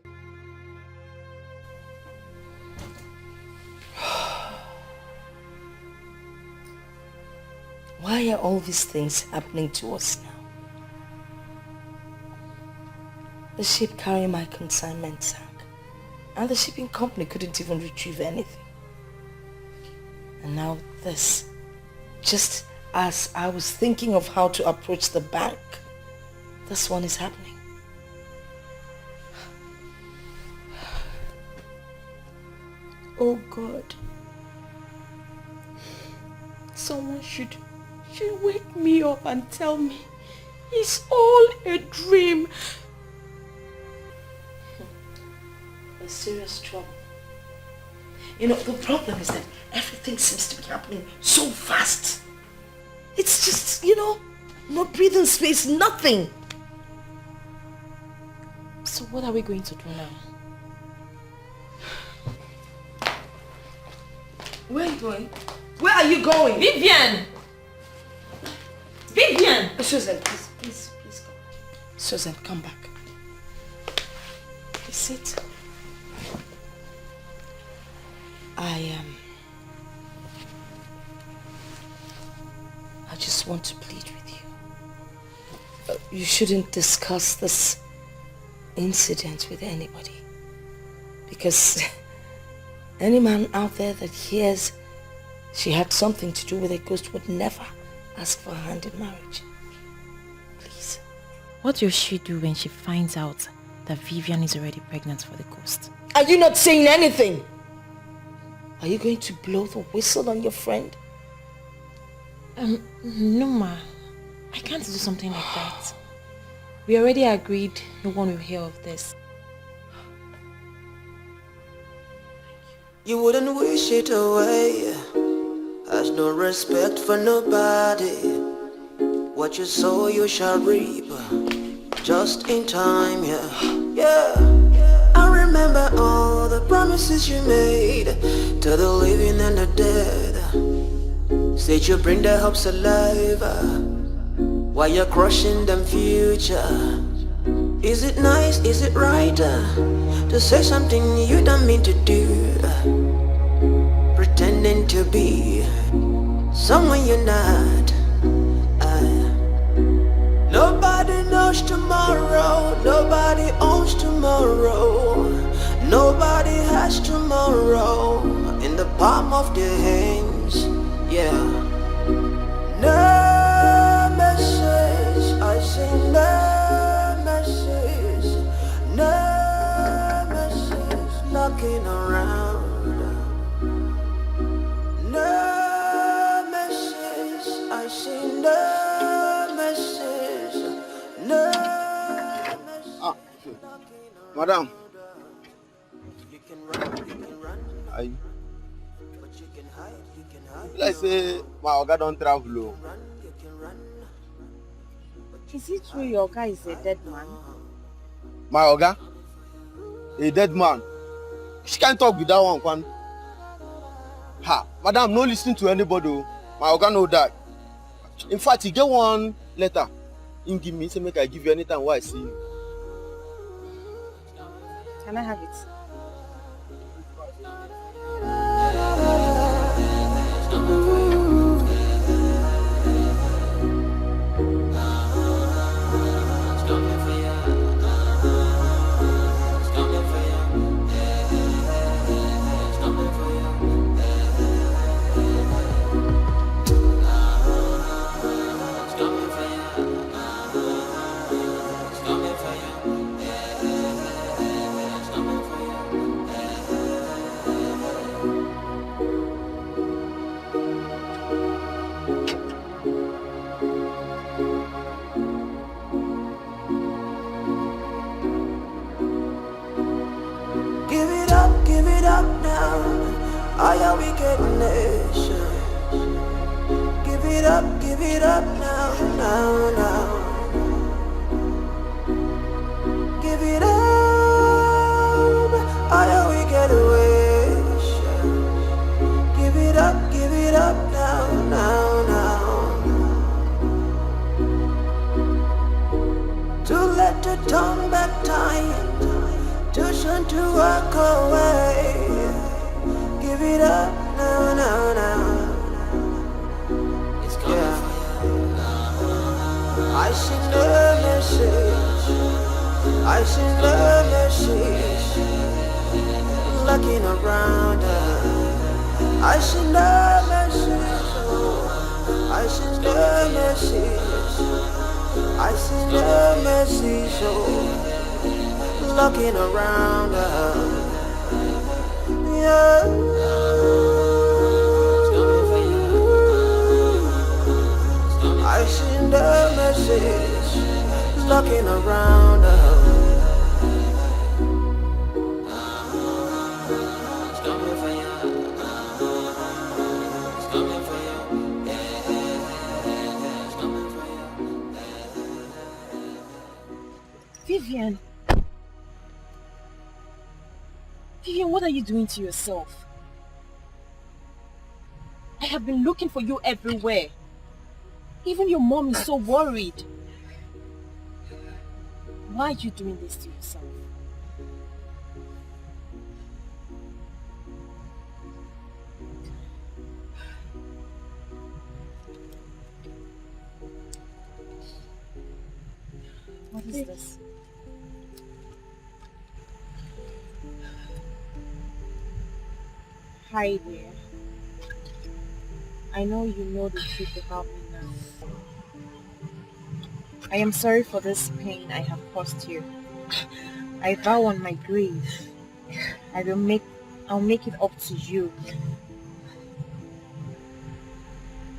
Speaker 5: Why are all these things happening to us now? The ship carrying my consignment sank, and the shipping company couldn't even retrieve anything. And now this, just as I was thinking of how to approach the bank, this one is happening. Oh God, someone should wake me up and tell me it's all a dream. There's serious trouble. You know, the problem is that everything seems to be happening so fast. It's just, no breathing space, nothing.
Speaker 4: So what are we going to do now?
Speaker 5: Where are you going? Where are you going?
Speaker 4: Vivian! Vivian!
Speaker 5: Susan, please come. Susan, come back. Please sit. I just want to plead with you. You shouldn't discuss this incident with anybody. Because any man out there that hears she had something to do with a ghost would never ask for her hand in marriage. Please.
Speaker 4: What will she do when she finds out that Vivian is already pregnant for the ghost?
Speaker 5: Are you not saying anything? Are you going to blow the whistle on your friend?
Speaker 4: No, Ma. I can't do something like that. We already agreed no one will hear of this.
Speaker 15: You wouldn't wish it away. Has no respect for nobody. What you sow you shall reap. Just in time, yeah. I remember all the promises promises you made to the living and the dead. Said you bring their hopes alive while you're crushing them future. Is it nice, is it right to say something you don't mean to do? Pretending to be someone you're not. Nobody knows tomorrow, nobody owns tomorrow, nobody has tomorrow in the palm of their hands, yeah. No message, I say no message, no message knocking around. No message, I say no message, no message.
Speaker 14: Madam. I like say my oga don't travel.
Speaker 8: Is it true your guy is a dead man?
Speaker 14: My oga? A dead man? She can't talk with that one, Kwan. Ha, madam, no listen to anybody. My oga know that. In fact, he get one letter. He give me, say make I give you anytime while I see you.
Speaker 8: Can I have it?
Speaker 15: Give it up now, I am wicked nation. Give it up now, now. Give it up, I am wicked nation. Give it up now, now. Too late to turn back time, too soon to walk away. Give it up now, now. It's coming for you. I send the message, I send the message, looking around her. I send the message, I send the message, I send the message, looking around her. Yeah. I send the message, looking around her.
Speaker 8: Vivian, what are you doing to yourself? I have been looking for you everywhere. Even your mom is so worried. Why are you doing this to yourself? What is this? Hi dear. I know you know the truth about me now. I am sorry for this pain I have caused you. I vow on my grave, I'll make it up to you.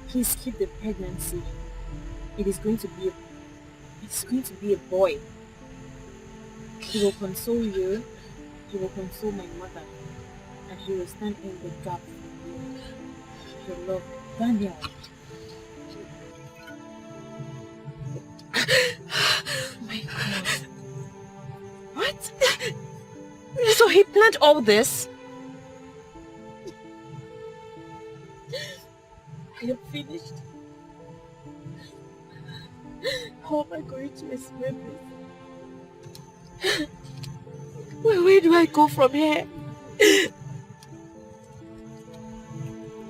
Speaker 8: Please keep the pregnancy. It's going to be a boy. He will console you, he will console my mother, and he will stand in the gap for you. Your love, Daniel. My God. What? So he planned all this? I am finished. How am I going to explain this? Where do I go from here?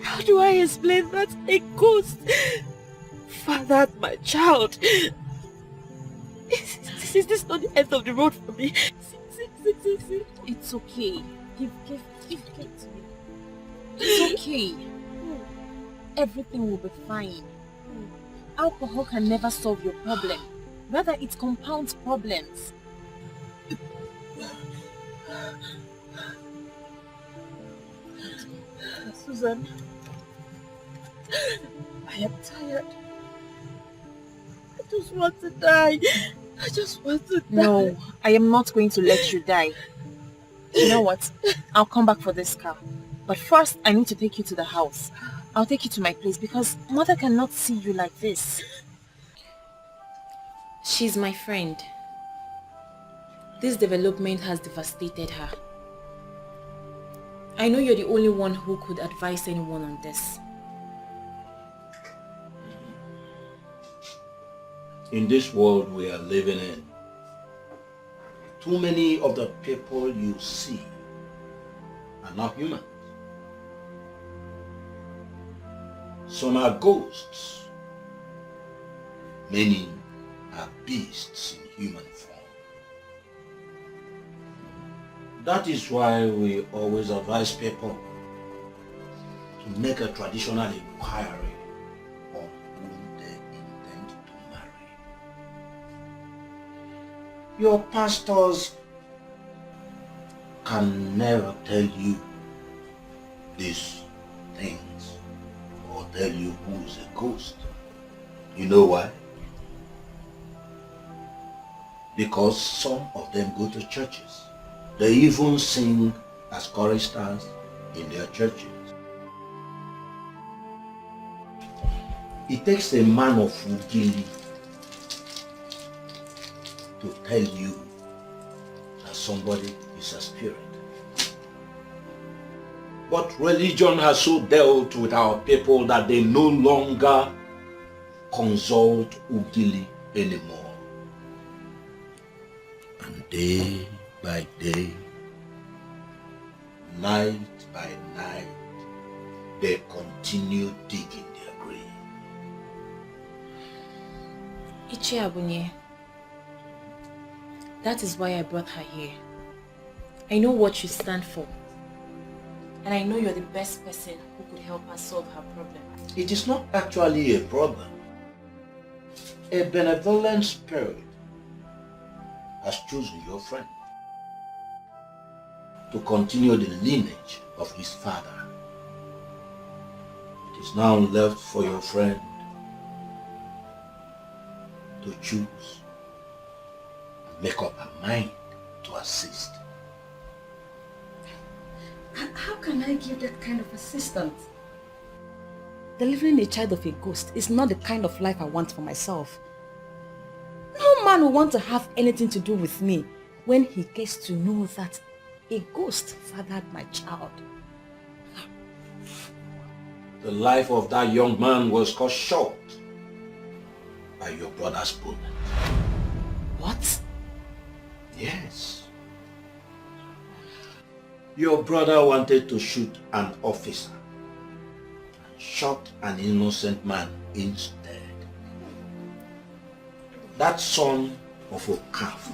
Speaker 8: How do I explain that a ghost fathered my child? Is this not the end of the road for me? See.
Speaker 4: It's okay. Give to me. It's okay. Everything will be fine. Alcohol can never solve your problem. Rather, it compounds problems.
Speaker 8: Susan, I am tired. I just want to die. I just want to die.
Speaker 4: No, I am not going to let you die. You know what? I'll come back for this car. But first, I need to take you to the house. I'll take you to my place because Mother cannot see you like this. She's my friend. This development has devastated her. I know you're the only one who could advise anyone on this.
Speaker 2: In this world we are living in, too many of the people you see are not human. Some are ghosts. Many are beasts in human form. That is why we always advise people to make a traditional inquiry on whom they intend to marry. Your pastors can never tell you these things or tell you who is a ghost. You know why? Because some of them go to churches. They even sing as choristers in their churches. It takes a man of Ugili to tell you that somebody is a spirit. But religion has so dealt with our people that they no longer consult Ugili anymore. And day by day, night by night, they continue digging their grave.
Speaker 4: Ichi Abunye, that is why I brought her here. I know what you stand for. And I know you're the best person who could help us solve her problem.
Speaker 2: It is not actually a problem. A benevolent spirit has chosen your friend to continue the lineage of his father. It is now left for your friend to choose and make up her mind to assist.
Speaker 6: How can I give that kind of assistance? Delivering a child of a ghost is not the kind of life I want for myself. No man will want to have anything to do with me when he gets to know that a ghost fathered my child.
Speaker 2: The life of that young man was cut short by your brother's bullet.
Speaker 6: What?
Speaker 2: Yes. Your brother wanted to shoot an officer and shot an innocent man instead. That son of a calf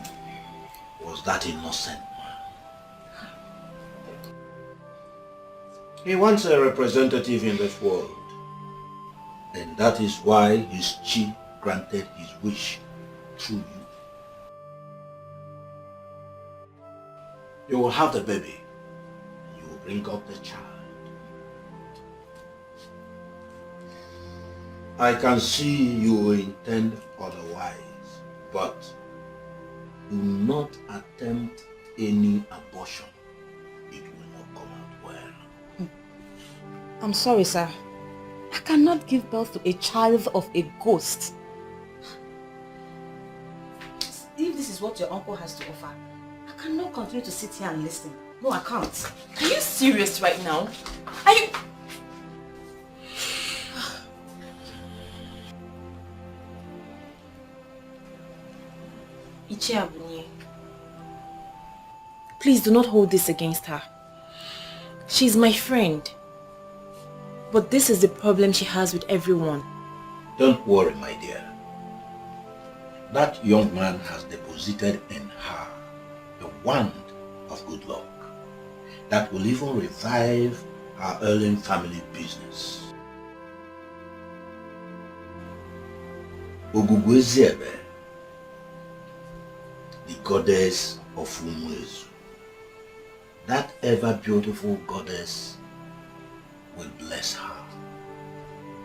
Speaker 2: was that innocent man. He wants a representative in this world, and that is why his chief granted his wish through you. You will have the baby. You will bring up the child. I can see you intend otherwise, but do not attempt any abortion. It will not come out well.
Speaker 6: I'm sorry, sir. I cannot give birth to a child of a ghost. If this is what your uncle has to offer, I cannot continue to sit here and listen. No, I can't.
Speaker 4: Are you serious right now? Are you... Please do not hold this against her. She's my friend. But this is the problem she has with everyone.
Speaker 2: Don't worry, my dear. That young man has deposited in her a wand of good luck that will even revive her ailing family business. Ogugweziebe, the goddess of Umwezu, that ever beautiful goddess will bless her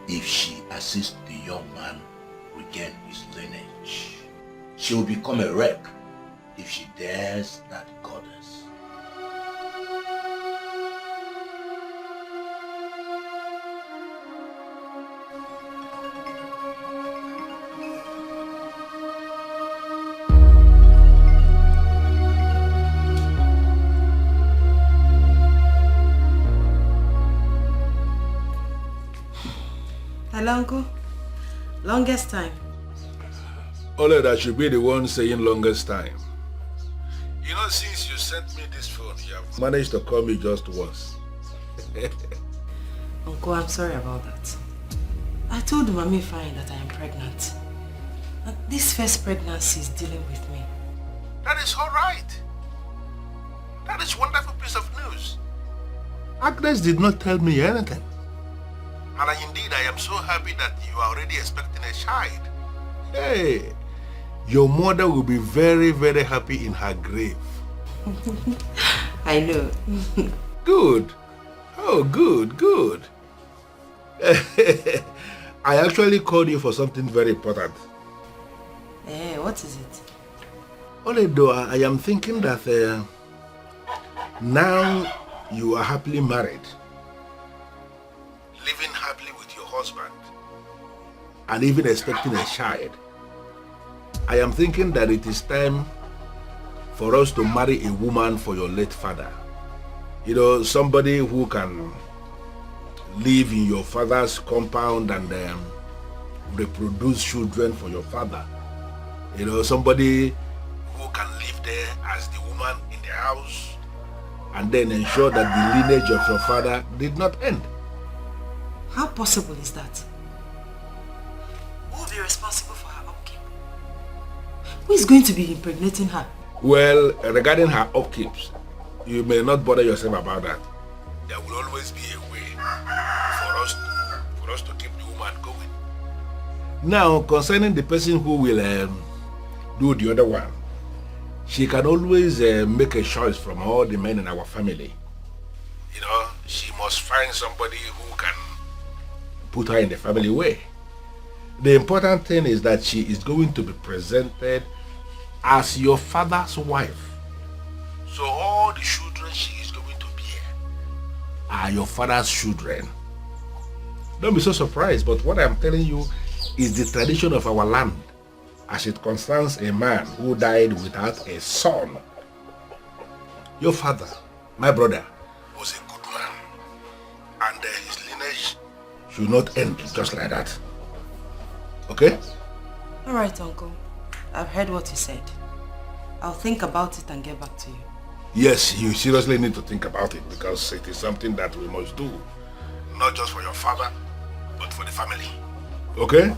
Speaker 2: if she assists the young man regain his lineage. She will become a wreck if she dares that goddess.
Speaker 9: Hello, Uncle. Longest time.
Speaker 16: Only that should be the one saying longest time. You know, since you sent me this phone, you have managed to call me just once.
Speaker 9: Uncle, I'm sorry about that. I told Mommy Fine that I am pregnant. And this first pregnancy is dealing with me.
Speaker 16: That is all right. That is wonderful piece of news. Agnes did not tell me anything. And indeed, I am so happy that you are already expecting a child. Hey, your mother will be very, very happy in her grave.
Speaker 9: I know.
Speaker 16: Good. Oh, good, good. I actually called you for something very important.
Speaker 9: What is it?
Speaker 16: Only though I am thinking that now you are happily married, living happily with your husband, and even expecting a child, I am thinking that it is time for us to marry a woman for your late father. You know, somebody who can live in your father's compound and reproduce children for your father. You know, somebody who can live there as the woman in the house and then ensure that the lineage of your father did not end.
Speaker 9: How possible is that? Who will be responsible for her upkeep? Who is going to be impregnating her?
Speaker 16: Well, regarding her upkeeps, you may not bother yourself about that. There will always be a way for us to keep the woman going. Now, concerning the person who will do the other one, she can always make a choice from all the men in our family. You know, she must find somebody who can put her in the family way. The important thing is that she is going to be presented as your father's wife. So all the children she is going to bear are your father's children. Don't be so surprised, but what I'm telling you is the tradition of our land as it concerns a man who died without a son. Your father, my brother, was a good man, and his lineage should not end just like that. Okay?
Speaker 9: All right, Uncle. I've heard what you said. I'll think about it and get back to you.
Speaker 16: Yes, you seriously need to think about it because it is something that we must do. Not just for your father, but for the family. Okay?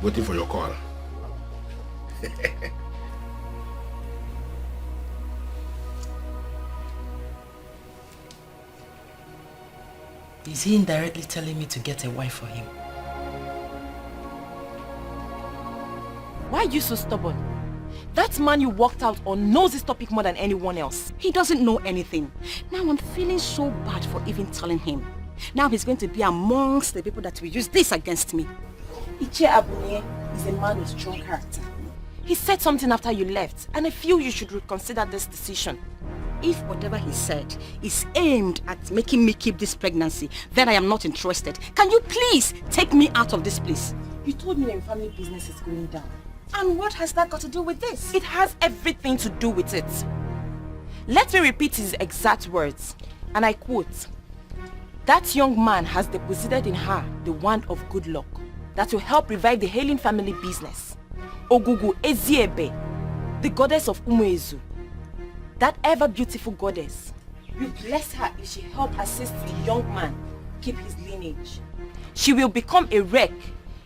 Speaker 16: Waiting for your call.
Speaker 9: Is he indirectly telling me to get a wife for him?
Speaker 4: Why are you so stubborn? That man you walked out on knows this topic more than anyone else.
Speaker 6: He doesn't know anything. Now I'm feeling so bad for even telling him. Now he's going to be amongst the people that will use this against me.
Speaker 4: Iche Abunye is a man with strong character. He said something after you left, and I feel you should reconsider this decision.
Speaker 6: If whatever he said is aimed at making me keep this pregnancy, then I am not interested. Can you please take me out of this place?
Speaker 4: You told me your family business is going down.
Speaker 6: And what has that got to do with this?
Speaker 4: It has everything to do with it. Let me repeat his exact words, and I quote, "That young man has deposited in her the wand of good luck that will help revive the hailing family business. Ogugu Eziebe,
Speaker 6: the goddess of Umuezu, that ever beautiful goddess, will bless her if she help assist the young man keep his lineage. She will become a wreck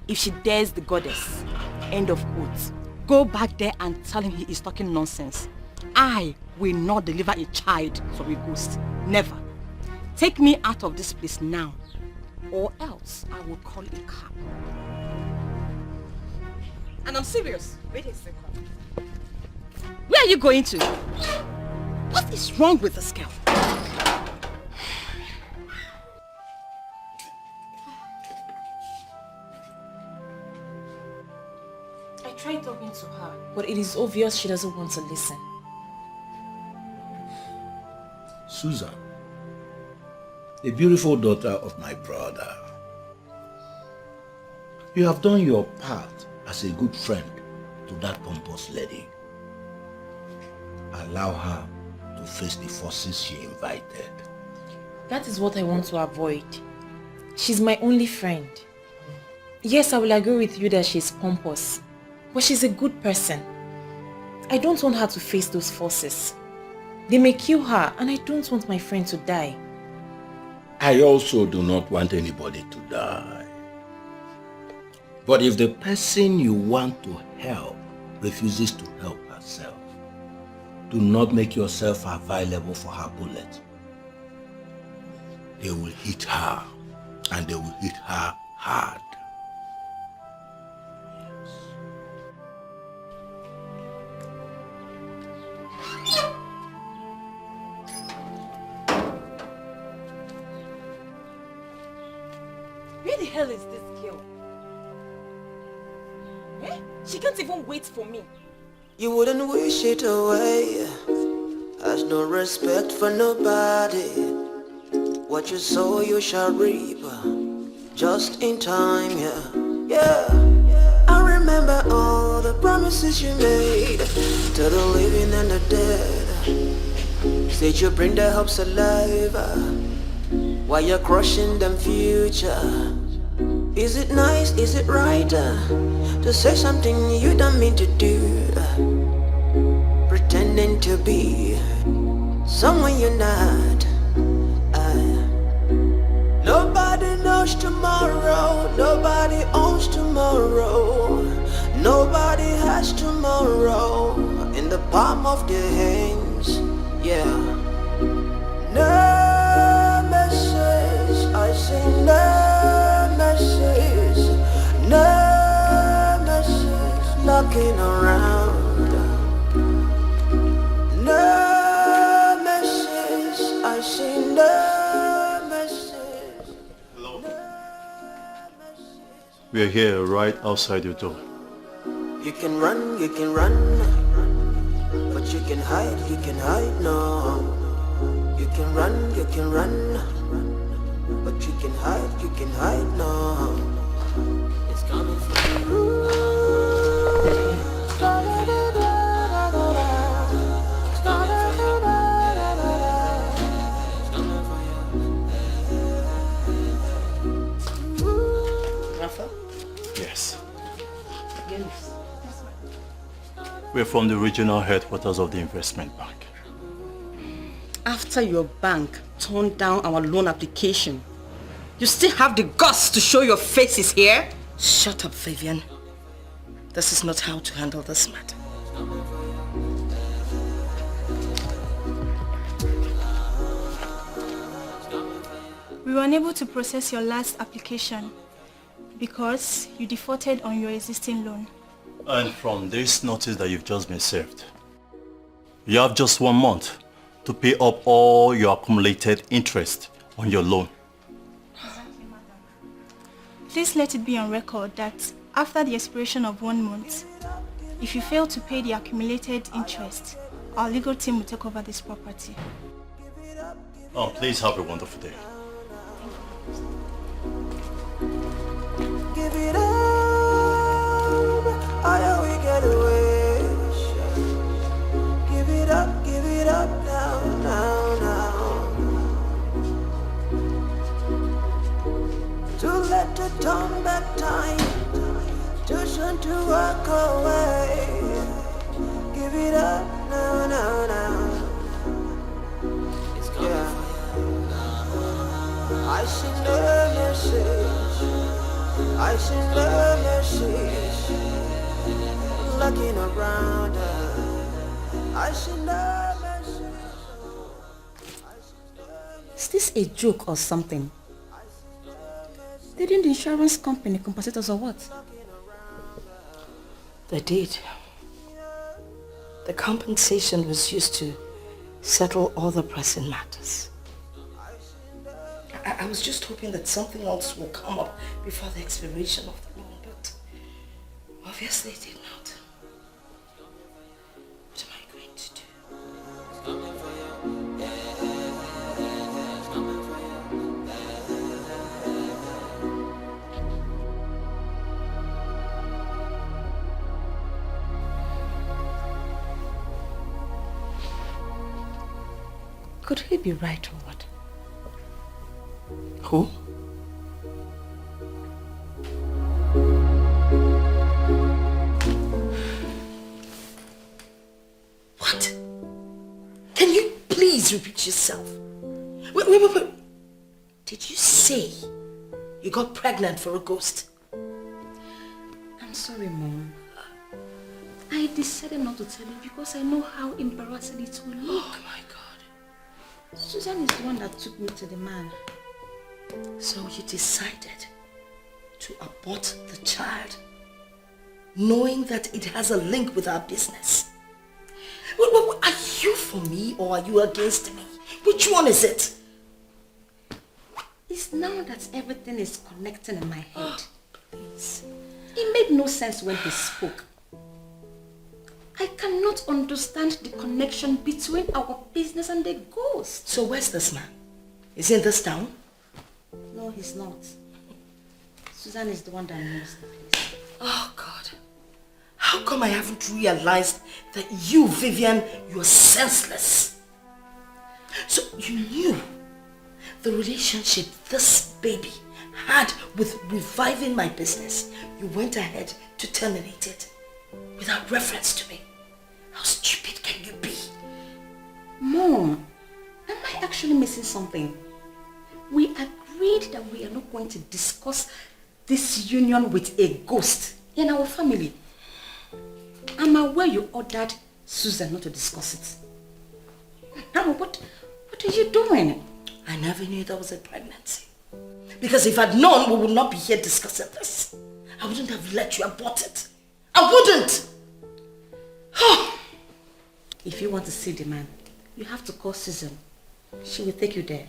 Speaker 6: if she dares the goddess. End of quote. Go back there and tell him he is talking nonsense. I will not deliver a child from a ghost. Never. Take me out of this place now, or else I will call a cab. And I'm serious. Wait a second. Where are you going to? What is wrong with this girl?
Speaker 4: I tried talking to her, but it is obvious she doesn't want to listen.
Speaker 2: Susan, the beautiful daughter of my brother, you have done your part as a good friend to that pompous lady. Allow her to face the forces she invited.
Speaker 4: That is what I want to avoid. She's my only friend. Yes, I will agree with you that she's pompous, but she's a good person. I don't want her to face those forces. They may kill her, and I don't want my friend to die.
Speaker 2: I also do not want anybody to die. But if the person you want to help refuses to help herself, do not make yourself available for her bullet. They will hit her, and they will hit her hard.
Speaker 6: Where the hell is this girl? Eh? She can't even wait for me.
Speaker 15: You wouldn't wish it away. Has no respect for nobody. What you sow you shall reap. Just in time, yeah. I remember all the promises you made to the living and the dead. Said you bring their hopes alive while you're crushing them future. Is it nice, is it right to say something you don't mean to do? Pretending to be someone you're not. Nobody knows tomorrow, nobody owns tomorrow, nobody has tomorrow in the palm of their hands, yeah. No message, I say no message, no message knocking around. No message, I say no message.
Speaker 13: We are here right outside your door.
Speaker 15: You can run, but you can hide, no. You can run, but you can hide, no. It's coming for you.
Speaker 13: Yes. We're from the regional headquarters of the investment bank.
Speaker 6: After your bank turned down our loan application, you still have the guts to show your faces here? Shut up, Vivian. This is not how to handle this matter.
Speaker 19: We were unable to process your last application because you defaulted on your existing loan.
Speaker 13: And from this notice that you've just been served, you have just 1 month to pay up all your accumulated interest on your loan.
Speaker 19: Please let it be on record that after the expiration of 1 month, if you fail to pay the accumulated interest, our legal team will take over this property.
Speaker 13: Oh, please have a wonderful day.
Speaker 15: Give it up, I we get away. Give it up now. To let the turn back time, too soon to walk away. Give give it up now, now, now. Yeah. I send a message. I send a message. Looking around her. I send a message.
Speaker 6: Is this a joke or something? Didn't the insurance company compensate us or what?
Speaker 5: They did. The compensation was used to settle other pressing matters. I was just hoping that something else will come up before the expiration of the loan, but obviously it did not. What am I going to do?
Speaker 6: Could he be right or what?
Speaker 5: Who? What? Can you please repeat yourself? Wait. Did you say you got pregnant for a ghost?
Speaker 6: I'm sorry, Mom. I decided not to tell you because I know how embarrassing it will look.
Speaker 5: Oh my God.
Speaker 6: Susan is the one that took me to the man.
Speaker 5: So you decided to abort the child, knowing that it has a link with our business. Are you for me or are you against me? Which one is it?
Speaker 6: It's now that everything is connecting in my head. Please. It made no sense when he spoke. I cannot understand the connection between our business and the ghost.
Speaker 5: So where's this man? Is he in this town?
Speaker 6: No, he's not. Susan is the one that knows the place.
Speaker 5: Oh God. How come I haven't realized that you, Vivian, you're senseless? So you knew the relationship this baby had with reviving my business. You went ahead to terminate it without reference to me. How stupid can you be?
Speaker 6: Mom, am I actually missing something? We agreed that we are not going to discuss this union with a ghost in our family. I'm aware you ordered Susan not to discuss it. Now, what are you doing?
Speaker 5: I never knew there was a pregnancy. Because if I'd known, we would not be here discussing this. I wouldn't have let you abort it. I wouldn't!
Speaker 6: If you want to see the man, you have to call Susan. She will take you there.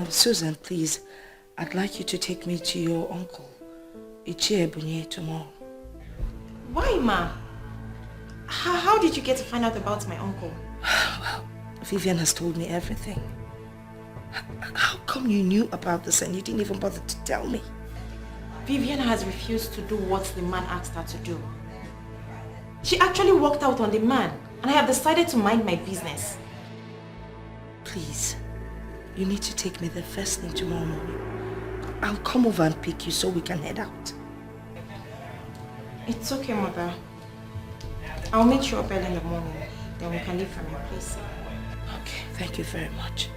Speaker 5: Susan, please, I'd like you to take me to your uncle, Chez, tomorrow.
Speaker 4: Why, Ma? How did you get to find out about my uncle?
Speaker 5: Well, Vivian has told me everything. How come you knew about this and you didn't even bother to tell me?
Speaker 4: Vivian has refused to do what the man asked her to do. She actually walked out on the man, and I have decided to mind my business.
Speaker 5: Please. You need to take me there first thing tomorrow morning. I'll come over and pick you so we can head out.
Speaker 4: It's okay, Mother. I'll meet you up early in the morning. Then we can leave from your place.
Speaker 5: Okay, thank you very much.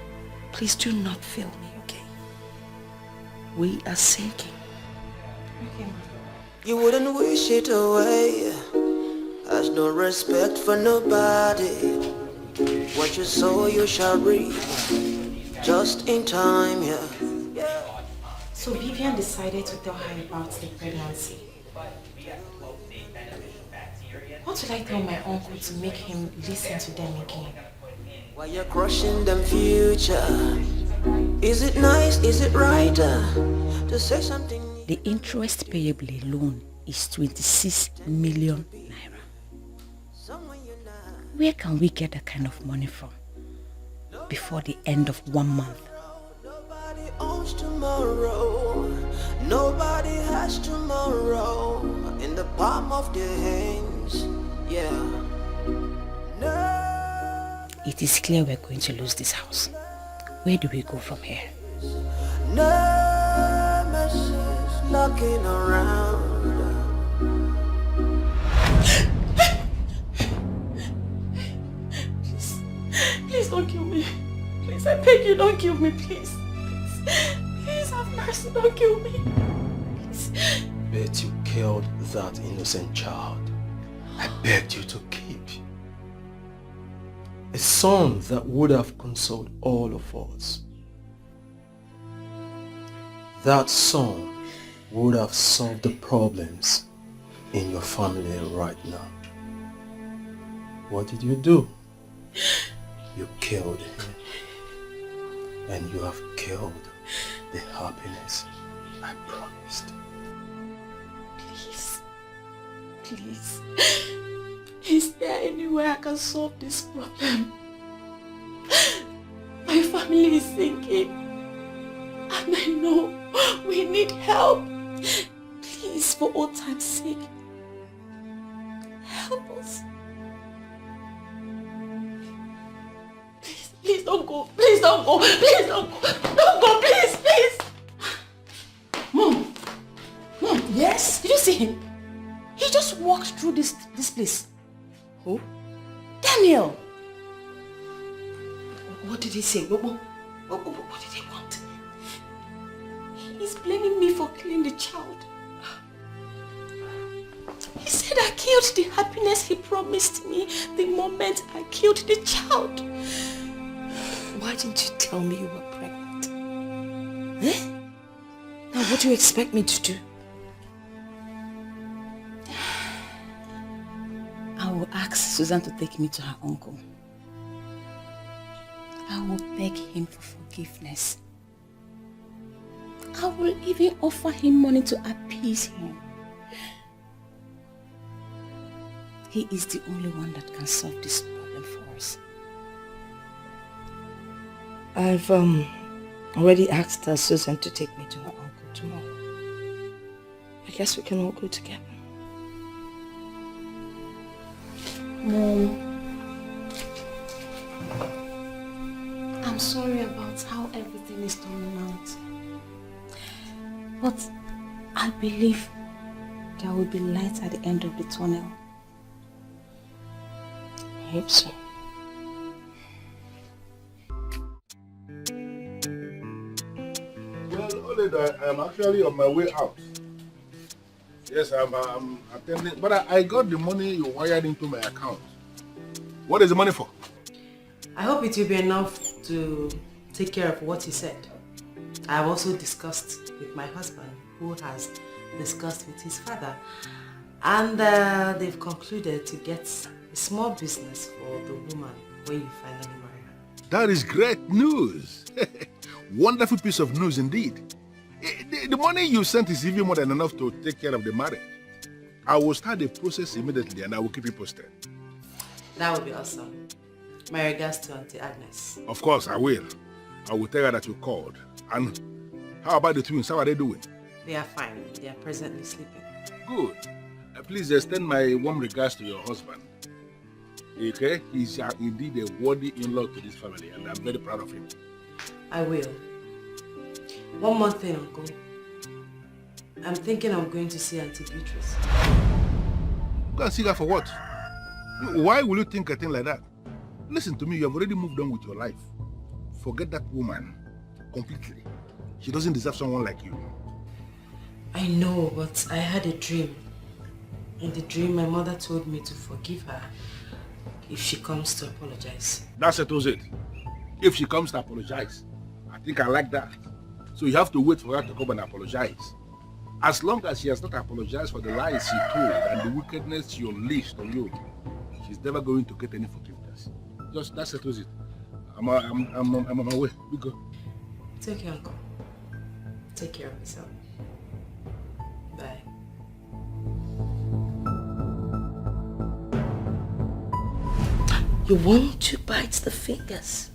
Speaker 5: Please do not fail me, okay? We are sinking.
Speaker 4: Okay, Mother.
Speaker 15: You wouldn't wish it away. Has no respect for nobody. What you sow, you shall reap. Just in time, yeah.
Speaker 4: So Vivian decided to tell her about the pregnancy. What should I tell my uncle to make him listen to them again?
Speaker 15: While you're crushing them future, is it nice, is it right to say something?
Speaker 6: The interest payable alone is 26 million naira. Where can we get that kind of money from before the end of 1 month?
Speaker 15: Nobody owns tomorrow. Nobody has tomorrow in the palm of their hands. Yeah.
Speaker 6: It is clear we're going to lose this house. Where do we go from here?
Speaker 15: Nemesis knocking around.
Speaker 8: Please don't kill me. Please, I beg you, don't kill me, please. Please have mercy, don't kill me. Please.
Speaker 2: Bet you killed that innocent child. I begged you to keep. A son that would have consoled all of us. That son would have solved the problems in your family right now. What did you do? You killed him. And you have killed the happiness I promised.
Speaker 8: Please. Is there any way I can solve this problem? My family is sinking. And I know we need help. Please, for all time's sake, help us. Please don't go. Please don't go. Please don't go. Don't go, please, please. Mom. Yes? Did you see him? He just walked through this place. Who? Daniel. What did he say? What did he want? He's blaming me for killing the child. He said I killed the happiness he promised me the moment I killed the child. Why didn't you tell me you were pregnant? Eh? Now what do you expect me to do?
Speaker 6: I will ask Susan to take me to her uncle. I will beg him for forgiveness. I will even offer him money to appease him. He is the only one that can solve this problem for us.
Speaker 5: I've already asked Susan to take me to her uncle tomorrow. I guess we can all go together.
Speaker 4: Mom, I'm sorry about how everything is turning out.
Speaker 6: But I believe there will be light at the end of the tunnel.
Speaker 5: I hope so.
Speaker 16: Well, Oleda, I'm actually on my way out. Yes, I'm attending, but I got the money you wired into my account. What is the money for?
Speaker 9: I hope it will be enough to take care of what he said. I have also discussed with my husband, who has discussed with his father, and they've concluded to get a small business for the woman when you finally marry her.
Speaker 16: That is great news. Wonderful piece of news indeed. The money you sent is even more than enough to take care of the marriage. I will start the process immediately and I will keep you posted.
Speaker 9: That would be awesome. My regards to Auntie Agnes.
Speaker 16: Of course, I will. I will tell her that you called. And how about the twins? How are they doing?
Speaker 9: They are fine. They are presently sleeping.
Speaker 16: Good. Please extend my warm regards to your husband. Okay? He's indeed a worthy in-law to this family and I'm very proud of him.
Speaker 9: I will. One more thing, Uncle. I'm thinking I'm going to see Auntie Beatrice.
Speaker 16: Go and see her for what? Why will you think a thing like that? Listen to me, you have already moved on with your life. Forget that woman completely. She doesn't deserve someone like you.
Speaker 9: I know, but I had a dream. In the dream, my mother told me to forgive her if she comes to apologize.
Speaker 16: That settles it. If she comes to apologize, I think I like that. So you have to wait for her to come and apologize. As long as she has not apologized for the lies she told and the wickedness she unleashed on you, she's never going to get any forgiveness. Just that settles it. I'm on my way. We go.
Speaker 9: It's okay, Uncle. Take care of yourself. Bye.
Speaker 5: You want to bite the fingers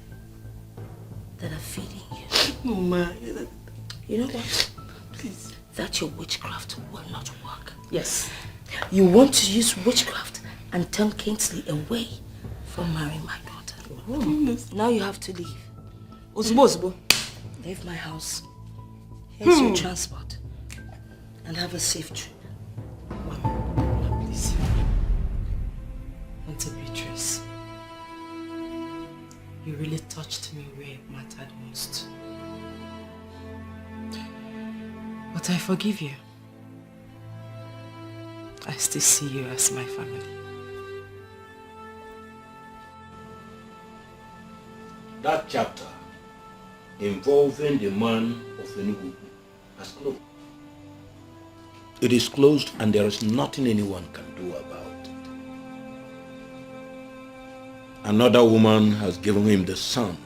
Speaker 5: that are feeding you.
Speaker 8: Mama.
Speaker 5: You know what?
Speaker 8: Please.
Speaker 5: That your witchcraft will not work.
Speaker 8: Yes.
Speaker 5: You want to use witchcraft and turn Kingsley away from marrying my daughter. Now you have to leave.
Speaker 8: Osbo.
Speaker 5: Leave my house. Here's your transport. And have a safe trip.
Speaker 9: Please. Auntie Beatrice, you really touched me where it mattered most. But I forgive you. I still see you as my family.
Speaker 2: That chapter involving the man of Enugu has closed. It is closed and there is nothing anyone can do about it. Another woman has given him the son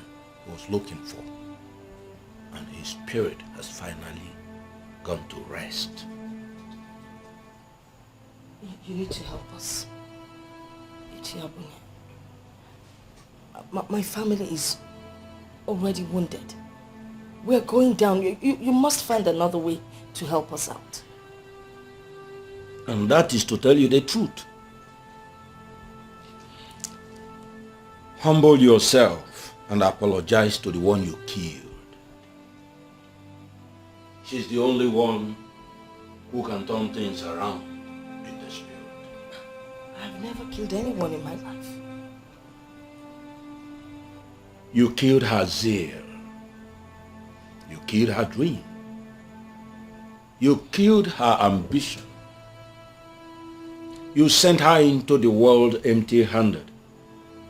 Speaker 2: he was looking for, and his spirit has finally gone to rest.
Speaker 5: You need to help us. My family is already wounded. We're going down. You must find another way to help us out.
Speaker 2: And that is to tell you the truth. Humble yourself and apologize to the one you killed. She's the only one who can turn things around in the spirit.
Speaker 5: I've never killed anyone in my life.
Speaker 2: You killed her zeal. You killed her dream. You killed her ambition. You sent her into the world empty-handed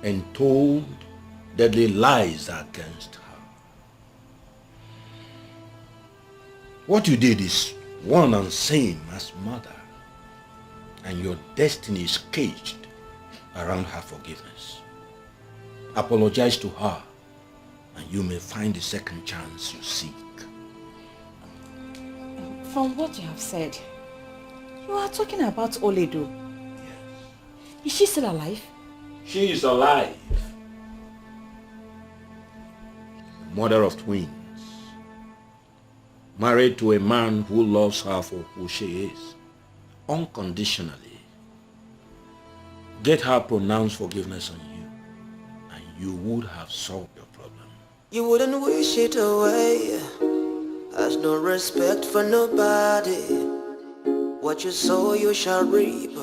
Speaker 2: and told deadly lies against her. What you did is one and same as murder, and your destiny is caged around her forgiveness. Apologize to her, and you may find the second chance you seek.
Speaker 6: From what you have said, you are talking about Oledo. Is she still alive?
Speaker 2: She is alive. Mother of twins. Married to a man who loves her for who she is, unconditionally. Get her pronounced forgiveness on you, and you would have solved your problem.
Speaker 15: You wouldn't wish it away. Has no respect for nobody. What you sow you shall reap.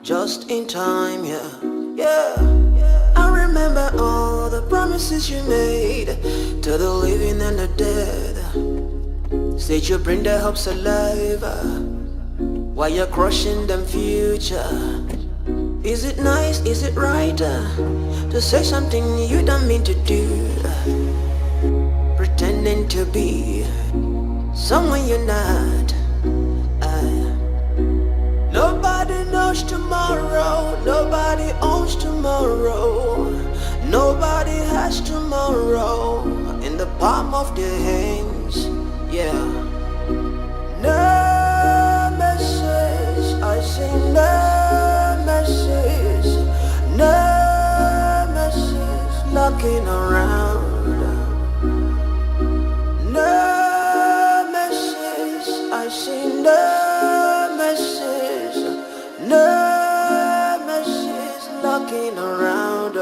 Speaker 15: Just in time, yeah. I remember all the promises you made to the living and the dead. Said you bring their hopes alive while you're crushing them future. Is it nice, is it right to say something you don't mean to do? Pretending to be someone you're not. Nobody knows tomorrow, nobody owns tomorrow, nobody has tomorrow in the palm of their hands, yeah. No message, I say no message, no message knocking around. No message, I say no message. No message knocking around.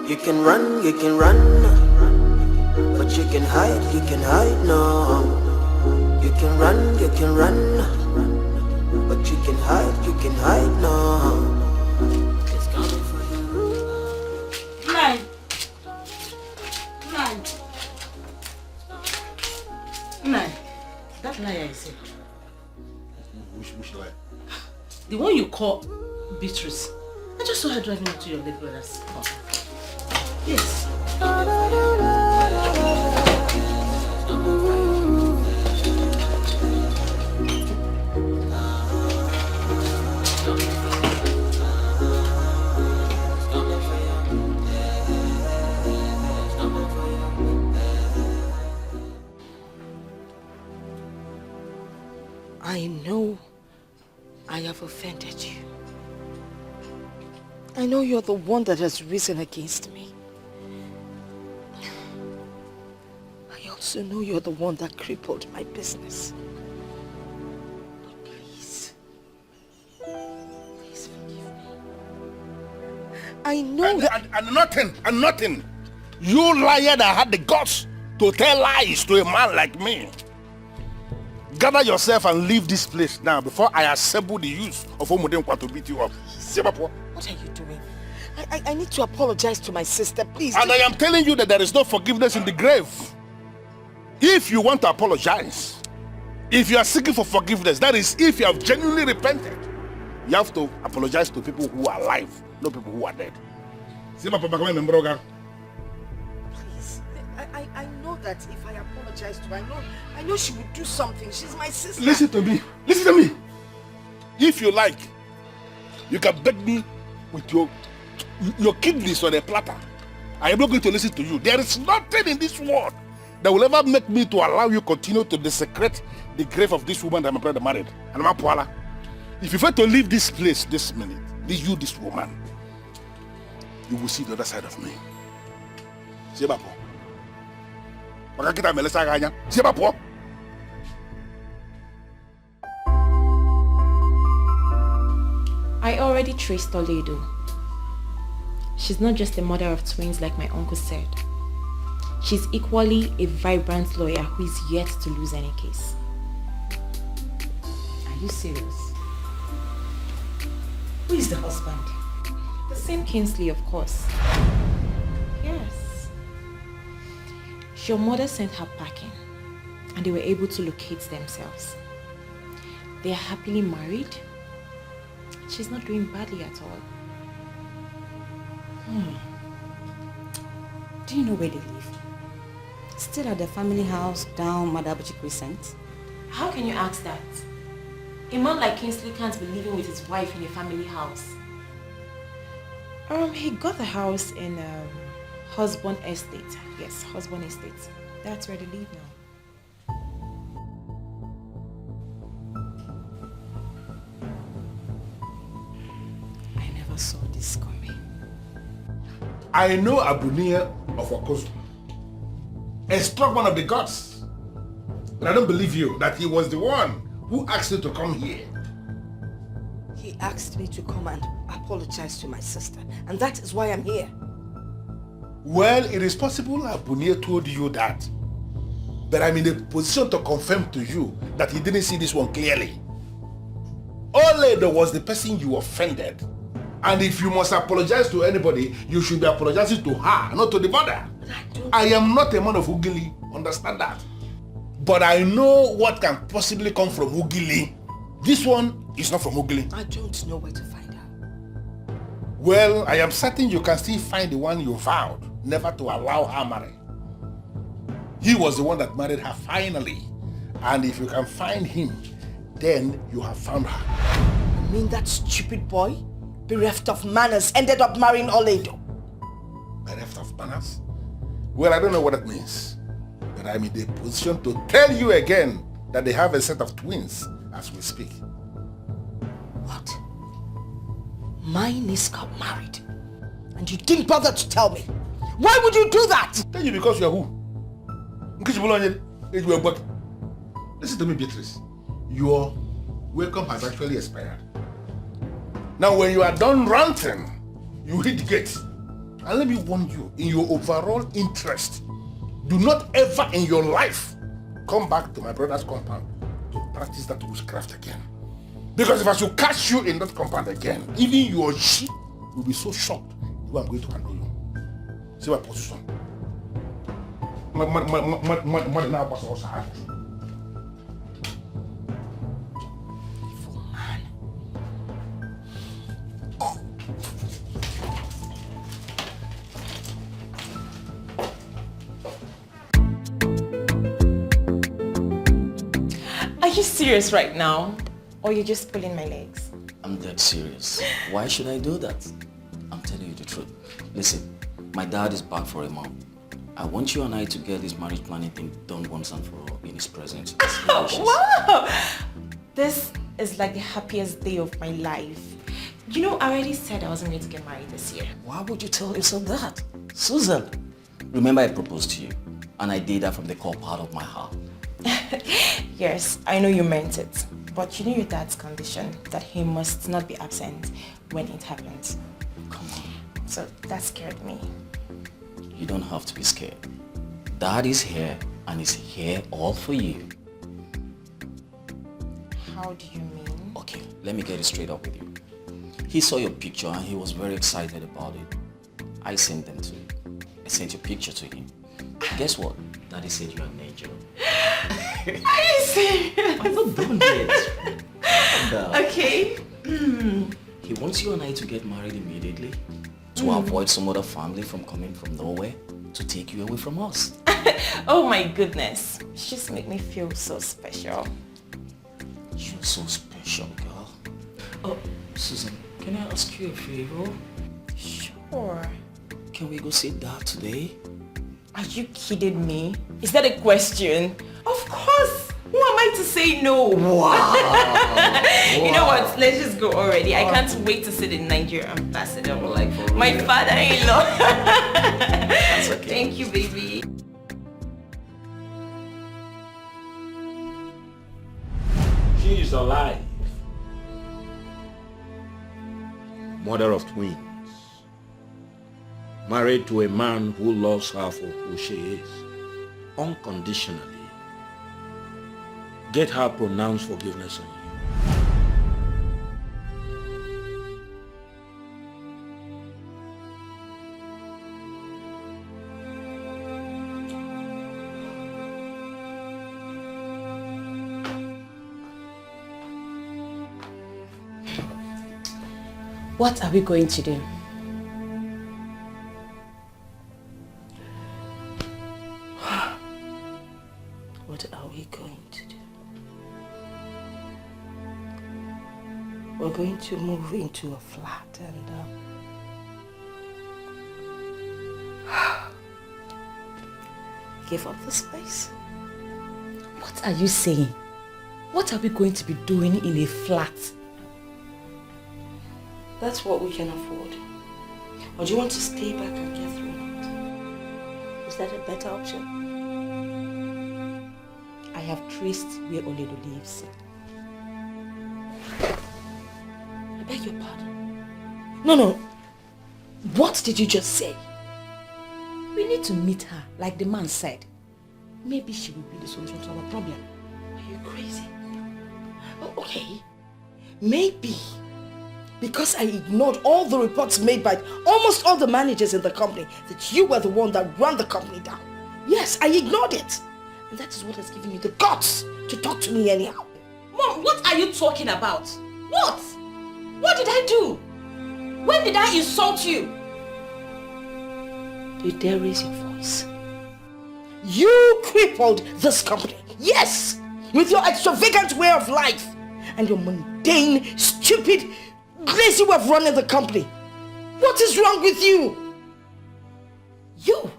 Speaker 15: You can run, but you can hide no. You can run, but you can hide no. It's coming for you.
Speaker 8: Nine. That liar is here.
Speaker 16: Which lie?
Speaker 8: The one you call Beatrice. I just saw her driving into your late brother's car. Yes.
Speaker 5: I know I have offended you.
Speaker 8: I know you're the one that has risen against me. I also know you're the one that crippled my business. But please forgive me. I know that...
Speaker 16: And nothing. You liar that had the guts to tell lies to a man like me. Gather yourself and leave this place now before I assemble the youth of Omodenkwa to beat you up.
Speaker 8: What are you doing? I need to apologize to my sister, please.
Speaker 16: And I am telling you that there is no forgiveness in the grave. If you want to apologize, if you are seeking for forgiveness, that is if you have genuinely repented, you have to apologize to people who are alive, not people who are dead.
Speaker 8: Please, I know that if I apologize to her, I know she would do something. She's my sister.
Speaker 16: Listen to me. Listen to me. If you like, you can beg me with your kidneys on a platter. I am not going to listen to you. There is nothing in this world that will ever make me to allow you continue to desecrate the grave of this woman that my brother married. And my Paula, if you fail to leave this place this minute, this woman, you will see the other side of me.
Speaker 4: I already traced Toledo. She's not just a mother of twins like my uncle said. She's equally a vibrant lawyer who is yet to lose any case. Are you serious?
Speaker 5: Who is the husband?
Speaker 4: The same Kingsley, of course. Yes. Your mother sent her packing and they were able to locate themselves. They are happily married. She's not doing badly at all.
Speaker 6: Do you know where they live? Still at the family house down Madabuchi Crescent?
Speaker 4: How can you ask that? A man like Kingsley can't be living with his wife in a family house. He got the house in Husband Estate. Yes, Husband Estate. That's where they live now.
Speaker 6: I never saw this coming.
Speaker 16: I know Abunia of Okozu, a struck one of the gods. But I don't believe you that he was the one who asked you to come here.
Speaker 8: He asked me to come and apologize to my sister, and that is why I'm here.
Speaker 16: Well, it is possible Abunia told you that, but I'm in a position to confirm to you that he didn't see this one clearly. Oledo was the person you offended. And if you must apologize to anybody, you should be apologizing to her, not to the mother. I am not a man of Ugili, understand that. But I know what can possibly come from Ugili. This one is not from Ugili.
Speaker 8: I don't know where to find her.
Speaker 16: Well, I am certain you can still find the one you vowed never to allow her marry. He was the one that married her finally. And if you can find him, then you have found her.
Speaker 8: You mean that stupid boy, bereft of manners, ended up marrying Oledo?
Speaker 16: Bereft of manners? Well, I don't know what that means. But I'm in the position to tell you again that they have a set of twins as we speak.
Speaker 8: What? My niece got married, and you didn't bother to tell me. Why would you do that?
Speaker 16: Tell you because you are who? Listen to me, Beatrice. Your welcome has actually expired. Now, when you are done ranting, you hit the gate. And let me warn you, in your overall interest, do not ever in your life come back to my brother's compound to practice that witchcraft again. Because if I should catch you in that compound again, even your sheep will be so shocked the way I'm going to handle you. See my position.
Speaker 8: Evil man.
Speaker 4: Are you serious right now? Or you're just pulling my legs?
Speaker 21: I'm dead serious. Why should I do that? I'm telling you the truth. Listen, my dad is back for a month. I want you and I to get this marriage planning thing done once and for all in his presence.
Speaker 4: Wow! This is like the happiest day of my life. You know, I already said I wasn't going to get married this year.
Speaker 21: Why would you tell yourself that? Susan, remember I proposed to you and I did that from the core part of my heart.
Speaker 4: Yes, I know you meant it. But you know your dad's condition, that he must not be absent when it happens.
Speaker 21: Come on.
Speaker 4: So that scared me.
Speaker 21: You don't have to be scared. Dad is here and is here all for you.
Speaker 4: How do you mean?
Speaker 21: Okay, let me get it straight up with you. He saw your picture and he was very excited about it. I sent them to him. I sent your picture to him. Guess what? Daddy said you're an angel.
Speaker 4: Are you serious?
Speaker 21: I'm not done yet.
Speaker 4: Okay.
Speaker 21: He wants you and I to get married immediately to avoid some other family from coming from nowhere to take you away from us.
Speaker 4: Oh my goodness. You just make me feel so special.
Speaker 21: You're so special, girl. Oh, Susan, can I ask you a favor?
Speaker 4: Sure.
Speaker 21: Can we go see Dad today?
Speaker 4: Are you kidding me? Is that a question? Of course. Who am I to say no?
Speaker 21: Wow.
Speaker 4: You know what? Let's just go already. I can't wait to see the Nigeria ambassador.
Speaker 21: Like for real.
Speaker 4: My father-in-law.
Speaker 21: That's okay.
Speaker 4: Thank you, baby.
Speaker 16: She is alive. Mother of twins. Married to a man who loves her for who she is. Unconditionally. Get her pronounced forgiveness on you.
Speaker 4: What are we going to do?
Speaker 8: What are we going to do? We're going to move into a flat and give up the space.
Speaker 4: What are you saying? What are we going to be doing in a flat?
Speaker 8: That's what we can afford. Or do you want to stay back and get thrown out? Is that a better option?
Speaker 4: I have traced where Oledo lives.
Speaker 8: I beg your pardon. No. What did you just say?
Speaker 4: We need to meet her, like the man said. Maybe she will be the solution to our problem.
Speaker 8: Are you crazy? Oh, okay. Maybe. Because I ignored all the reports made by almost all the managers in the company that you were the one that ran the company down. Yes, I ignored it. And that is what has given you the guts to talk to me anyhow.
Speaker 4: Mom, what are you talking about? What? What did I do? When did I insult you?
Speaker 8: You dare raise your voice? You crippled this company. Yes! With your extravagant way of life and your mundane, stupid, lazy way of running the company. What is wrong with you? You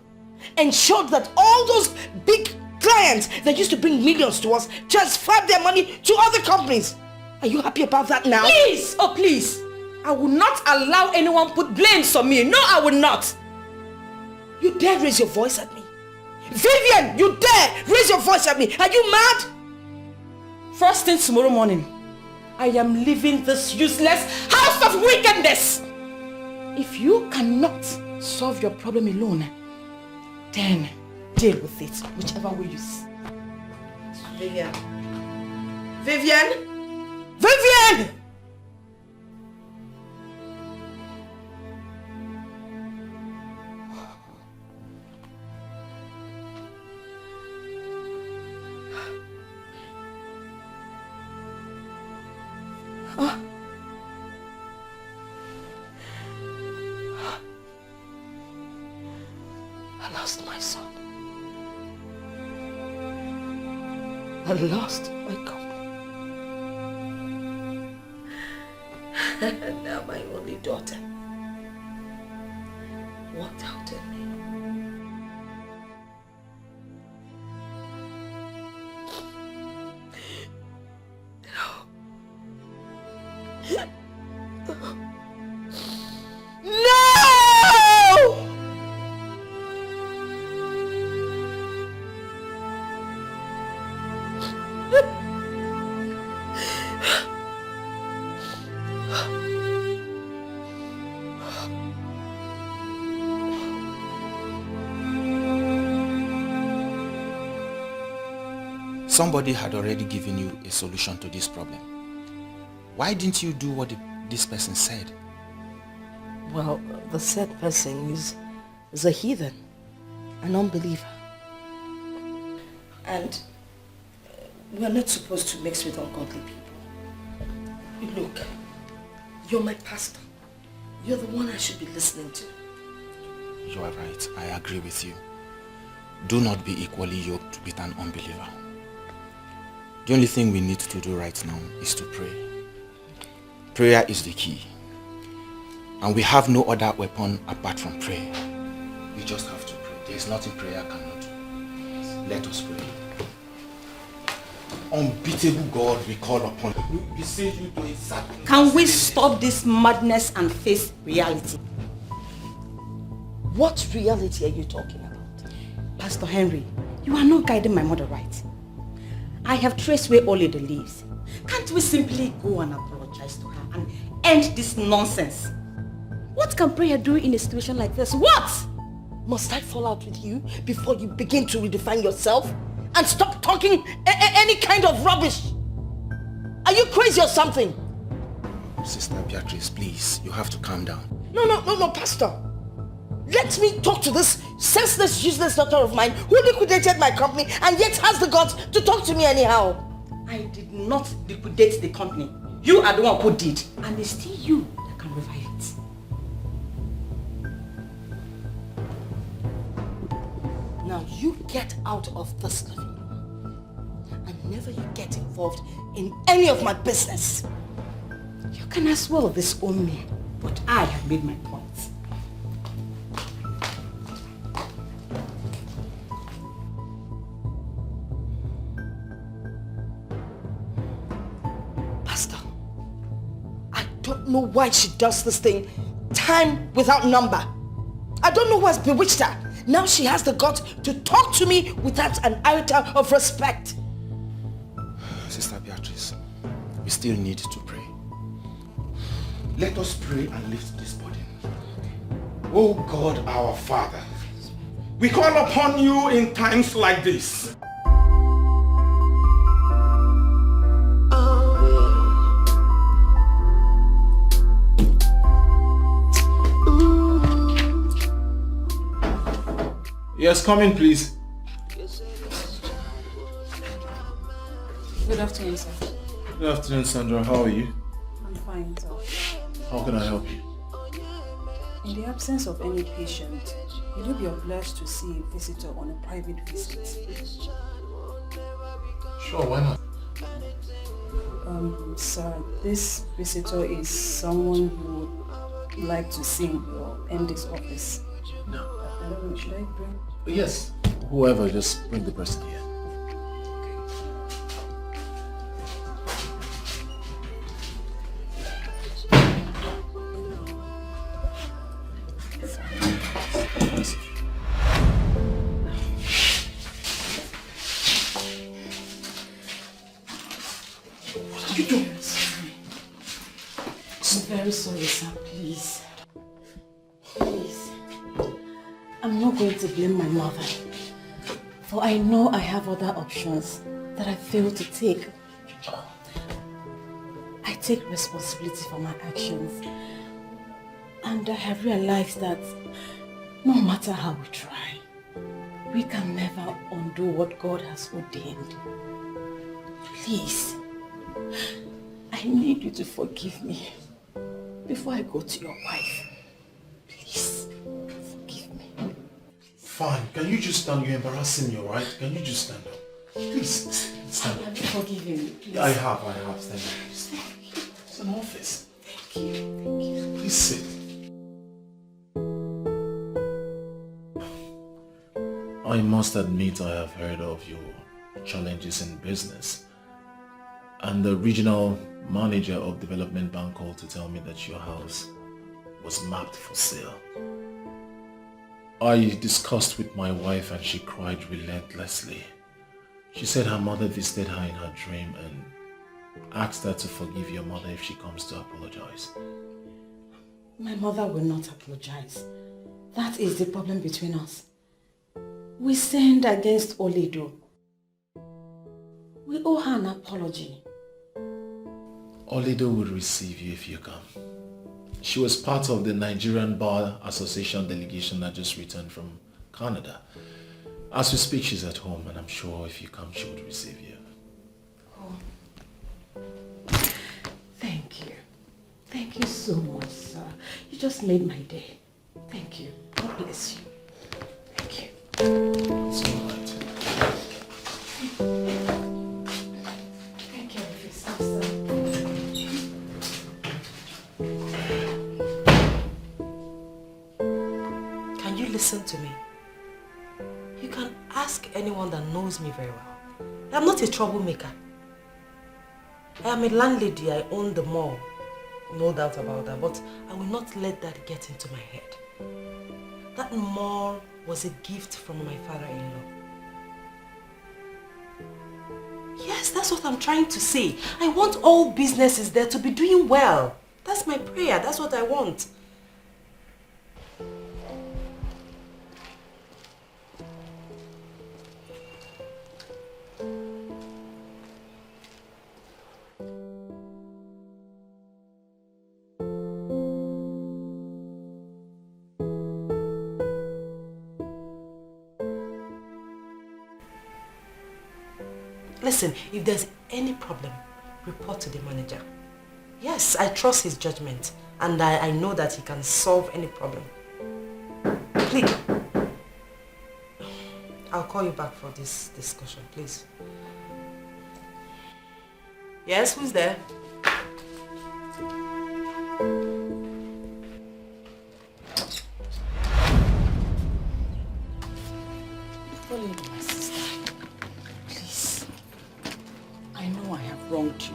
Speaker 8: ensured that all those big clients that used to bring millions to us transferred their money to other companies. Are you happy about that now?
Speaker 4: Please! Oh, please! I will not allow anyone put blames on me. No, I will not.
Speaker 8: You dare raise your voice at me? Vivian, you dare raise your voice at me? Are you mad?
Speaker 4: First thing tomorrow morning, I am leaving this useless house of wickedness. If you cannot solve your problem alone, then deal with it, whichever way you see.
Speaker 8: Vivian. Vivian! Vivian! I lost my son. I lost my company. And now my only daughter walked out on me. No.
Speaker 1: Somebody had already given you a solution to this problem. Why didn't you do what this person said?
Speaker 5: Well, the said person is a heathen, an unbeliever. And we're not supposed to mix with ungodly people. Look, you're my pastor. You're the one I should be listening to.
Speaker 1: You are right. I agree with you. Do not be equally yoked with an unbeliever. The only thing we need to do right now is to pray. Prayer is the key. And we have no other weapon apart from prayer. We just have to pray. There is nothing prayer cannot do. Let us pray. Unbeatable God, we call upon you. We say you do exactly.
Speaker 6: Can we stop this madness and face reality?
Speaker 5: What reality are you talking about?
Speaker 6: Pastor Henry, you are not guiding my mother right. I have traced where Oledo lives. Can't we simply go and apologize to her and end this nonsense? What can prayer do in a situation like this? What?
Speaker 5: Must I fall out with you before you begin to redefine yourself? And stop talking any kind of rubbish? Are you crazy or something?
Speaker 1: Sister Beatrice, please, you have to calm down.
Speaker 5: No, Pastor. Let me talk to this senseless, useless daughter of mine who liquidated my company and yet has the guts to talk to me anyhow.
Speaker 6: I did not liquidate the company. You are the one who did. And it's still you that can revive it.
Speaker 5: Now you get out of this living room and never you get involved in any of my business.
Speaker 6: You can as well disown me, but I have made my point.
Speaker 5: Pastor, I don't know why she does this thing time without number. I don't know what's bewitched her. Now she has the guts to talk to me without an iota of respect.
Speaker 1: Sister Beatrice, we still need to pray. Let us pray and lift this burden. Oh God, our Father, we call upon you in times like this.
Speaker 12: Yes, come in, please.
Speaker 17: Good afternoon, sir.
Speaker 12: Good afternoon, Sandra. How are you?
Speaker 17: I'm fine, sir.
Speaker 12: How can I help you?
Speaker 17: In the absence of any patient, will you be obliged to see a visitor on a private visit?
Speaker 12: Sure, why not?
Speaker 17: Sir, this visitor is someone who would like to see your MD's office.
Speaker 12: No.
Speaker 17: I don't know, should I bring?
Speaker 12: Yes. Whoever, just bring the person here.
Speaker 5: What are you doing? I'm very sorry, sir. Please. Please. I'm not going to blame my mother, for I know I have other options that I failed to take. I take responsibility for my actions, and I have realized that no matter how we try, we can never undo what God has ordained. Please, I need you to forgive me before I go to your wife. Please.
Speaker 12: Fine. Can you just stand? You're embarrassing me, alright? Can you just stand up? Please, stand up.
Speaker 5: Have you forgiven me, please?
Speaker 12: I have. Stand up. Please. It's an office.
Speaker 5: Thank you.
Speaker 12: Please sit. I must admit I have heard of your challenges in business. And the regional manager of Development Bank called to tell me that your house was mapped for sale. I discussed with my wife and she cried relentlessly. She said her mother visited her in her dream and asked her to forgive your mother if she comes to apologize.
Speaker 5: My mother will not apologize. That is the problem between us. We sinned against Oledo.
Speaker 6: We owe her an apology.
Speaker 12: Olido will receive you if you come. She was part of the Nigerian Bar Association delegation that just returned from Canada. As we speak, she's at home, and I'm sure if you come, she would receive you.
Speaker 6: Oh. Thank you. Thank you so much, sir. You just made my day. Thank you. God bless you. Thank you.
Speaker 12: It's all right.
Speaker 6: Thank you for yourself, sir.
Speaker 9: Can you listen to me? You can ask anyone that knows me very well. I'm not a troublemaker. I am a landlady. I own the mall. No doubt about that. But I will not let that get into my head. That mall was a gift from my father-in-law. Yes, that's what I'm trying to say. I want all businesses there to be doing well. That's my prayer. That's what I want. Listen, if there's any problem, report to the manager. Yes, I trust his judgment and I know that he can solve any problem. Please. I'll call you back for this discussion, please. Yes, who's there?
Speaker 6: My sister, please. I know I have wronged you.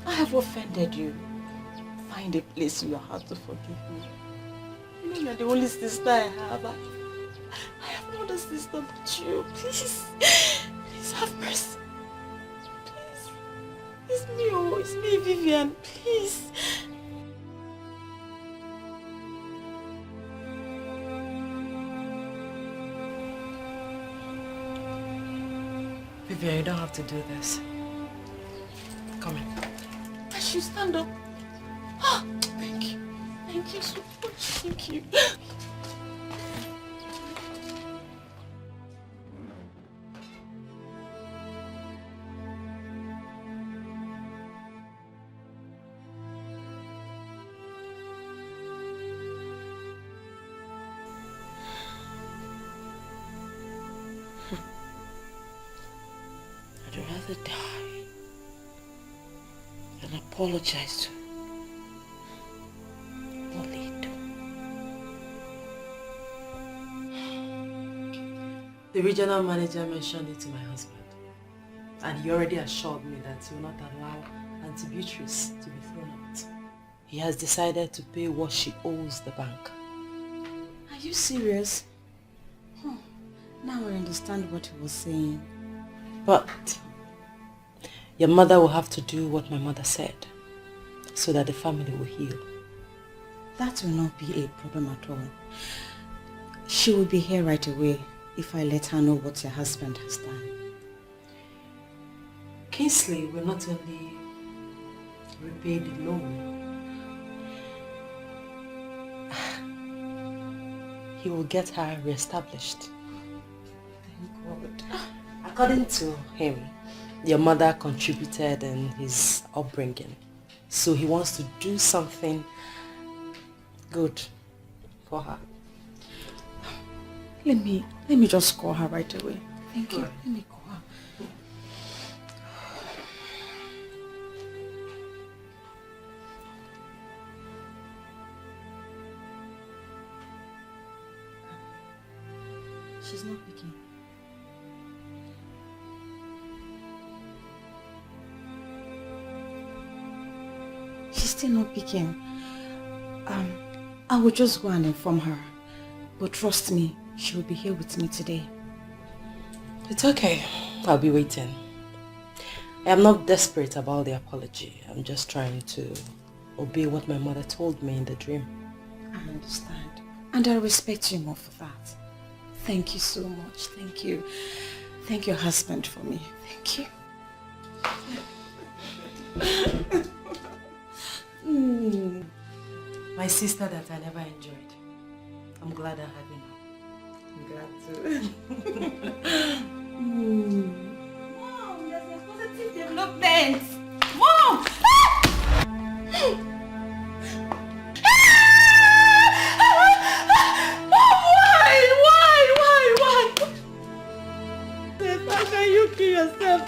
Speaker 6: I have offended you. Find a place in your heart to forgive me. You know you're the only sister I have. I have no other sister but you. Please. Please have mercy. Please. It's me, oh. It's me, Vivian. Please.
Speaker 9: Vivian, you don't have to do this. Come in.
Speaker 6: I should stand up. Ah, thank you. Thank you so much. Thank you.
Speaker 10: I'd rather die than apologize to Olido.
Speaker 9: The regional manager mentioned it to my husband. And he already assured me that he will not allow Auntie Beatrice to be thrown out. He has decided to pay what she owes the bank.
Speaker 6: Are you serious? Huh. Now I understand what he was saying.
Speaker 9: But your mother will have to do what my mother said so that the family will heal.
Speaker 6: That will not be a problem at all. She will be here right away if I let her know what your husband has done.
Speaker 9: Kingsley will not only repay the loan, he will get her reestablished.
Speaker 6: Thank God.
Speaker 9: According to him, your mother contributed in his upbringing. So he wants to do something good for her.
Speaker 6: Let me just call her right away. Thank you. Let me call her. She's not picking. She's still not picking. I will just go and inform her. But trust me, she will be here with me today.
Speaker 9: It's okay. I'll be waiting. I am not desperate about the apology. I'm just trying to obey what my mother told me in the dream.
Speaker 6: I understand. And I respect you more for that. Thank you so much. Thank you. Thank your husband for me. Thank you.
Speaker 9: My sister that I never enjoyed. I'm glad I have enough. I'm glad too.
Speaker 18: Mom, there's a positive development. Mom!
Speaker 8: Why? How can you kill yourself?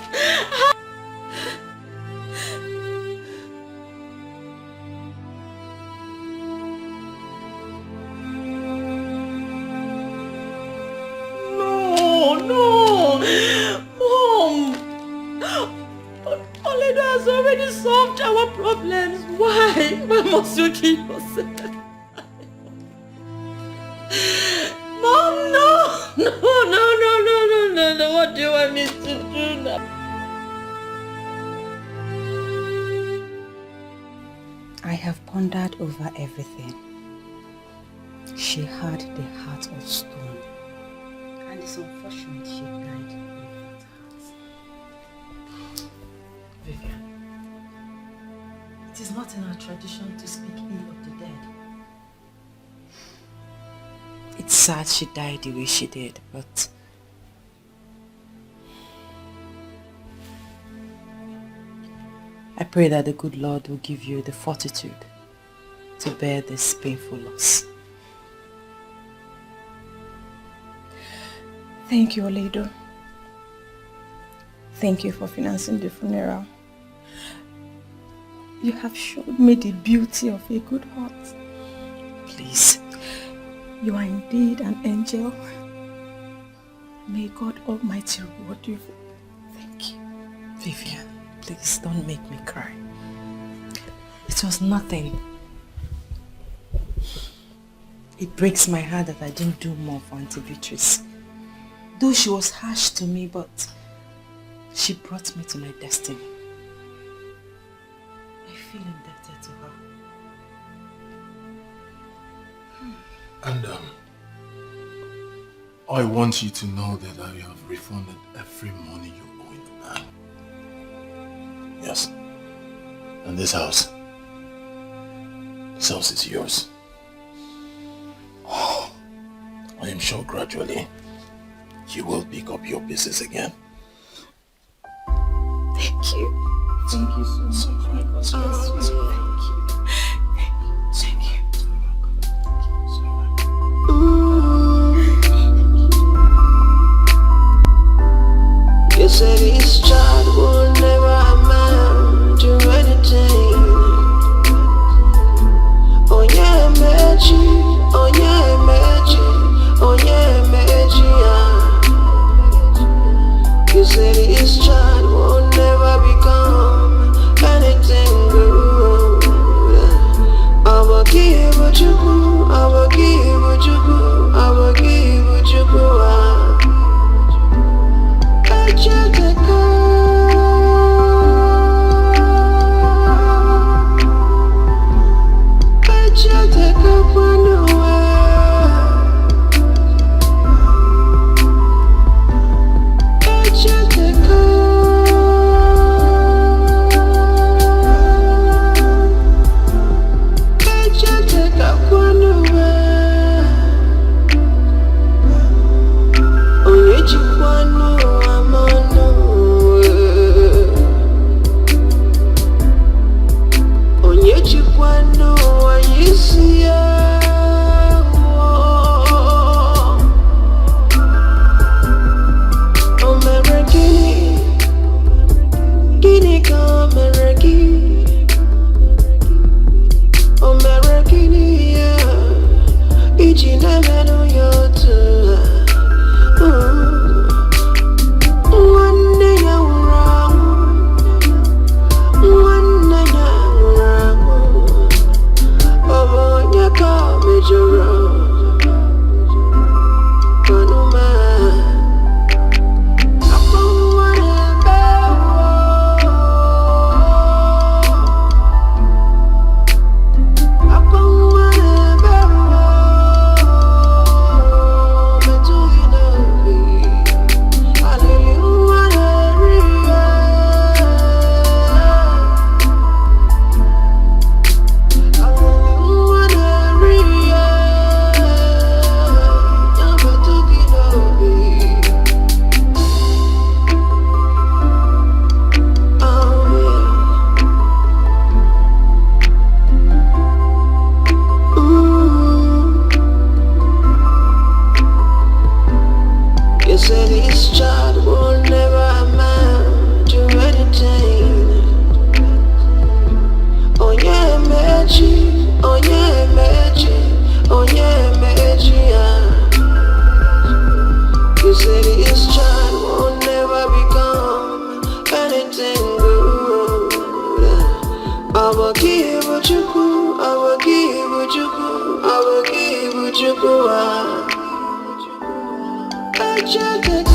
Speaker 8: No, Mom. Oledo has already solved our problems. Why must you kill yourself? Mom, no. What do you want me to do now?
Speaker 6: I have pondered over everything. She had the heart of stone. And it's unfortunate she died with that heart.
Speaker 9: Vivian, it is not in our tradition to speak ill of the dead. It's sad she died the way she did, but I pray that the good Lord will give you the fortitude to bear this painful loss.
Speaker 19: Thank you, Oledo. Thank you for financing the funeral. You have showed me the beauty of a good heart.
Speaker 9: Please.
Speaker 19: You are indeed an angel. May God Almighty reward you. Thank you.
Speaker 9: Vivian, please don't make me cry. It was nothing. It breaks my heart that I didn't do more for Auntie Beatrice. Though she was harsh to me, but she brought me to my destiny. I feel indebted to her.
Speaker 12: And I want you to know that I have refunded every money you owe in the bank. Yes. And this house is yours. I am sure gradually you will pick up your pieces again.
Speaker 19: Thank you. Thank you so much. Thank you. Thank you.
Speaker 15: You said this child will never amount to anything. Oh yeah, magic. Oh yeah, magic. Oh yeah, magic. You said this child will never become anything good. You say this child will never amount to anything. Oh yeah, Meji, oh yeah, Meji, oh yeah, Meji, yeah. You say this child will never become anything good. I will give what you could, I will give what you could, I will give what you could. I just